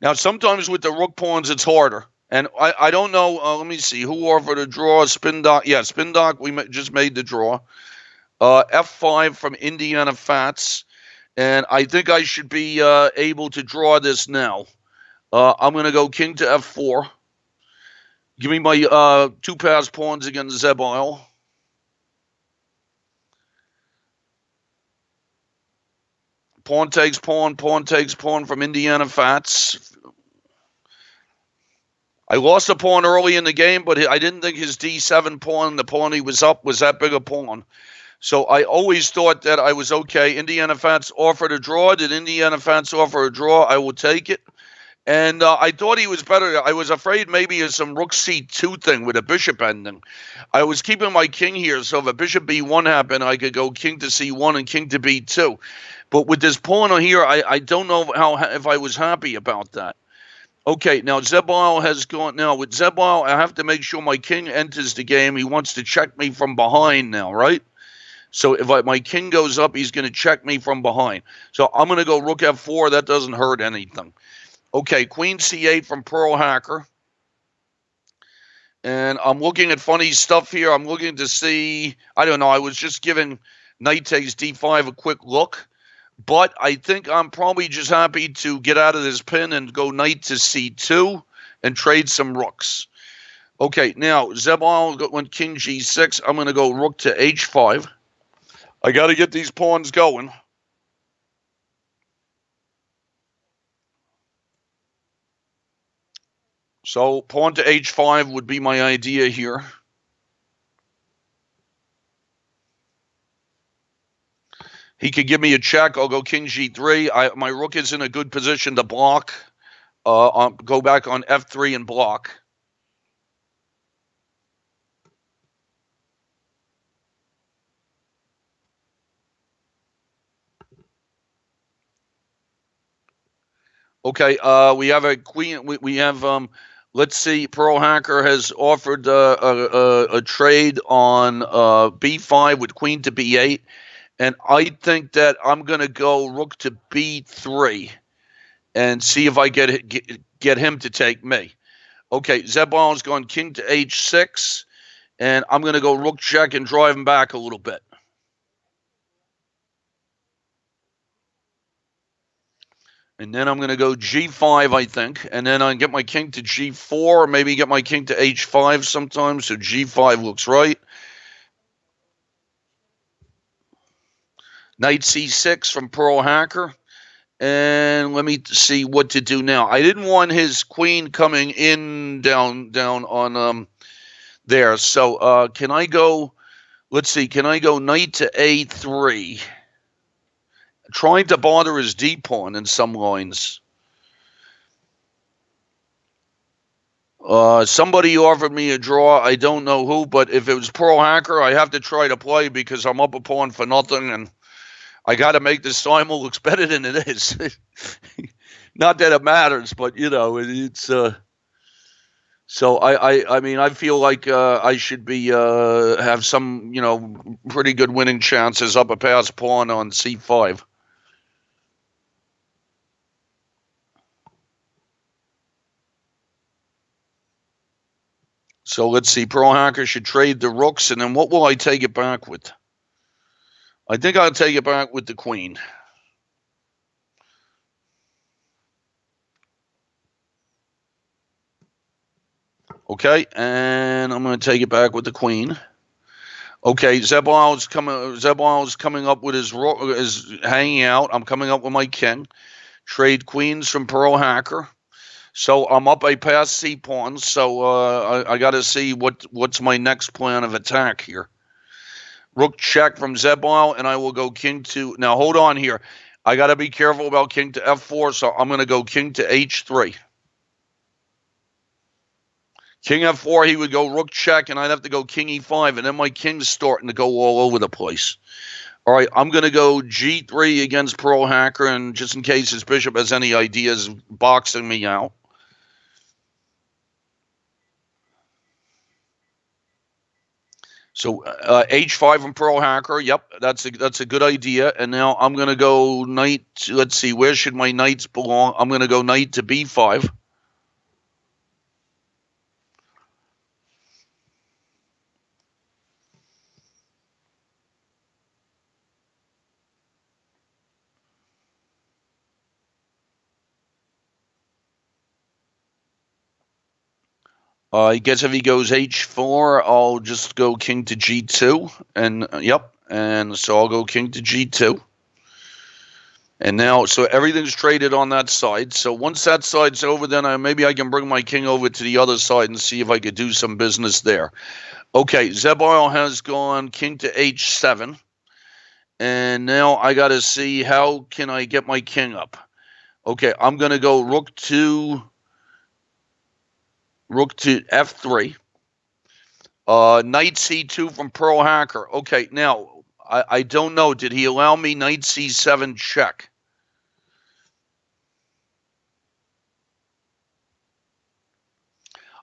Now, sometimes with the rook pawns, it's harder. And I don't know. Let me see. Who offered a draw? Spin doc. Yeah, Spin doc. We just made the draw. F5 from Indiana Fats. And I think I should be able to draw this now. I'm going to go king to f4. Give me my 2 pass pawns against Zebal. Pawn takes pawn from Indiana Fats. I lost a pawn early in the game, but I didn't think his d7 pawn, the pawn he was up, was that big a pawn. So I always thought that I was okay. Indiana Fats offered a draw. Did Indiana Fats offer a draw? I will take it. And I thought he was better. I was afraid maybe it's some rook c2 thing with a bishop ending. I was keeping my king here, so if a bishop b1 happened, I could go king to c1 and king to b2. But with this pawn here, I don't know if I was happy about that. Okay, now Zebal has gone. Now with Zebal, I have to make sure my king enters the game. He wants to check me from behind now, right? So if my king goes up, he's going to check me from behind. So I'm going to go rook f4. That doesn't hurt anything. Okay, queen c8 from Pearl Hacker. And I'm looking at funny stuff here. I'm looking to see, I don't know, I was just giving knight takes d5 a quick look. But I think I'm probably just happy to get out of this pin and go knight to c2 and trade some rooks. Okay, now Zebal went king g6. I'm going to go rook to h5. I got to get these pawns going. So pawn to h5 would be my idea here. He could give me a check. I'll go king g3. My rook is in a good position to block. Go back on f3 and block. Okay, we have a queen. We have let's see. Pearl Hacker has offered a trade on b5 with queen to b8, and I think that I'm going to go rook to b3 and see if I get him to take me. Okay, Zebon's gone king to h6, and I'm going to go rook check and drive him back a little bit. And then I'm going to go g5, I think. And then I get my king to g4, or maybe get my king to h5 sometimes. So g5 looks right. Knight c6 from Pearl Hacker. And let me see what to do now. I didn't want his queen coming in down on there. So can I go, let's see, can I go knight to a3? Trying to bother his d-pawn in some lines. Somebody offered me a draw. I don't know who, but if it was Pearl Hacker, I have to try to play because I'm up a pawn for nothing, and I got to make this simul looks better than it is. Not that it matters, but you know, it's. So I mean, I feel like I should be have some, you know, pretty good winning chances up a pass pawn on c5. So let's see. Pearl Hacker should trade the rooks, and then what will I take it back with? I think I'll take it back with the queen. Okay, and I'm going to take it back with the queen. Okay, Zebul's coming up with his hanging out. I'm coming up with my king. Trade queens from Pearl Hacker. So I'm up a pass c pawns. So I got to see what's my next plan of attack here. Rook check from Zebul, and I will go king to. Now hold on here. I got to be careful about king to f4. So I'm going to go king to h3. King f4, he would go rook check, and I'd have to go king e5, and then my king's starting to go all over the place. All right, I'm going to go g3 against Pearl Hacker, and just in case his bishop has any ideas, boxing me out. So h5 from Pearl Hacker, yep, that's a good idea. And now I'm going to go knight. Let's see, where should my knights belong? I'm going to go knight to b5. I guess if he goes h4, I'll just go king to g2. And yep, and so I'll go king to g2. And now, so everything's traded on that side. So once that side's over, then maybe I can bring my king over to the other side and see if I could do some business there. Okay, Zebul has gone king to h7. And now I got to see how can I get my king up. Okay, I'm going to go rook to f3. Knight c2 from Pearl Hacker. Okay, now, I don't know. Did he allow me knight c7 check?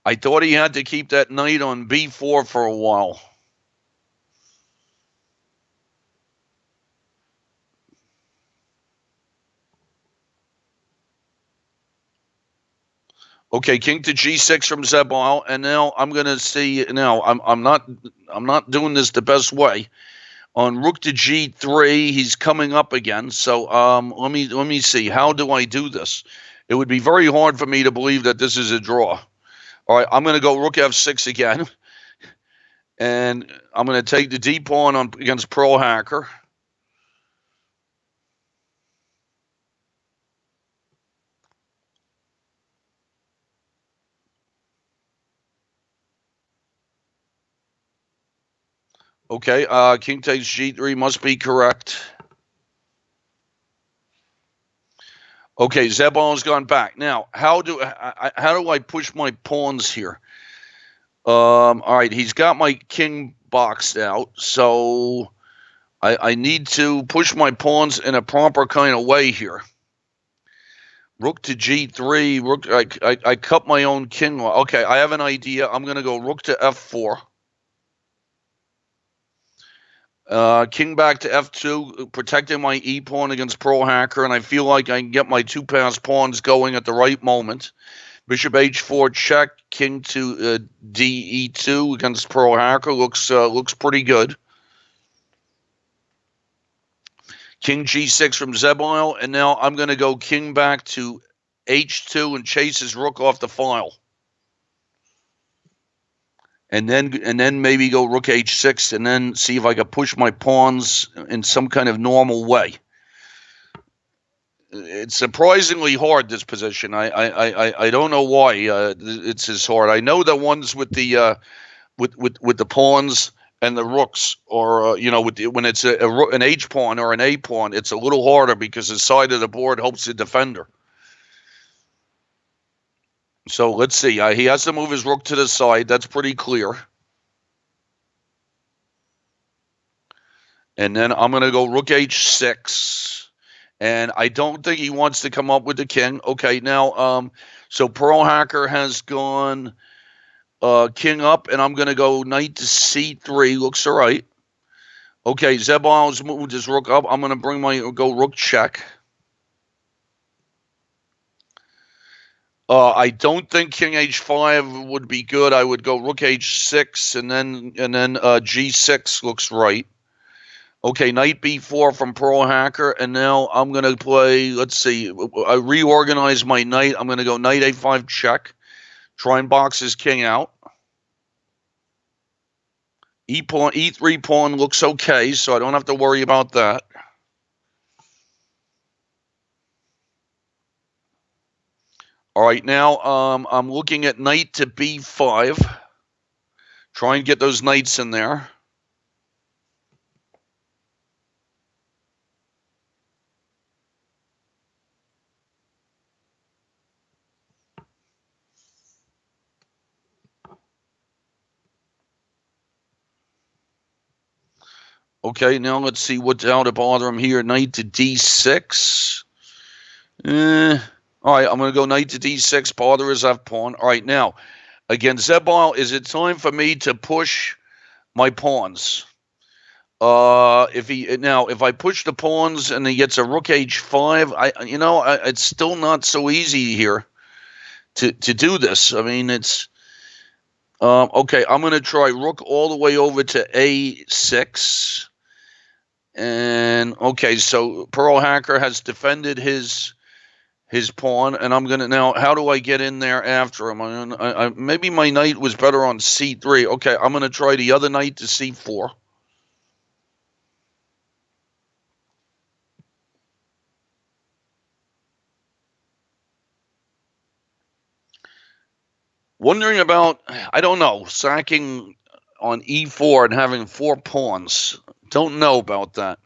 I thought he had to keep that knight on b4 for a while. Okay, king to g6 from Zebul, and now I'm going to see. Now I'm not doing this the best way. On rook to g3, he's coming up again. So let me see. How do I do this? It would be very hard for me to believe that this is a draw. All right, I'm going to go rook f6 again. And I'm going to take the d pawn against Pearl Hacker. Okay, king takes g3 must be correct. Okay, Zebulon's gone back. Now, how do I push my pawns here? All right, he's got my king boxed out, so I need to push my pawns in a proper kind of way here. Rook to g3. Rook. I cut my own king. Okay, I have an idea. I'm going to go rook to f4. King back to f2, protecting my e pawn against Pearl Hacker, and I feel like I can get my two-pass pawns going at the right moment. Bishop h4 check. King to d e2 against Pearl Hacker looks pretty good. King g6 from Zebul, and now I'm going to go king back to h2 and chase his rook off the file. And then maybe go rook h6 and then see if I can push my pawns in some kind of normal way. It's surprisingly hard, this position. I don't know why it's as hard. I know the ones with the with the pawns and the rooks, or when it's an h pawn or an a pawn, it's a little harder because the side of the board helps the defender. So let's see. He has to move his rook to the side. That's pretty clear. And then I'm going to go rook h6. And I don't think he wants to come up with the king. Okay, now, so Pearl Hacker has gone king up, and I'm going to go knight to c3. Looks all right. Okay, Zebul's moved his rook up. I'm going to go rook check. I don't think king h5 would be good. I would go rook h6, and then g6 looks right. Okay, knight b4 from Pearl Hacker, and now I'm going to play, let's see, I reorganize my knight. I'm going to go knight a5 check, try and box his king out. E3 pawn looks okay, so I don't have to worry about that. All right, now I'm looking at knight to b5. Try and get those knights in there. Okay, now let's see what's out to bother him here. Knight to d6. All right, I'm going to go knight to d6, bother his f pawn. All right, now, against Zebul, is it time for me to push my pawns? If I push the pawns and he gets a rook h5, it's still not so easy here to do this. I mean, it's okay. I'm going to try rook all the way over to a6. And okay, so Pearl Hacker has defended his pawn, and I'm gonna now. How do I get in there after him? Maybe my knight was better on c3. Okay, I'm gonna try the other knight to c4. Wondering about, I don't know, sacking on e4 and having 4 pawns. Don't know about that.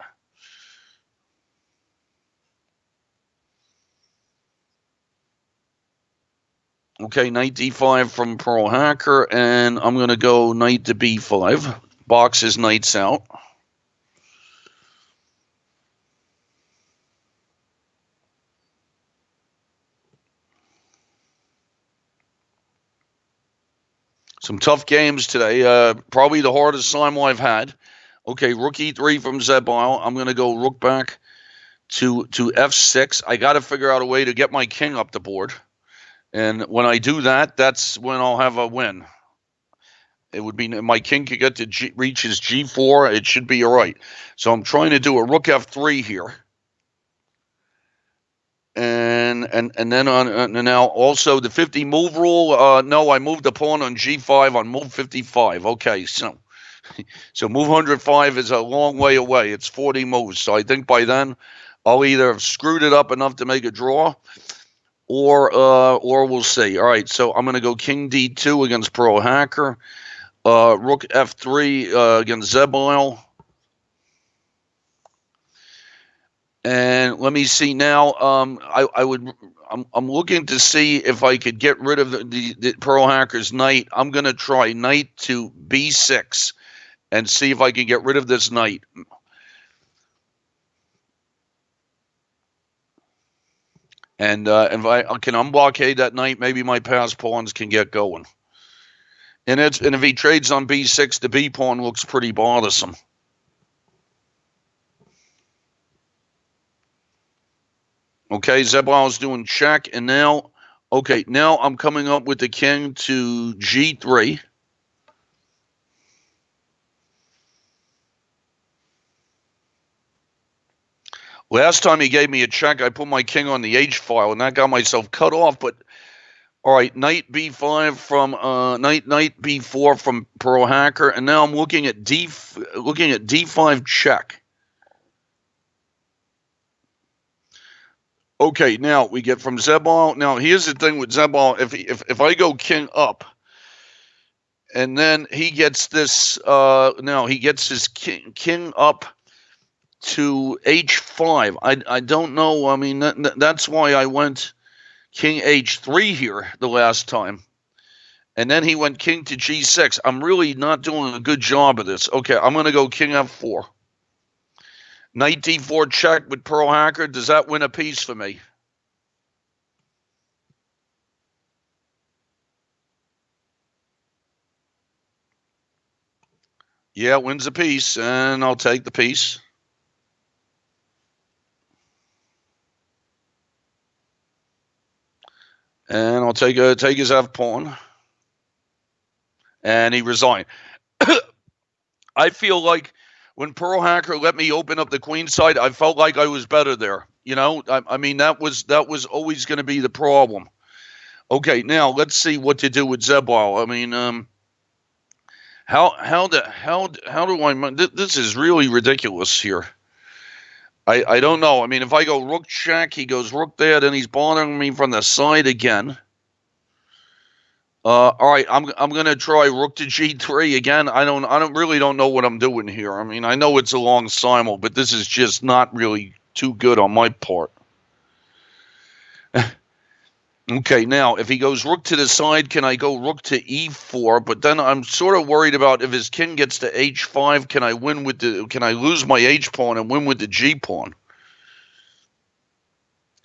Okay, knight d5 from Pearl Hacker, and I'm going to go knight to b5. Box his knights out. Some tough games today. Probably the hardest time I've had. Okay, rook e3 from Zebul. I'm going to go rook back to f6. I got to figure out a way to get my king up the board. And when I do that, that's when I'll have a win. It would be my king could get to reach his g4. It should be all right. So I'm trying to do a rook f3 here. And then on now also the 50 move rule. No, I moved the pawn on G5 on move 55. Okay, so move 105 is a long way away. It's 40 moves. So I think by then I'll either have screwed it up enough to make a draw, or we'll see. All right, so I'm gonna go King D2 against Pro Hacker, Rook F3 against Zebile. And let me see now. I'm looking to see if I could get rid of the Pearl Hacker's knight. I'm going to try knight to B6 and see if I can get rid of this knight. And if I can unblockade that knight, maybe my passed pawns can get going. And if he trades on B6, the B pawn looks pretty bothersome. Okay, Zebile's doing check, and now, okay, now I'm coming up with the king to G3. Last time he gave me a check, I put my king on the H file, and that got myself cut off. But all right, knight B5 from knight B4 from Pearl Hacker, and now I'm looking at D5 check. Okay, now we get from Zebile. Now here's the thing with Zebile: if I go king up, and then he gets this, now he gets his king up to H5. I don't know. I mean, that's why I went King H3 here the last time. And then he went King to G6. I'm really not doing a good job of this. Okay, I'm going to go King F4. Knight D4 check with Pearl Hacker. Does that win a piece for me? Yeah, it wins a piece, and I'll take the piece. And I'll take his F pawn. And he resigned. I feel like when Pearl Hacker let me open up the queen side, I felt like I was better there. You know, I mean, that was always going to be the problem. Okay, now let's see what to do with Zebile. I mean, how do I? This is really ridiculous here. I don't know. I mean, if I go rook check, he goes rook there, then he's bothering me from the side again. All right, I'm gonna try rook to G3 again. I really don't know what I'm doing here. I mean, I know it's a long simul, but this is just not really too good on my part. Okay, now if he goes rook to the side, can I go rook to E4? But then I'm sort of worried about if his king gets to H5, can I lose my H pawn and win with the G pawn?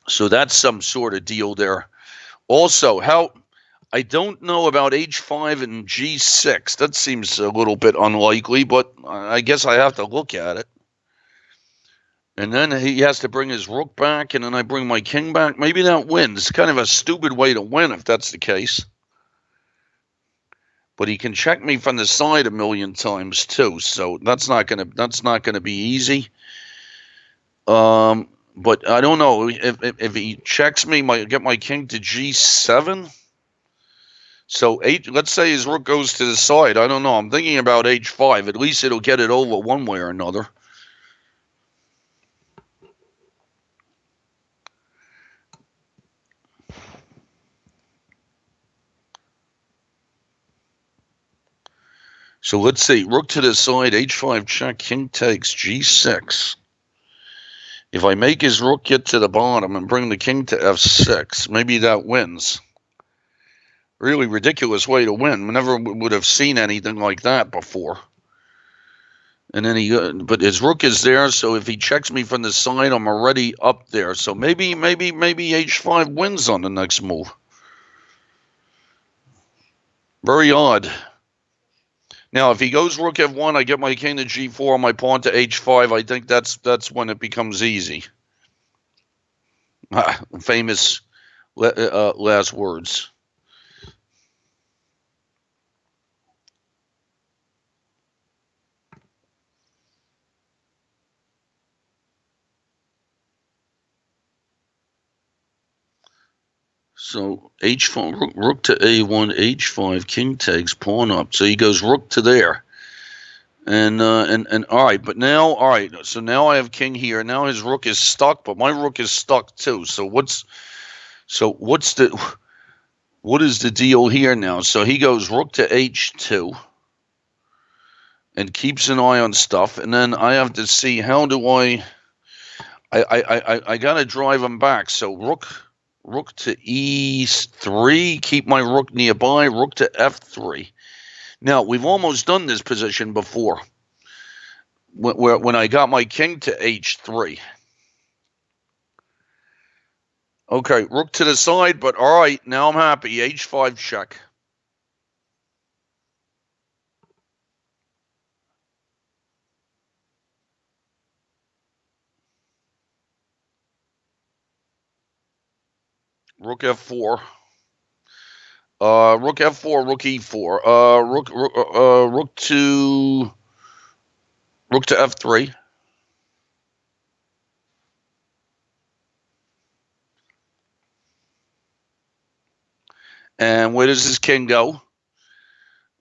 So that's some sort of deal there. Also, I don't know about H5 and G6. That seems a little bit unlikely, but I guess I have to look at it. And then he has to bring his rook back, and then I bring my king back. Maybe that wins. Kind of a stupid way to win if that's the case. But he can check me from the side a million times too, so that's not gonna be easy. But I don't know if he checks me, get my king to G7. So let's say his rook goes to the side. I don't know. I'm thinking about H5. At least it'll get it over one way or another. So let's see. Rook to the side, H5 check, king takes, G6. If I make his rook get to the bottom and bring the king to F6, maybe that wins. Really ridiculous way to win. I never would have seen anything like that before. And then but his rook is there, so if he checks me from the side, I'm already up there. So maybe H5 wins on the next move. Very odd. Now, if he goes rook F1, I get my king to G4, my pawn to H5. I think that's when it becomes easy. Famous last words. So h5, rook to a1, h5, king takes, pawn up. So he goes rook to there. And all right, but now, all right, so now I have king here. Now his rook is stuck, but my rook is stuck too. So what is the deal here now? So he goes rook to h2 and keeps an eye on stuff, and then I have to see how do I gotta drive him back. So rook to e3, keep my rook nearby, rook to f3. Now we've almost done this position before, when I got my king to h3. Okay, rook to the side, but all right, now I'm happy. h5 check. Rook f4. Rook f4, rook e4. Rook to f3. And where does this king go?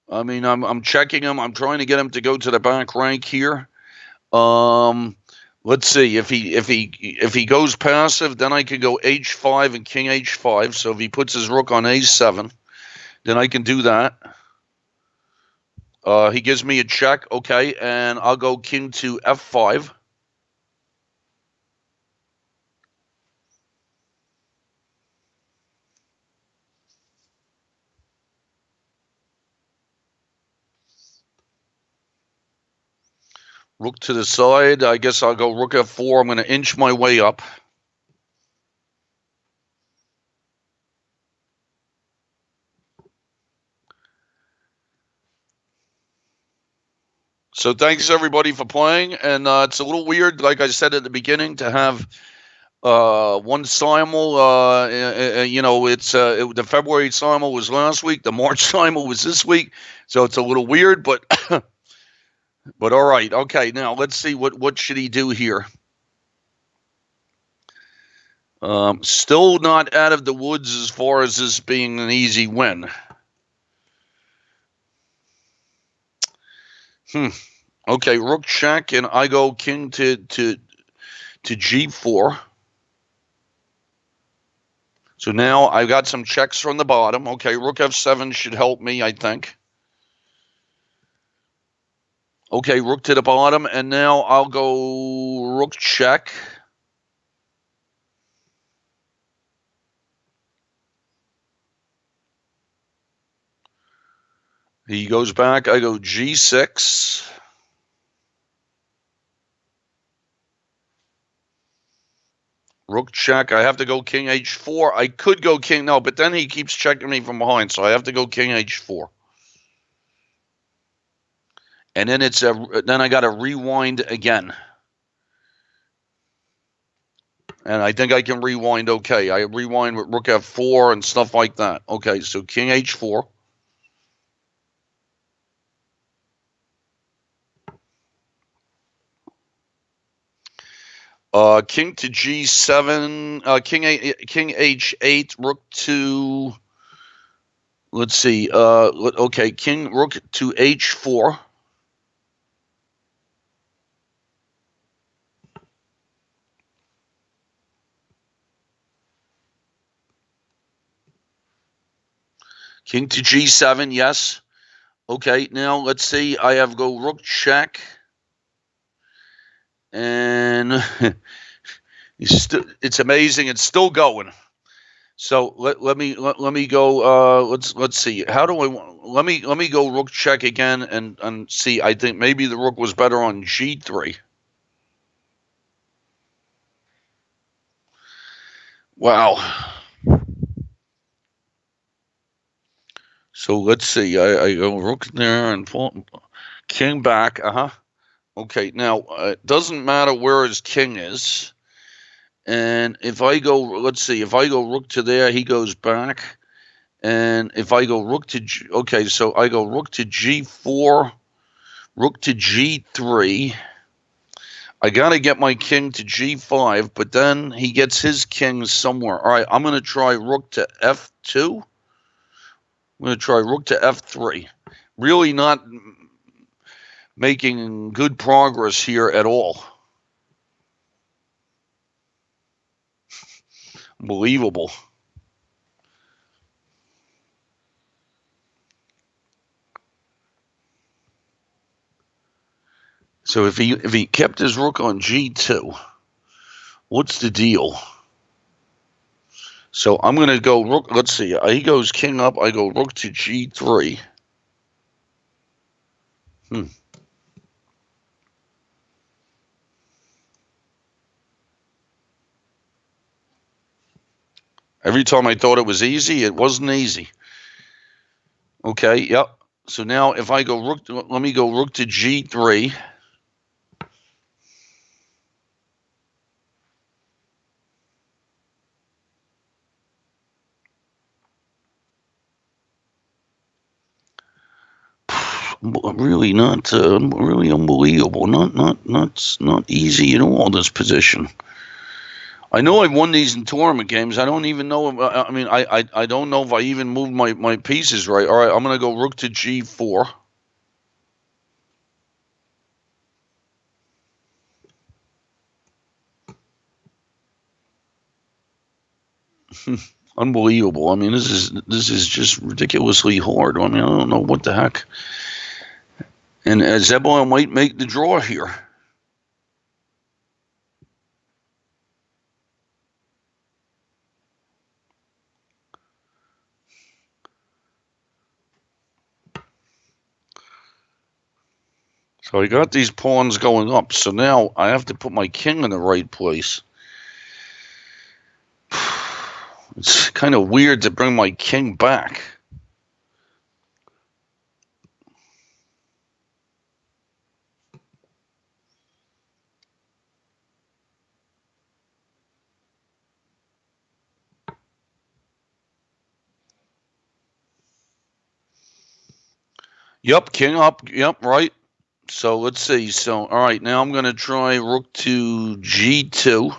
I mean, I'm checking him. I'm trying to get him to go to the back rank here. Let's see if he goes passive, then I could go h5 and king h5. So if he puts his rook on a7, then I can do that. He gives me a check, okay, and I'll go king to f5. Rook to the side. I guess I'll go rook f4. I'm going to inch my way up. So thanks everybody for playing, and it's a little weird, like I said at the beginning, to have one simul. The February simul was last week. The March simul was this week, so it's a little weird, but but all right, okay. Now let's see what should he do here. Still not out of the woods as far as this being an easy win. Okay, rook check, and I go king to g4. So now I've got some checks from the bottom. Okay, rook f7 should help me, I think. Okay, rook to the bottom, and now I'll go rook check. He goes back. I go g6. Rook check. I have to go king h4. I could go king. No, but then he keeps checking me from behind, so I have to go king h4. And then then I got to rewind again. And I think I can rewind okay. I rewind with rook f4 and stuff like that. Okay, so king h4. King to g7, king h8, rook to, let's see, okay, rook to h4. King to g7, yes. Okay, now let's see, I have go rook check. And it's amazing, it's still going. So let me go. Let's see. How do I? Let me go rook check again and see. I think maybe the rook was better on g3. Wow. So let's see. I go rook there and king back. Okay. Now it doesn't matter where his king is. And if I go, let's see. If I go rook to there, he goes back. And if I go rook to okay, so I go rook to g4, rook to g3. I got to get my king to g5, but then he gets his king somewhere. All right, I'm going to try rook to f2. I'm going to try rook to f3. Really not making good progress here at all. Unbelievable. So if he kept his rook on g2, what's the deal? So I'm going to go rook. Let's see. He goes king up. I go rook to g3. Every time I thought it was easy, it wasn't easy. Okay, yep. So now if I go rook, let me go rook to g3. Really not, really unbelievable. Not easy at all, this position. I know I've won these in tournament games. I don't even know. I mean, I don't know if I even moved my pieces right. All right, I'm going to go rook to g4. Unbelievable. I mean, this is just ridiculously hard. I mean, I don't know what the heck. And Zebulon might make the draw here. So I got these pawns going up. So now I have to put my king in the right place. It's kind of weird to bring my king back. Yep, king up. Yep, right. So let's see. So, all right, now I'm going to try rook to g2.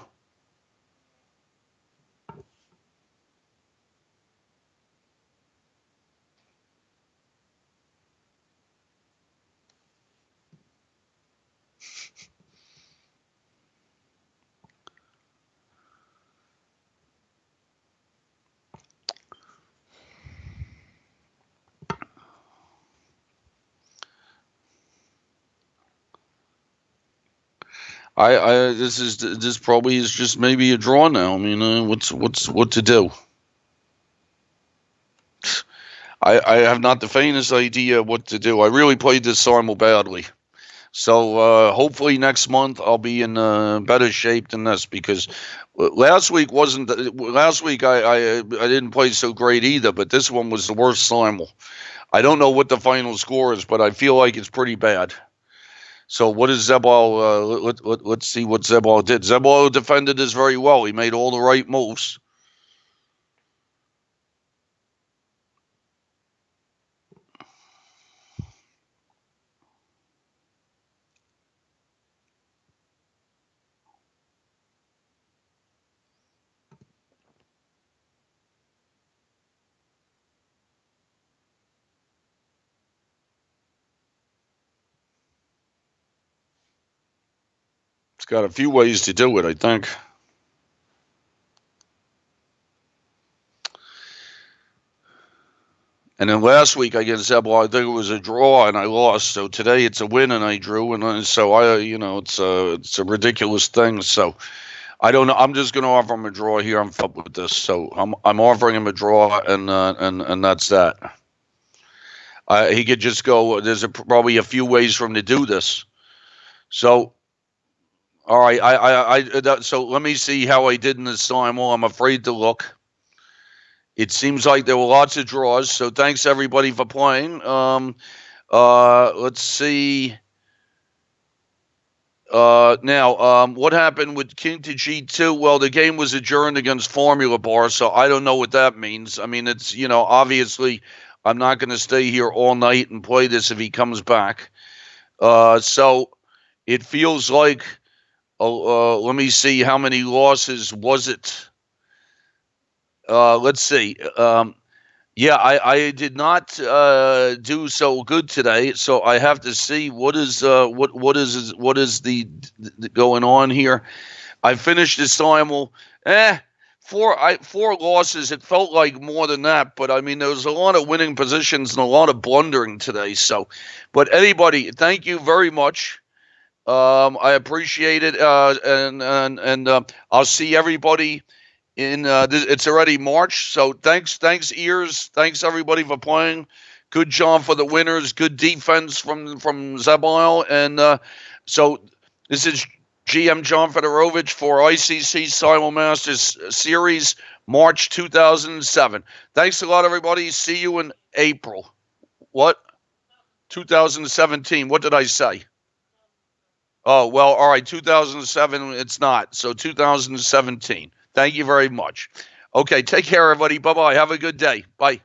This probably is just maybe a draw now. I mean, what to do? I have not the faintest idea what to do. I really played this simul badly. So hopefully next month I'll be in better shape than this, because last week wasn't. Last week I didn't play so great either, but this one was the worst simul. I don't know what the final score is, but I feel like it's pretty bad. So what is Zebal? Let's see what Zebal did. Zebal defended this very well. He made all the right moves. It's got a few ways to do it, I think. And then last week against Zebal, I think it was a draw and I lost. So today it's a win and I drew, and so it's a ridiculous thing. So I don't know. I'm just going to offer him a draw here. I'm fed up with this, so I'm offering him a draw, and that's that. He could just go. There's probably a few ways for him to do this. So, all right. So let me see how I did in this time. Well, I'm afraid to look. It seems like there were lots of draws. So thanks everybody for playing. Let's see. Now, what happened with king to g2? Well, the game was adjourned against Formula Bar, so I don't know what that means. I mean, it's, obviously I'm not going to stay here all night and play this if he comes back. So it feels like let me see how many losses was it. Let's see. Yeah, I did not do so good today, so I have to see what is the going on here. I finished the simul. Four losses. It felt like more than that, but I mean there was a lot of winning positions and a lot of blundering today. So, but anybody, thank you very much. I appreciate it, and I'll see everybody in it's already March, so thanks ears, thanks everybody for playing. Good job for the winners, good defense from Zabile, and so this is GM John Fedorowicz for ICC SimulMasters Series March 2007. Thanks a lot, everybody. See you in April. What? 2017. What did I say? Oh, well, all right, 2007, it's not. So 2017. Thank you very much. Okay, take care, everybody. Bye-bye. Have a good day. Bye.